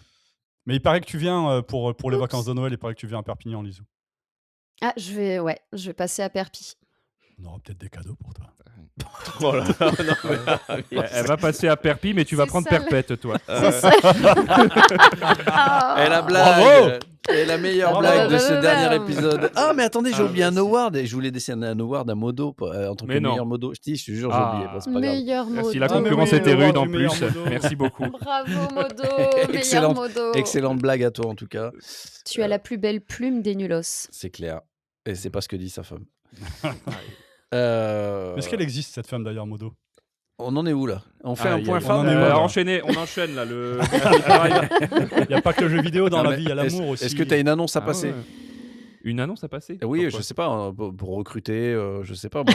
Mais il paraît que tu viens pour les vacances de Noël, il paraît que tu viens à Perpignan, Lisou. Ah, je vais passer à Perpi. On aura peut-être des cadeaux pour toi. Oh là là, non, mais- Elle va passer à Perpi, mais tu vas C'est prendre ça, Perpète, toi. C'est ça. Et la Ah. blague et la meilleure Bravo. blague de ce Bravo. dernier épisode. Ah mais attendez, j'ai Ah, oublié un merci. award et je voulais décerner un award à Modo en tant que Mais non. meilleur Modo. Je te jure, j'ai Ah. oublié, bon, c'est pas grave. Meilleur modo. Si la Ah, mais concurrence oui, était le roi rude en du meilleur plus, modo. merci beaucoup. Bravo, modo. Meilleur Excellente- modo. Excellente blague à toi en tout cas. Tu as la plus belle plume des nulos. C'est clair. Et c'est pas ce que dit sa femme. Est-ce qu'elle existe cette femme d'ailleurs, Modo? On en est où là? On fait Ah, un il y a- point on femme en est où, là on enchaîne là. Le... Il n'y a pas que le jeu vidéo dans Non, la mais vie, il y a l'amour aussi. Est-ce que tu as une annonce à Ah passer? ouais. Une annonce à passer? Oui, Pourquoi je sais pas, hein, pour recruter, je sais pas moi.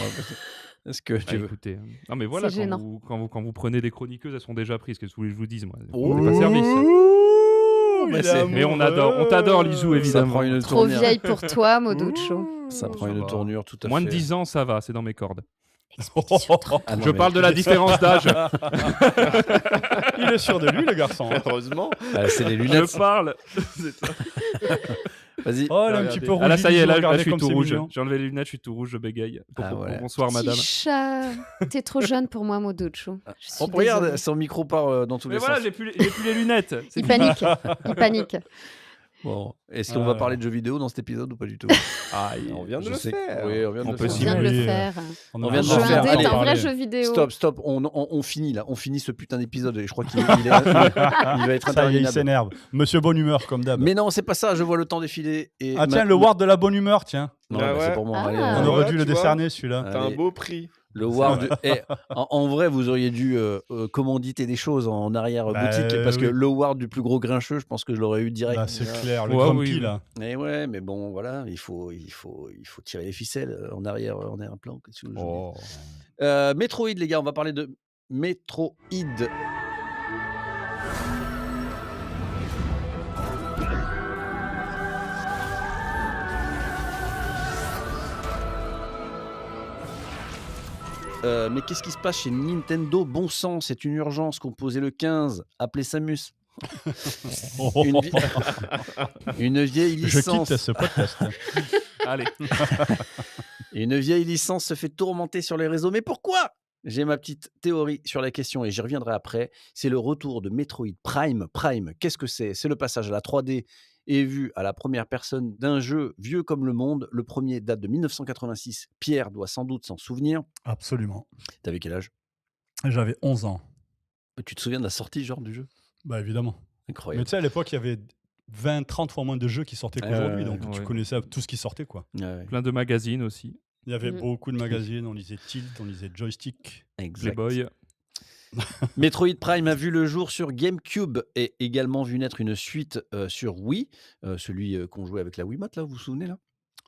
Est-ce que Ah, tu veux? écoutez, non mais voilà, C'est gênant. quand vous prenez des chroniqueuses, elles sont déjà prises. Qu'est-ce que vous voulez que je vous dise, moi? Oh. On n'est pas service. Ouh, Mais il est c'est- Mais on amoureux. t'adore, Lisou, Ça évidemment. prend une Trop tournure. vieille pour toi, Moducho. Ça prend Ça une va. tournure tout à Moins fait. de 10 ans, ça va, c'est dans mes cordes. Ah non, Je mais- parle de la différence d'âge. Il est sûr de lui, le garçon. Heureusement. Ah, c'est les lunettes. Je parle. Vas-y. Oh, elle est un Regardez. petit peu rouge. Ah là, ça y est, là, je regardez suis comme tout c'est rouge. mignon. J'ai enlevé les lunettes, je suis tout rouge, je bégaye. Ah, voilà. Bonsoir, madame. Petit chat. T'es trop jeune pour moi, Moducho. Je suis Oh, regarde, désolée. son micro part dans tous Mais les voilà, sens. j'ai plus les lunettes. C'est Il fini. panique. Il panique. Bon, est-ce qu'on Ah, va ouais. parler de jeux vidéo dans cet épisode ou pas du tout? Ah, On vient de Je le sais- faire. Oui, on vient de On le peut faire. On s'y vient de le Oui, faire. On vient de Un le jeu faire. indé Allez, est un vrai parler. jeu vidéo. Stop, on finit là, on finit ce putain d'épisode et je crois qu'il il va être Ça y est, il interminable. s'énerve. Monsieur Bonne Humeur, comme d'hab. Mais non, c'est pas ça, je vois le temps défiler. Et Ah tiens, le Ward de la bonne humeur, tiens. Non, Ah bah, c'est ouais. pour moi. Ah. Allez, On Ah, aurait ouais, dû le tu vois. décerner, celui-là. T'as un Allez. beau prix. Le Ward. En vrai, vous auriez dû commanditer des choses en arrière Bah, boutique parce que oui. le Ward du plus gros grincheux, je pense que je l'aurais eu direct. Là, c'est clair, le Ouais, Grumpy, oui. là. Mais ouais, mais bon, voilà, il faut tirer les ficelles en arrière-plan. Qu'est-ce que je veux Oh. dire Metroid, les gars, on va parler de Metroid. Mais qu'est-ce qui se passe chez Nintendo? Bon sang, c'est une urgence. Composé le 15. Appelez Samus. Une, vie- une vieille Je licence. quitte ce podcast. Allez. Une vieille licence se fait tourmenter sur les réseaux. Mais pourquoi? J'ai ma petite théorie sur la question et j'y reviendrai après. C'est le retour de Metroid Prime. Prime, qu'est-ce que c'est? C'est le passage à la 3D et vu à la première personne d'un jeu vieux comme le monde. Le premier date de 1986. Pierre doit sans doute s'en souvenir. Absolument. T'avais quel âge? J'avais 11 ans. Tu te souviens de la sortie genre du jeu? Bah évidemment. Mais Incroyable. tu sais, à l'époque, il y avait 20-30 fois moins de jeux qui sortaient qu'aujourd'hui. Donc tu ouais. connaissais tout ce qui sortait, quoi. Ouais, Plein de magazines aussi. Il y avait Mhm. beaucoup de magazines. On lisait Tilt, on lisait Joystick. exact. Playboy. Metroid Prime a vu le jour sur GameCube et également vu naître une suite sur Wii, celui qu'on jouait avec la Wiimote, là, vous vous souvenez là?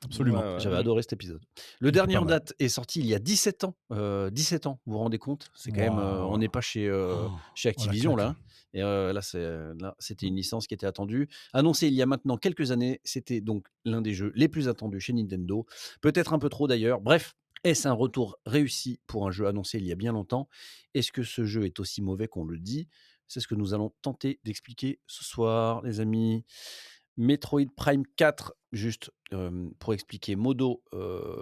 Absolument. Ouais, ouais. J'avais adoré cet épisode. Le dernier pas en mal. date est sorti il y a 17 ans. 17 ans, vous vous rendez compte? C'est quand même, Waouh. on n'est pas chez Oh, Activision claque. là. Et là, c'était une licence qui était attendue. Annoncé il y a maintenant quelques années, c'était donc l'un des jeux les plus attendus chez Nintendo. Peut-être un peu trop d'ailleurs. Bref, est-ce un retour réussi pour un jeu annoncé il y a bien longtemps? Est-ce que ce jeu est aussi mauvais qu'on le dit? C'est ce que nous allons tenter d'expliquer ce soir, les amis. Metroid Prime 4, juste pour expliquer, Modo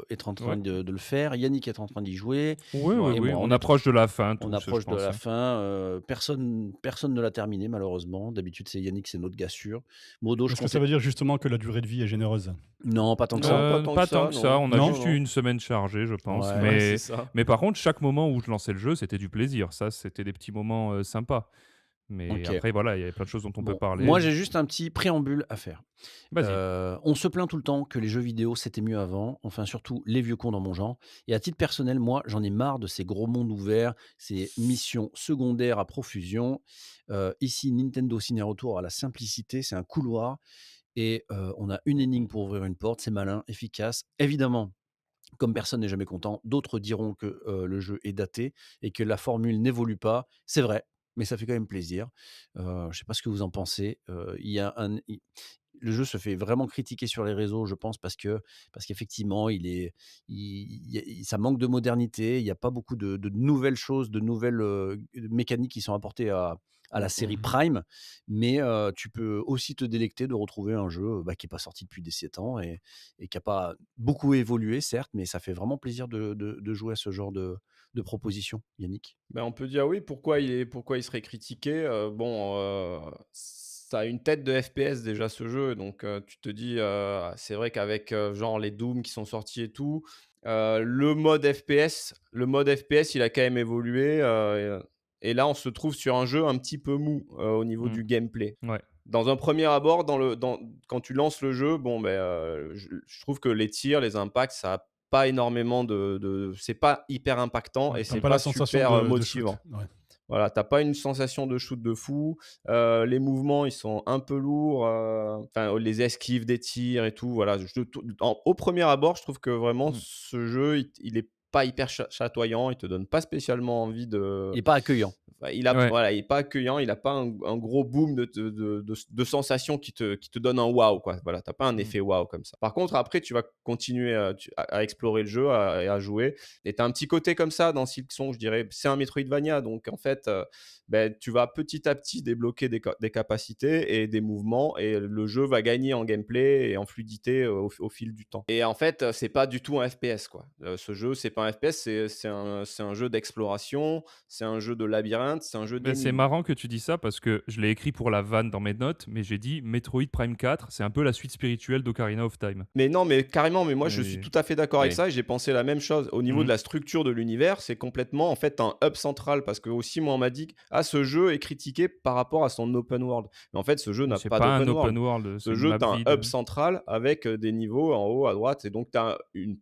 est en train Ouais. de le faire, Yannick est en train d'y jouer, Oui, oui, et oui, moi. on On est approche de la fin on tous, je approche de pense, la hein. fin. Personne ne l'a terminé, malheureusement. D'habitude, c'est Yannick, c'est notre gars sûr. Modo, je Est-ce que ça comptais. veut dire justement que la durée de vie est généreuse? Non, pas tant que Non, ça. pas tant que Pas tant ça, que ça, non. on a Non? juste eu une semaine chargée, je pense. Ouais. Ouais, c'est Mais, ça. mais par contre, chaque moment où je lançais le jeu, c'était du plaisir. Ça, c'était des petits moments sympas. Mais Ok. après, voilà, il y avait plein de choses dont on peut Bon, parler. moi, j'ai juste un petit préambule à faire. Vas-y. On se plaint tout le temps que les jeux vidéo, c'était mieux avant, enfin surtout les vieux cons dans mon genre. Et à titre personnel, moi, j'en ai marre de ces gros mondes ouverts, ces missions secondaires à profusion. Ici, Nintendo signe un retour à la simplicité, c'est un couloir et on a une énigme pour ouvrir une porte, c'est malin, efficace. Évidemment, comme personne n'est jamais content, d'autres diront que le jeu est daté et que la formule n'évolue pas. C'est vrai, mais ça fait quand même plaisir. Je ne sais pas ce que vous en pensez. Il y a le jeu se fait vraiment critiquer sur les réseaux, je pense, parce qu'effectivement, ça manque de modernité. Il n'y a pas beaucoup de nouvelles choses, de nouvelles mécaniques qui sont apportées à la série Prime, mais tu peux aussi te délecter de retrouver un jeu qui n'est pas sorti depuis des 7 ans et qui n'a pas beaucoup évolué, certes, mais ça fait vraiment plaisir de jouer à ce genre de proposition, Yannick. Ben, on peut dire oui, pourquoi il serait critiqué. Bon, ça a une tête de FPS déjà ce jeu, donc tu te dis, c'est vrai qu'avec genre les Doom qui sont sortis et tout, le mode FPS, il a quand même évolué. Et là, on se trouve sur un jeu un petit peu mou au niveau Mm. du gameplay. Ouais. Dans un premier abord, quand tu lances le jeu, bon, ben, je trouve que les tirs, les impacts, ça a pas énormément c'est pas hyper impactant Ouais, et t'as c'est pas pas la sensation super de shoot. motivant. Ouais. Voilà, t'as pas une sensation de shoot de fou. Les mouvements, ils sont un peu lourds. Enfin, les esquives des tirs et tout. Voilà, au premier abord, je trouve que vraiment Mm. ce jeu, il est pas hyper chatoyant. Il te donne pas spécialement envie de. Il n'est pas accueillant. Enfin, Ouais. voilà, il est pas accueillant. Il a pas un gros boom de sensations qui te donne un waouh, quoi. Voilà, t'as pas un Mm. effet waouh comme ça. Par contre, après, tu vas continuer à explorer le jeu et à jouer. Et t'as un petit côté comme ça dans Silksong, je dirais. C'est un Metroidvania, donc en fait, ben, tu vas petit à petit débloquer des capacités et des mouvements, et le jeu va gagner en gameplay et en fluidité au fil du temps. Et en fait, c'est pas du tout un FPS, quoi. Ce jeu, c'est pas un FPS, c'est un jeu d'exploration, c'est un jeu de labyrinthe, c'est un jeu Ben, c'est d'énigmes. marrant que tu dis ça parce que je l'ai écrit pour la vanne dans mes notes, mais j'ai dit Metroid Prime 4, c'est un peu la suite spirituelle d'Ocarina of Time. Mais non, mais carrément, mais moi je suis Et- tout à fait d'accord avec Oui. ça et j'ai pensé la même chose. Au niveau Mhm. de la structure de l'univers, c'est complètement en fait un hub central parce que aussi moi on m'a dit que ce jeu est critiqué par rapport à son open world. Mais en fait, ce jeu Mais n'a c'est pas pas un d'open world. open world, c'est Ce une jeu, map tu as un vide. hub central avec des niveaux en haut à droite et donc tu as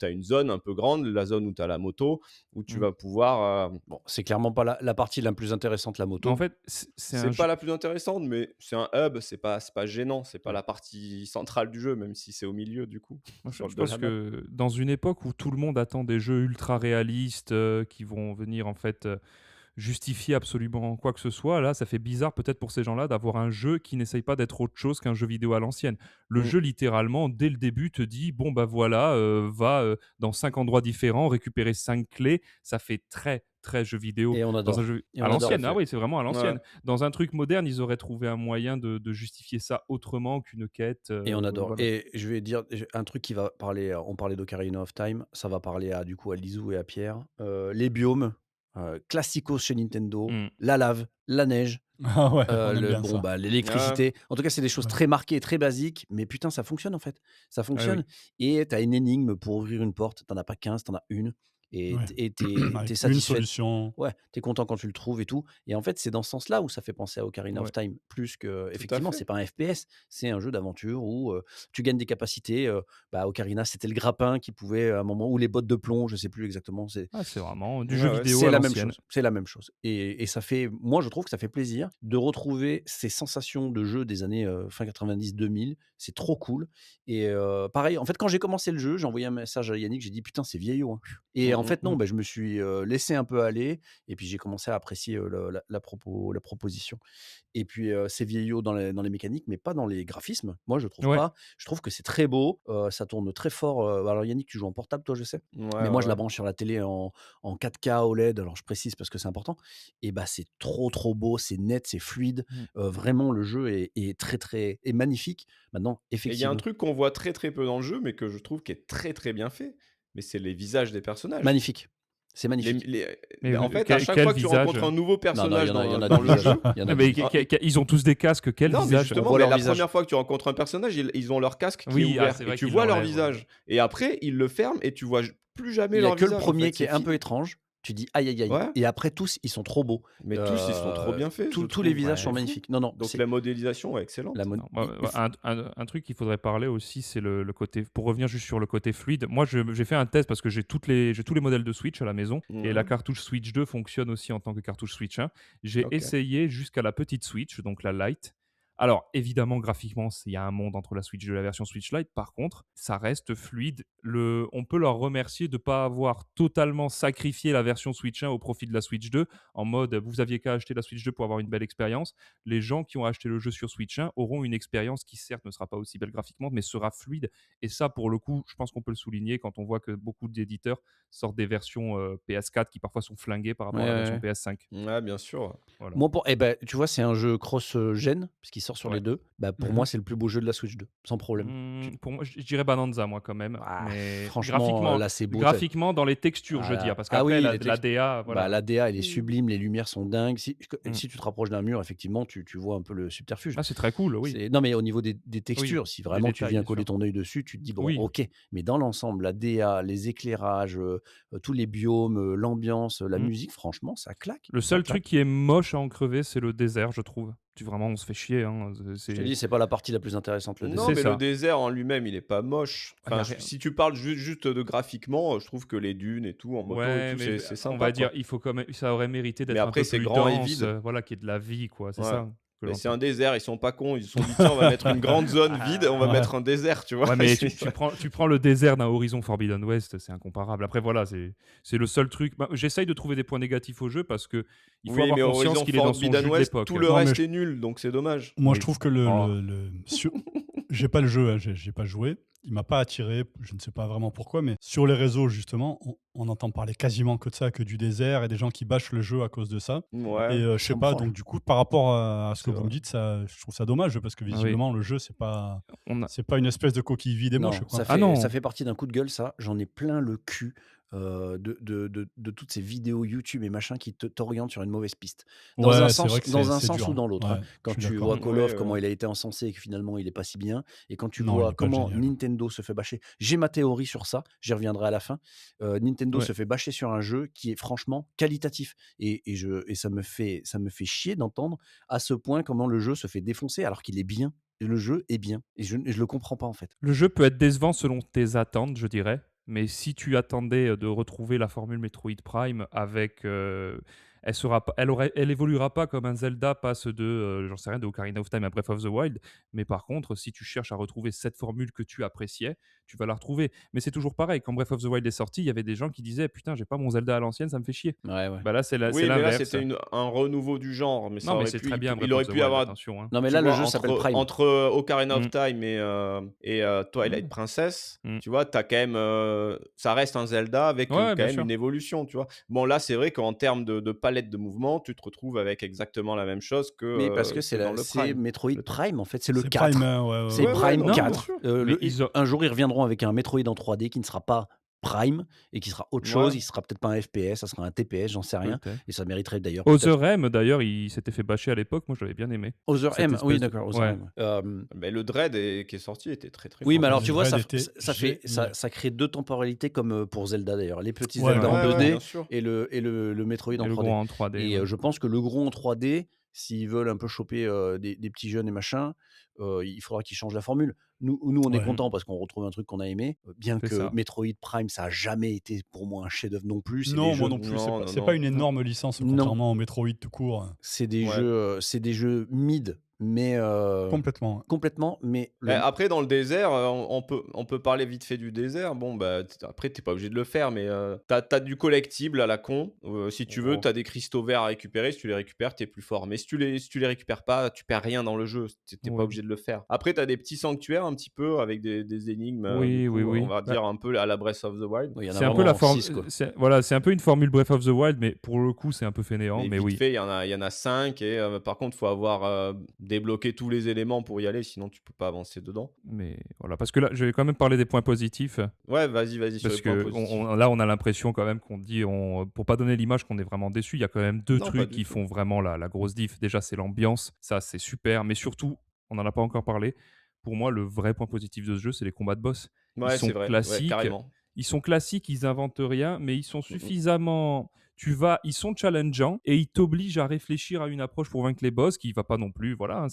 une zone un peu grande, la zone où tu as la moto, où tu Mm. vas pouvoir. Bon, c'est clairement pas la partie la plus intéressante, la Mais moto. en fait, c'est un C'est pas jeu. la plus intéressante, mais c'est un hub, c'est pas gênant, c'est pas la partie centrale du jeu, même si c'est au milieu du coup, Moi, sur je de pense la map. que dans une époque où tout le monde attend des jeux ultra réalistes qui vont venir en fait justifier absolument quoi que ce soit, là, ça fait bizarre peut-être pour ces gens-là d'avoir un jeu qui n'essaye pas d'être autre chose qu'un jeu vidéo à l'ancienne. Le Mm. jeu, littéralement, dès le début, te dit bon, bah voilà, va dans 5 endroits différents, récupérer 5 clés. Ça fait très, très jeu vidéo. Et on Dans un adore. jeu Et à on adore. l'ancienne, Tout à ah fait. oui, c'est vraiment à Ouais. l'ancienne. Dans un truc moderne, ils auraient trouvé un moyen de justifier ça autrement qu'une quête. Et on adore. Voilà. Et je vais dire un truc qui va parler. On parlait d'Ocarina of Time, ça va parler du coup à Lizou et à Pierre. Les biomes, classicos chez Nintendo, Mm. la lave, la neige, Ah ouais, on aime bien ça. l'électricité. En tout cas, c'est des choses Ouais. très marquées et très basiques, mais putain, ça fonctionne en fait. Ça Ah oui. fonctionne. Et tu as une énigme pour ouvrir une porte. T'en as pas 15, t'en as une. Et Ouais. t'es Avec une satisfait. solution. Ouais, t'es content quand tu le trouves et tout. Et en fait, c'est dans ce sens-là où ça fait penser à Ocarina of Ouais. Time, plus que, Tout à effectivement, fait. c'est pas un FPS, c'est un jeu d'aventure où tu gagnes des capacités. Ocarina, c'était le grappin qui pouvait, à un moment, ou les bottes de plomb, je sais plus exactement. Ah, c'est vraiment du Ouais, jeu ouais. vidéo C'est à la même l'ancienne. chose. C'est la même chose. Et ça fait, moi, je trouve que ça fait plaisir de retrouver ces sensations de jeu des années fin 90-2000. C'est trop cool. Et pareil, en fait, quand j'ai commencé le jeu, j'ai envoyé un message à Yannick, j'ai dit putain, c'est vieillot, hein. Et Mm. en fait, non, Mmh. je me suis laissé un peu aller et puis j'ai commencé à apprécier la proposition. Et puis c'est vieillot dans les mécaniques, mais pas dans les graphismes. Moi, je trouve Ouais. pas. Je trouve que c'est très beau. Ça tourne très fort. Alors, Yannick, tu joues en portable, toi, je sais. Ouais, Mais ouais, moi, je la ouais. branche sur la télé en 4K OLED. Alors, je précise parce que c'est important. Et bah, c'est trop, trop beau. C'est net, c'est fluide. Mmh. Vraiment, le jeu est très, très est magnifique. Maintenant, Et il y a un effectivement, truc qu'on voit très, très peu dans le jeu, mais que je trouve qui est très, très bien fait, mais c'est les visages des personnages. magnifique. C'est magnifique. Mais En fait, à chaque quel fois que tu visage? rencontres un nouveau Non, non, personnage il y en a dans des le visages. jeu. Il y en a Mais des visages. ils ont tous des casques, quel Non, mais visage? justement, voit mais leur la visage. première fois que tu rencontres un personnage, ils ont leur casque qui est Oui, ouvert c'est et vrai tu qu'ils vois leur l'enlèvent, ouais. visage. Et après, ils le ferment et tu vois plus jamais Il y a leur que le visage. En premier fait, qui est un peu étrange. Tu dis aïe aïe aïe. Ouais, Et après tous ils sont trop beaux. mais tous, ils sont trop bien faits, je Tous les trouve. visages sont C'est fou. magnifiques. Non non, Donc c'est la modélisation est la excellente. mode. Non, un truc qu'il faudrait parler aussi, c'est le côté. Pour revenir juste sur le côté fluide, moi j'ai fait un test parce que j'ai tous les modèles de Switch à la maison et la Ouais, cartouche Switch 2 fonctionne aussi en tant que cartouche Switch 1. J'ai ok. essayé jusqu'à la petite Switch, donc la Lite. Alors évidemment, graphiquement, il y a un monde entre la Switch 2 et la version Switch Lite. Par contre, ça reste fluide. On peut leur remercier de ne pas avoir totalement sacrifié la version Switch 1 au profit de la Switch 2, en mode vous aviez qu'à acheter la Switch 2 pour avoir une belle expérience. Les gens qui ont acheté le jeu sur Switch 1 auront une expérience qui certes ne sera pas aussi belle graphiquement, mais sera fluide. Et ça, pour le coup, je pense qu'on peut le souligner quand on voit que beaucoup d'éditeurs sortent des versions PS4 qui parfois sont flinguées par rapport Ouais, à la ouais, version ouais. PS5. Ouais, bien sûr. Voilà. Moi tu vois, c'est un jeu cross-gen puisqu'il sort sur les Ouais. 2. Bah, pour Mmh. moi, c'est le plus beau jeu de la Switch 2, sans problème. Pour moi, je dirais Bonanza, moi, quand même. Ah, Mais franchement, là, c'est beau. graphiquement, dans les textures, je veux dire. Parce qu'après, oui, la les textes. DA, Bah, voilà. la DA, elle est Mm. sublime, les lumières sont dingues. Si Mm. tu te rapproches d'un mur, effectivement, tu vois un peu le subterfuge. Ah, c'est très cool, oui. Non, mais au niveau des Oui, textures, si les vraiment tu détails, viens bien coller sûr. ton œil dessus, tu te dis: «Bon, Oui. OK». Mais dans l'ensemble, la DA, les éclairages, tous les biomes, l'ambiance, la Mm. musique, franchement, ça claque. Le Ça seul claque. truc qui est moche à en crever, c'est le désert, je trouve. Vraiment, on se fait chier. Hein. Je te dis, c'est pas la partie la plus intéressante, le Non, désert. C'est mais ça. le désert en lui-même, il est pas moche. Ah, y a Enfin, rien. si tu parles juste de graphiquement, je trouve que les dunes et tout, en moto Ouais, et tout, mais c'est on sympa. va dire, quoi. il faut quand même, ça aurait mérité Mais d'être un après, peu c'est plus grand et dense, vide. voilà, qu'il y ait de la vie, quoi. C'est Ouais. ça que Mais c'est l'on un désert, ils sont pas cons. Ils se sont dit, tiens, on va mettre une grande zone vide, on va Ouais. mettre un désert, tu vois. Ouais, mais C'est- tu prends le désert d'un Horizon Forbidden West, c'est incomparable. Après, voilà, c'est le seul truc. Bah, j'essaye de trouver des points négatifs au jeu parce que il faut Oui, avoir mais conscience Horizon qu'il est dans son Forbidden jus de West, l'époque. tout le Non, mais reste je- est nul, donc c'est dommage. Moi, Oui. je trouve que Oh. j'ai pas le jeu, hein, j'ai pas joué. Il m'a pas attiré, je ne sais pas vraiment pourquoi, mais sur les réseaux, justement, on entend parler quasiment que de ça, que du désert et des gens qui bâchent le jeu à cause de ça. Ouais, Et je sais pas, comprends, donc du coup, par rapport à ce que c'est vous vrai. me dites, ça, je trouve ça dommage parce que Ah oui. visiblement, le jeu, c'est pas On a- une espèce de coquille vide et Non, moche, quoi. ça Ah fait, non. ça fait partie d'un coup de gueule, ça. J'en ai plein le cul de toutes ces vidéos YouTube et machin qui t'orientent sur une mauvaise piste. Dans Ouais, un c'est sens, vrai que dans un c'est sens dur, ou hein. dans l'autre. Ouais, Hein. Quand je suis tu d'accord. vois Call Ouais, of, comment ouais. il a été encensé et que finalement il est pas si bien, et quand tu Non, il vois est pas comment génial. Nintendo se fait bâcher, j'ai ma théorie sur ça, j'y reviendrai à la fin. Nintendo Ouais. se fait bâcher sur un jeu qui est franchement qualitatif. Et ça me fait chier d'entendre à ce point comment le jeu se fait défoncer alors qu'il est bien. Et le jeu est bien. Et je le comprends pas en fait. Le jeu peut être décevant selon tes attentes, je dirais. Mais si tu attendais de retrouver la formule Metroid Prime avec, elle évoluera pas comme un Zelda passe de, j'en sais rien, de Ocarina of Time à Breath of the Wild. Mais par contre, si tu cherches à retrouver cette formule que tu appréciais, tu vas la retrouver. Mais c'est toujours pareil. Quand Breath of the Wild est sorti, il y avait des gens qui disaient putain, j'ai pas mon Zelda à l'ancienne, ça me fait chier. Ouais, ouais. Bah là, c'est Oui, mais là, l'inverse. c'était un renouveau du genre. Mais ça Non, mais aurait c'est pu, très bien. il Breath aurait of the pu Wild, avoir. attention. Hein. Non, mais Tu là, le vois, jeu s'appelle Prime. entre Ocarina of Mm. Time et Twilight Mm. Princess, Mm. tu vois, t'as quand même, ça reste un Zelda avec Ouais, quand bien même sûr. une évolution, tu vois. Bon, là, c'est vrai qu'en termes de palette de mouvement, tu te retrouves avec exactement la même chose Mais parce que que dans le c'est Prime. Metroid Prime, en fait, c'est le C'est 4. Prime, hein, ouais, ouais, C'est ouais. Prime non, bien 4. sûr. Mais Un jour, ils reviendront avec un Metroid en 3D qui ne sera pas Prime et qui sera autre chose. Ouais. Il sera peut-être pas un FPS, ça sera un TPS, j'en sais rien. Peut-être. Et ça mériterait d'ailleurs Other peut-être. M, d'ailleurs, il s'était fait bâcher à l'époque. Moi, je l'avais bien aimé. Other Cette M, oui, espèce de- d'accord. Other Ouais. M. Mais le Dread qui est sorti était très très Oui, fort. mais alors Le tu vois, Dread était ça génial. crée deux temporalités comme pour Zelda d'ailleurs. Les petits Ouais, Zelda ouais. en Ouais, 2D bien sûr. et le Metroid en Et le 3D. gros en 3D. Et ouais. je pense que le gros en 3D, s'ils veulent un peu choper des petits jeunes et machin, il faudra qu'ils changent la formule. Nous on est Ouais. content parce qu'on retrouve un truc qu'on a aimé. Bien C'est que ça. Metroid Prime, ça a jamais été pour moi un chef-d'œuvre non plus. C'est Non, des moi jeux, non plus. C'est Non, pas, non, c'est pas non. une énorme licence, Non. contrairement au Metroid tout court. c'est des Ouais. jeux, c'est des jeux mid, mais Complètement. mais Après, dans le désert, on peut parler vite fait du désert. Bon, bah, après, t'es pas obligé de le faire, mais t'as du collectible à la con. Si tu veux, t'as des cristaux verts à récupérer. Si tu les récupères, t'es plus fort. Mais si tu les récupères pas, tu perds rien dans le jeu. T'es pas obligé de le faire. Après, t'as des petits sanctuaires un petit peu avec des énigmes. Oui, du coup, oui, oui. On va dire un peu à la Breath of the Wild. il y en a C'est un peu la vraiment forme. 6, quoi. C'est un peu une formule Breath of the Wild, mais pour le coup, c'est un peu fainéant. Mais vite oui. fait, il y en a 5 et par contre, il faut avoir débloqué tous les éléments pour y aller, sinon tu peux pas avancer dedans. Mais voilà, parce que là, je vais quand même parler des points positifs. Ouais, vas-y. Parce sur les que points positifs. là, on a l'impression quand même qu'on dit, pour pas donner l'image qu'on est vraiment déçu, il y a quand même deux Non, pas trucs du qui tout. font vraiment la grosse diff. Déjà, c'est l'ambiance, ça c'est super, mais surtout, on n'en a pas encore parlé. Pour moi, le vrai point positif de ce jeu, c'est les combats de boss. Ouais, Ils sont c'est vrai, ouais, classiques. carrément. Ils sont classiques, ils inventent rien, mais ils sont suffisamment. Ils sont challengeants et ils t'obligent à réfléchir à une approche pour vaincre les boss qui va pas non plus. Voilà, hein,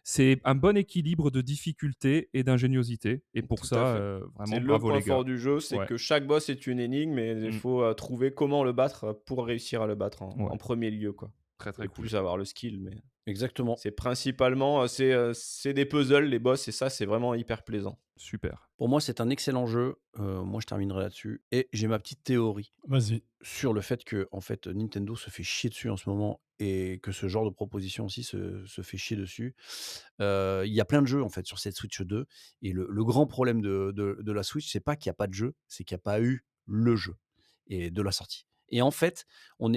c'est un bon équilibre de difficulté et d'ingéniosité. Et pour Tout à ça, fait. vraiment C'est le bravo point les gars. fort du jeu, c'est Ouais. que chaque boss est une énigme et il faut trouver comment le battre pour réussir à le battre Ouais. en premier lieu, quoi. Très très Et cool. plus avoir le skill, mais Exactement. c'est principalement c'est des puzzles les boss et ça c'est vraiment hyper plaisant. Super. Pour moi, c'est un excellent jeu. Moi, je terminerai là-dessus. Et j'ai ma petite théorie Vas-y. sur le fait que en fait, Nintendo se fait chier dessus en ce moment et que ce genre de proposition aussi se fait chier dessus. Il y a plein de jeux en fait sur cette Switch 2 et le grand problème de la Switch, c'est pas qu'il y a pas de jeu, c'est qu'il y a pas eu le jeu et de la sortie. Et en fait, on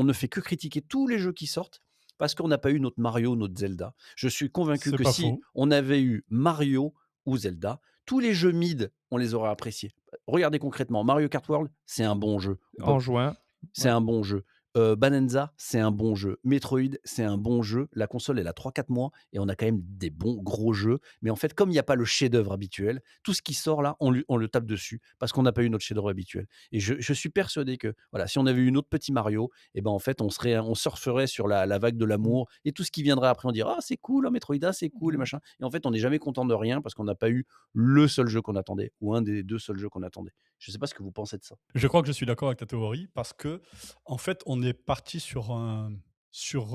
ne fait que critiquer tous les jeux qui sortent parce qu'on n'a pas eu notre Mario, notre Zelda. Je suis convaincu C'est que pas si faux. on avait eu Mario ou Zelda, tous les jeux mid, on les aurait appréciés. Regardez concrètement, Mario Kart World, c'est un bon jeu. En juin. C'est un bon jeu. Bananza, c'est un bon jeu. Metroid, c'est un bon jeu. La console, elle a 3-4 mois et on a quand même des bons gros jeux. Mais en fait, comme il n'y a pas le chef-d'œuvre habituel, tout ce qui sort là, on le tape dessus parce qu'on n'a pas eu notre chef-d'œuvre habituel. Et je suis persuadé que voilà, si on avait eu notre petit Mario, et ben en fait, on surferait sur la vague de l'amour et tout ce qui viendrait après, on dirait ah c'est cool, Metroid, c'est cool, et machin. Et en fait, on n'est jamais content de rien parce qu'on n'a pas eu le seul jeu qu'on attendait ou un des deux seuls jeux qu'on attendait. Je ne sais pas ce que vous pensez de ça. Je crois que je suis d'accord avec ta théorie parce que, en fait, on est parti sur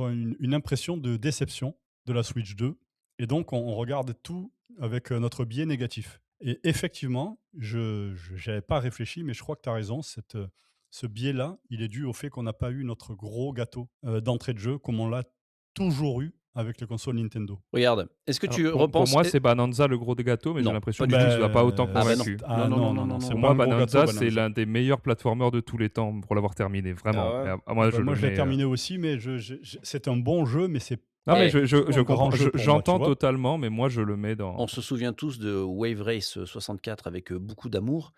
une impression de déception de la Switch 2 et donc on regarde tout avec notre biais négatif. Et effectivement, je n'avais pas réfléchi, mais je crois que tu as raison, ce biais-là, il est dû au fait qu'on n'a pas eu notre gros gâteau d'entrée de jeu comme on l'a toujours eu avec les consoles Nintendo. Regarde, est-ce que tu Alors, repenses... pour moi, c'est Bananza le gros des gâteaux, mais j'ai Non, l'impression pas que du tu tout. ne vas pas autant convaincu. Non, c'est Pour pas moi, un gros Bananza, gâteau, c'est Bananza. l'un des meilleurs platformers de tous les temps pour l'avoir terminé, vraiment. Ah ouais. Et, moi, Bah, moi, je l'ai mets, terminé aussi, mais c'est un bon jeu, mais c'est Non, mais pas je un grand comprends, jeu pour moi, j'entends tu vois. totalement, mais moi, je le mets dans. On se souvient tous de Wave Race 64 avec beaucoup d'amour,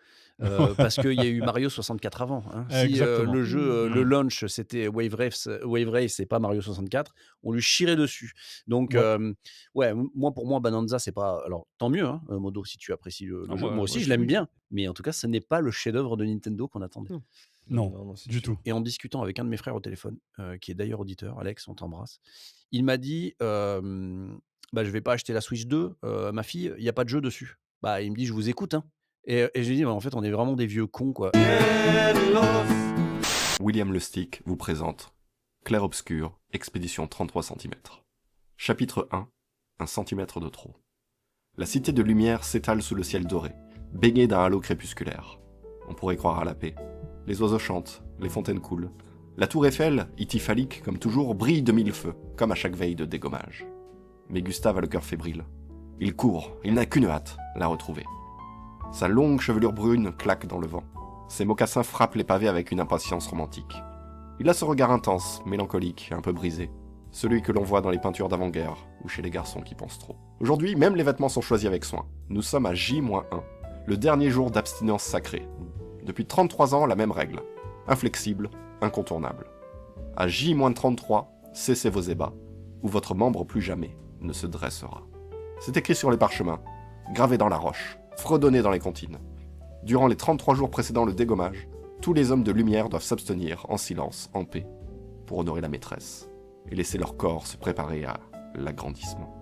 parce qu'il y a eu Mario 64 avant. Hein. Si Exactement. le jeu, le launch, c'était Wave Race et pas Mario 64, on lui chierait dessus. Donc, pour moi, Bananza, c'est pas. Alors, tant mieux, hein, Modo, si tu apprécies le jeu. Moi aussi, je l'aime bien. Mais en tout cas, ce n'est pas le chef-d'œuvre de Nintendo qu'on attendait. Non, du tout. Et en discutant avec un de mes frères au téléphone, qui est d'ailleurs auditeur, Alex, on t'embrasse, il m'a dit je vais pas acheter la Switch 2, ma fille, il n'y a pas de jeu dessus. Bah, il me dit je vous écoute. Hein. Et je lui dis en fait, on est vraiment des vieux cons, quoi. William Le Stick vous présente Clair Obscur, expédition 33 cm. Chapitre 1, 1 cm de trop. La cité de lumière s'étale sous le ciel doré, baignée d'un halo crépusculaire. On pourrait croire à la paix. Les oiseaux chantent, les fontaines coulent. La tour Eiffel, ityphalique comme toujours, brille de mille feux, comme à chaque veille de dégommage. Mais Gustave a le cœur fébrile. Il court, il n'a qu'une hâte, la retrouver. Sa longue chevelure brune claque dans le vent. Ses mocassins frappent les pavés avec une impatience romantique. Il a ce regard intense, mélancolique, un peu brisé. Celui que l'on voit dans les peintures d'avant-guerre, ou chez les garçons qui pensent trop. Aujourd'hui, même les vêtements sont choisis avec soin. Nous sommes à J-1, le dernier jour d'abstinence sacrée. Depuis 33 ans, la même règle. Inflexible, incontournable. À J-33, cessez vos ébats, ou votre membre plus jamais ne se dressera. C'est écrit sur les parchemins, gravé dans la roche, fredonné dans les comptines. Durant les 33 jours précédant le dégommage, tous les hommes de lumière doivent s'abstenir en silence, en paix, pour honorer la maîtresse, et laisser leur corps se préparer à l'agrandissement.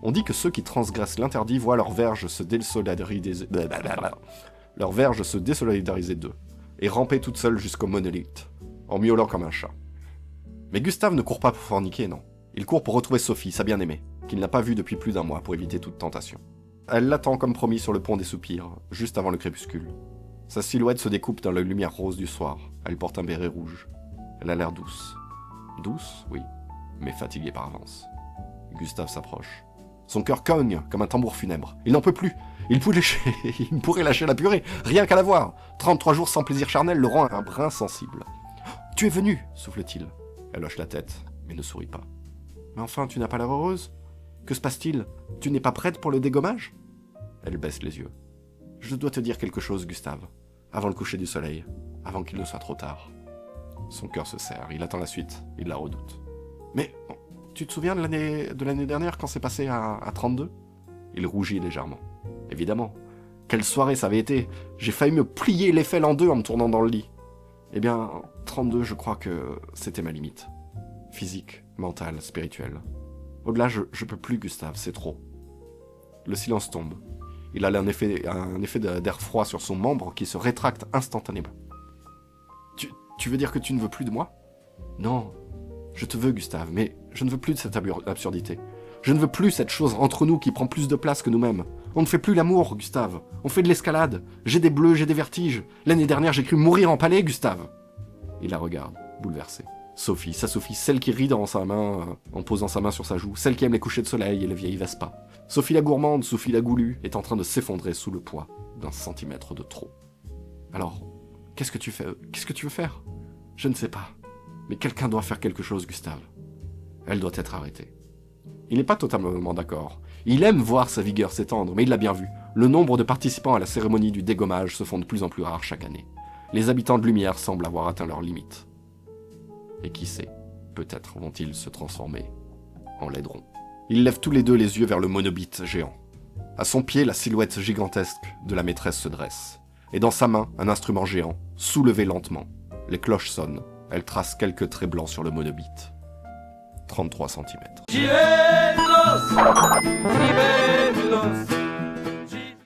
On dit que ceux qui transgressent l'interdit voient leur verge se désolidariser d'eux, et ramper toute seule jusqu'au monolithe, en miaulant comme un chat. Mais Gustave ne court pas pour forniquer, non. Il court pour retrouver Sophie, sa bien-aimée, qu'il n'a pas vue depuis plus d'1 mois pour éviter toute tentation. Elle l'attend comme promis sur le pont des soupirs, juste avant le crépuscule. Sa silhouette se découpe dans la lumière rose du soir. Elle porte un béret rouge. Elle a l'air douce. Douce, oui, mais fatiguée par avance. Gustave s'approche. Son cœur cogne comme un tambour funèbre. Il n'en peut plus. Il pourrait lâcher la purée, rien qu'à la voir. 33 jours sans plaisir charnel le rend un brin sensible. « Tu es venue !» souffle-t-il. Elle hoche la tête, mais ne sourit pas. « Mais enfin, tu n'as pas l'air heureuse ? Que se passe-t-il ? Tu n'es pas prête pour le dégommage ?» Elle baisse les yeux. « Je dois te dire quelque chose, Gustave, avant le coucher du soleil, avant qu'il ne soit trop tard. » Son cœur se serre, il attend la suite, il la redoute. « Mais, tu te souviens de l'année dernière quand c'est passé à 32 ?» Il rougit légèrement. « Évidemment. Quelle soirée ça avait été. J'ai failli me plier l'Eiffel en deux en me tournant dans le lit. Eh bien, 32, je crois que c'était ma limite. Physique, mentale, spirituelle. Au-delà, je peux plus, Gustave, c'est trop. » Le silence tombe. Il a un effet d'air froid sur son membre qui se rétracte instantanément. Tu veux dire que tu ne veux plus de moi ? Non, je te veux, Gustave, mais je ne veux plus de cette absurdité. Je ne veux plus cette chose entre nous qui prend plus de place que nous-mêmes. On ne fait plus l'amour, Gustave. On fait de l'escalade. J'ai des bleus, j'ai des vertiges. L'année dernière, j'ai cru mourir empalé, Gustave. Il la regarde, bouleversé. Sophie, sa Sophie, celle qui rit dans sa main, en posant sa main sur sa joue, celle qui aime les couchers de soleil et les vieilles Vespa. Sophie la gourmande, Sophie la goulue, est en train de s'effondrer sous le poids d'1 centimètre de trop. Alors, qu'est-ce que tu fais ? Qu'est-ce que tu veux faire ? Je ne sais pas. Mais quelqu'un doit faire quelque chose, Gustave. Elle doit être arrêtée. Il n'est pas totalement d'accord. Il aime voir sa vigueur s'étendre, mais il l'a bien vu. Le nombre de participants à la cérémonie du dégommage se font de plus en plus rare chaque année. Les habitants de Lumière semblent avoir atteint leurs limites. Et qui sait, peut-être vont-ils se transformer en laiderons. Ils lèvent tous les deux les yeux vers le monobite géant. À son pied, la silhouette gigantesque de la maîtresse se dresse. Et dans sa main, un instrument géant, soulevé lentement. Les cloches sonnent. Elle trace quelques traits blancs sur le monobite. 33 cm.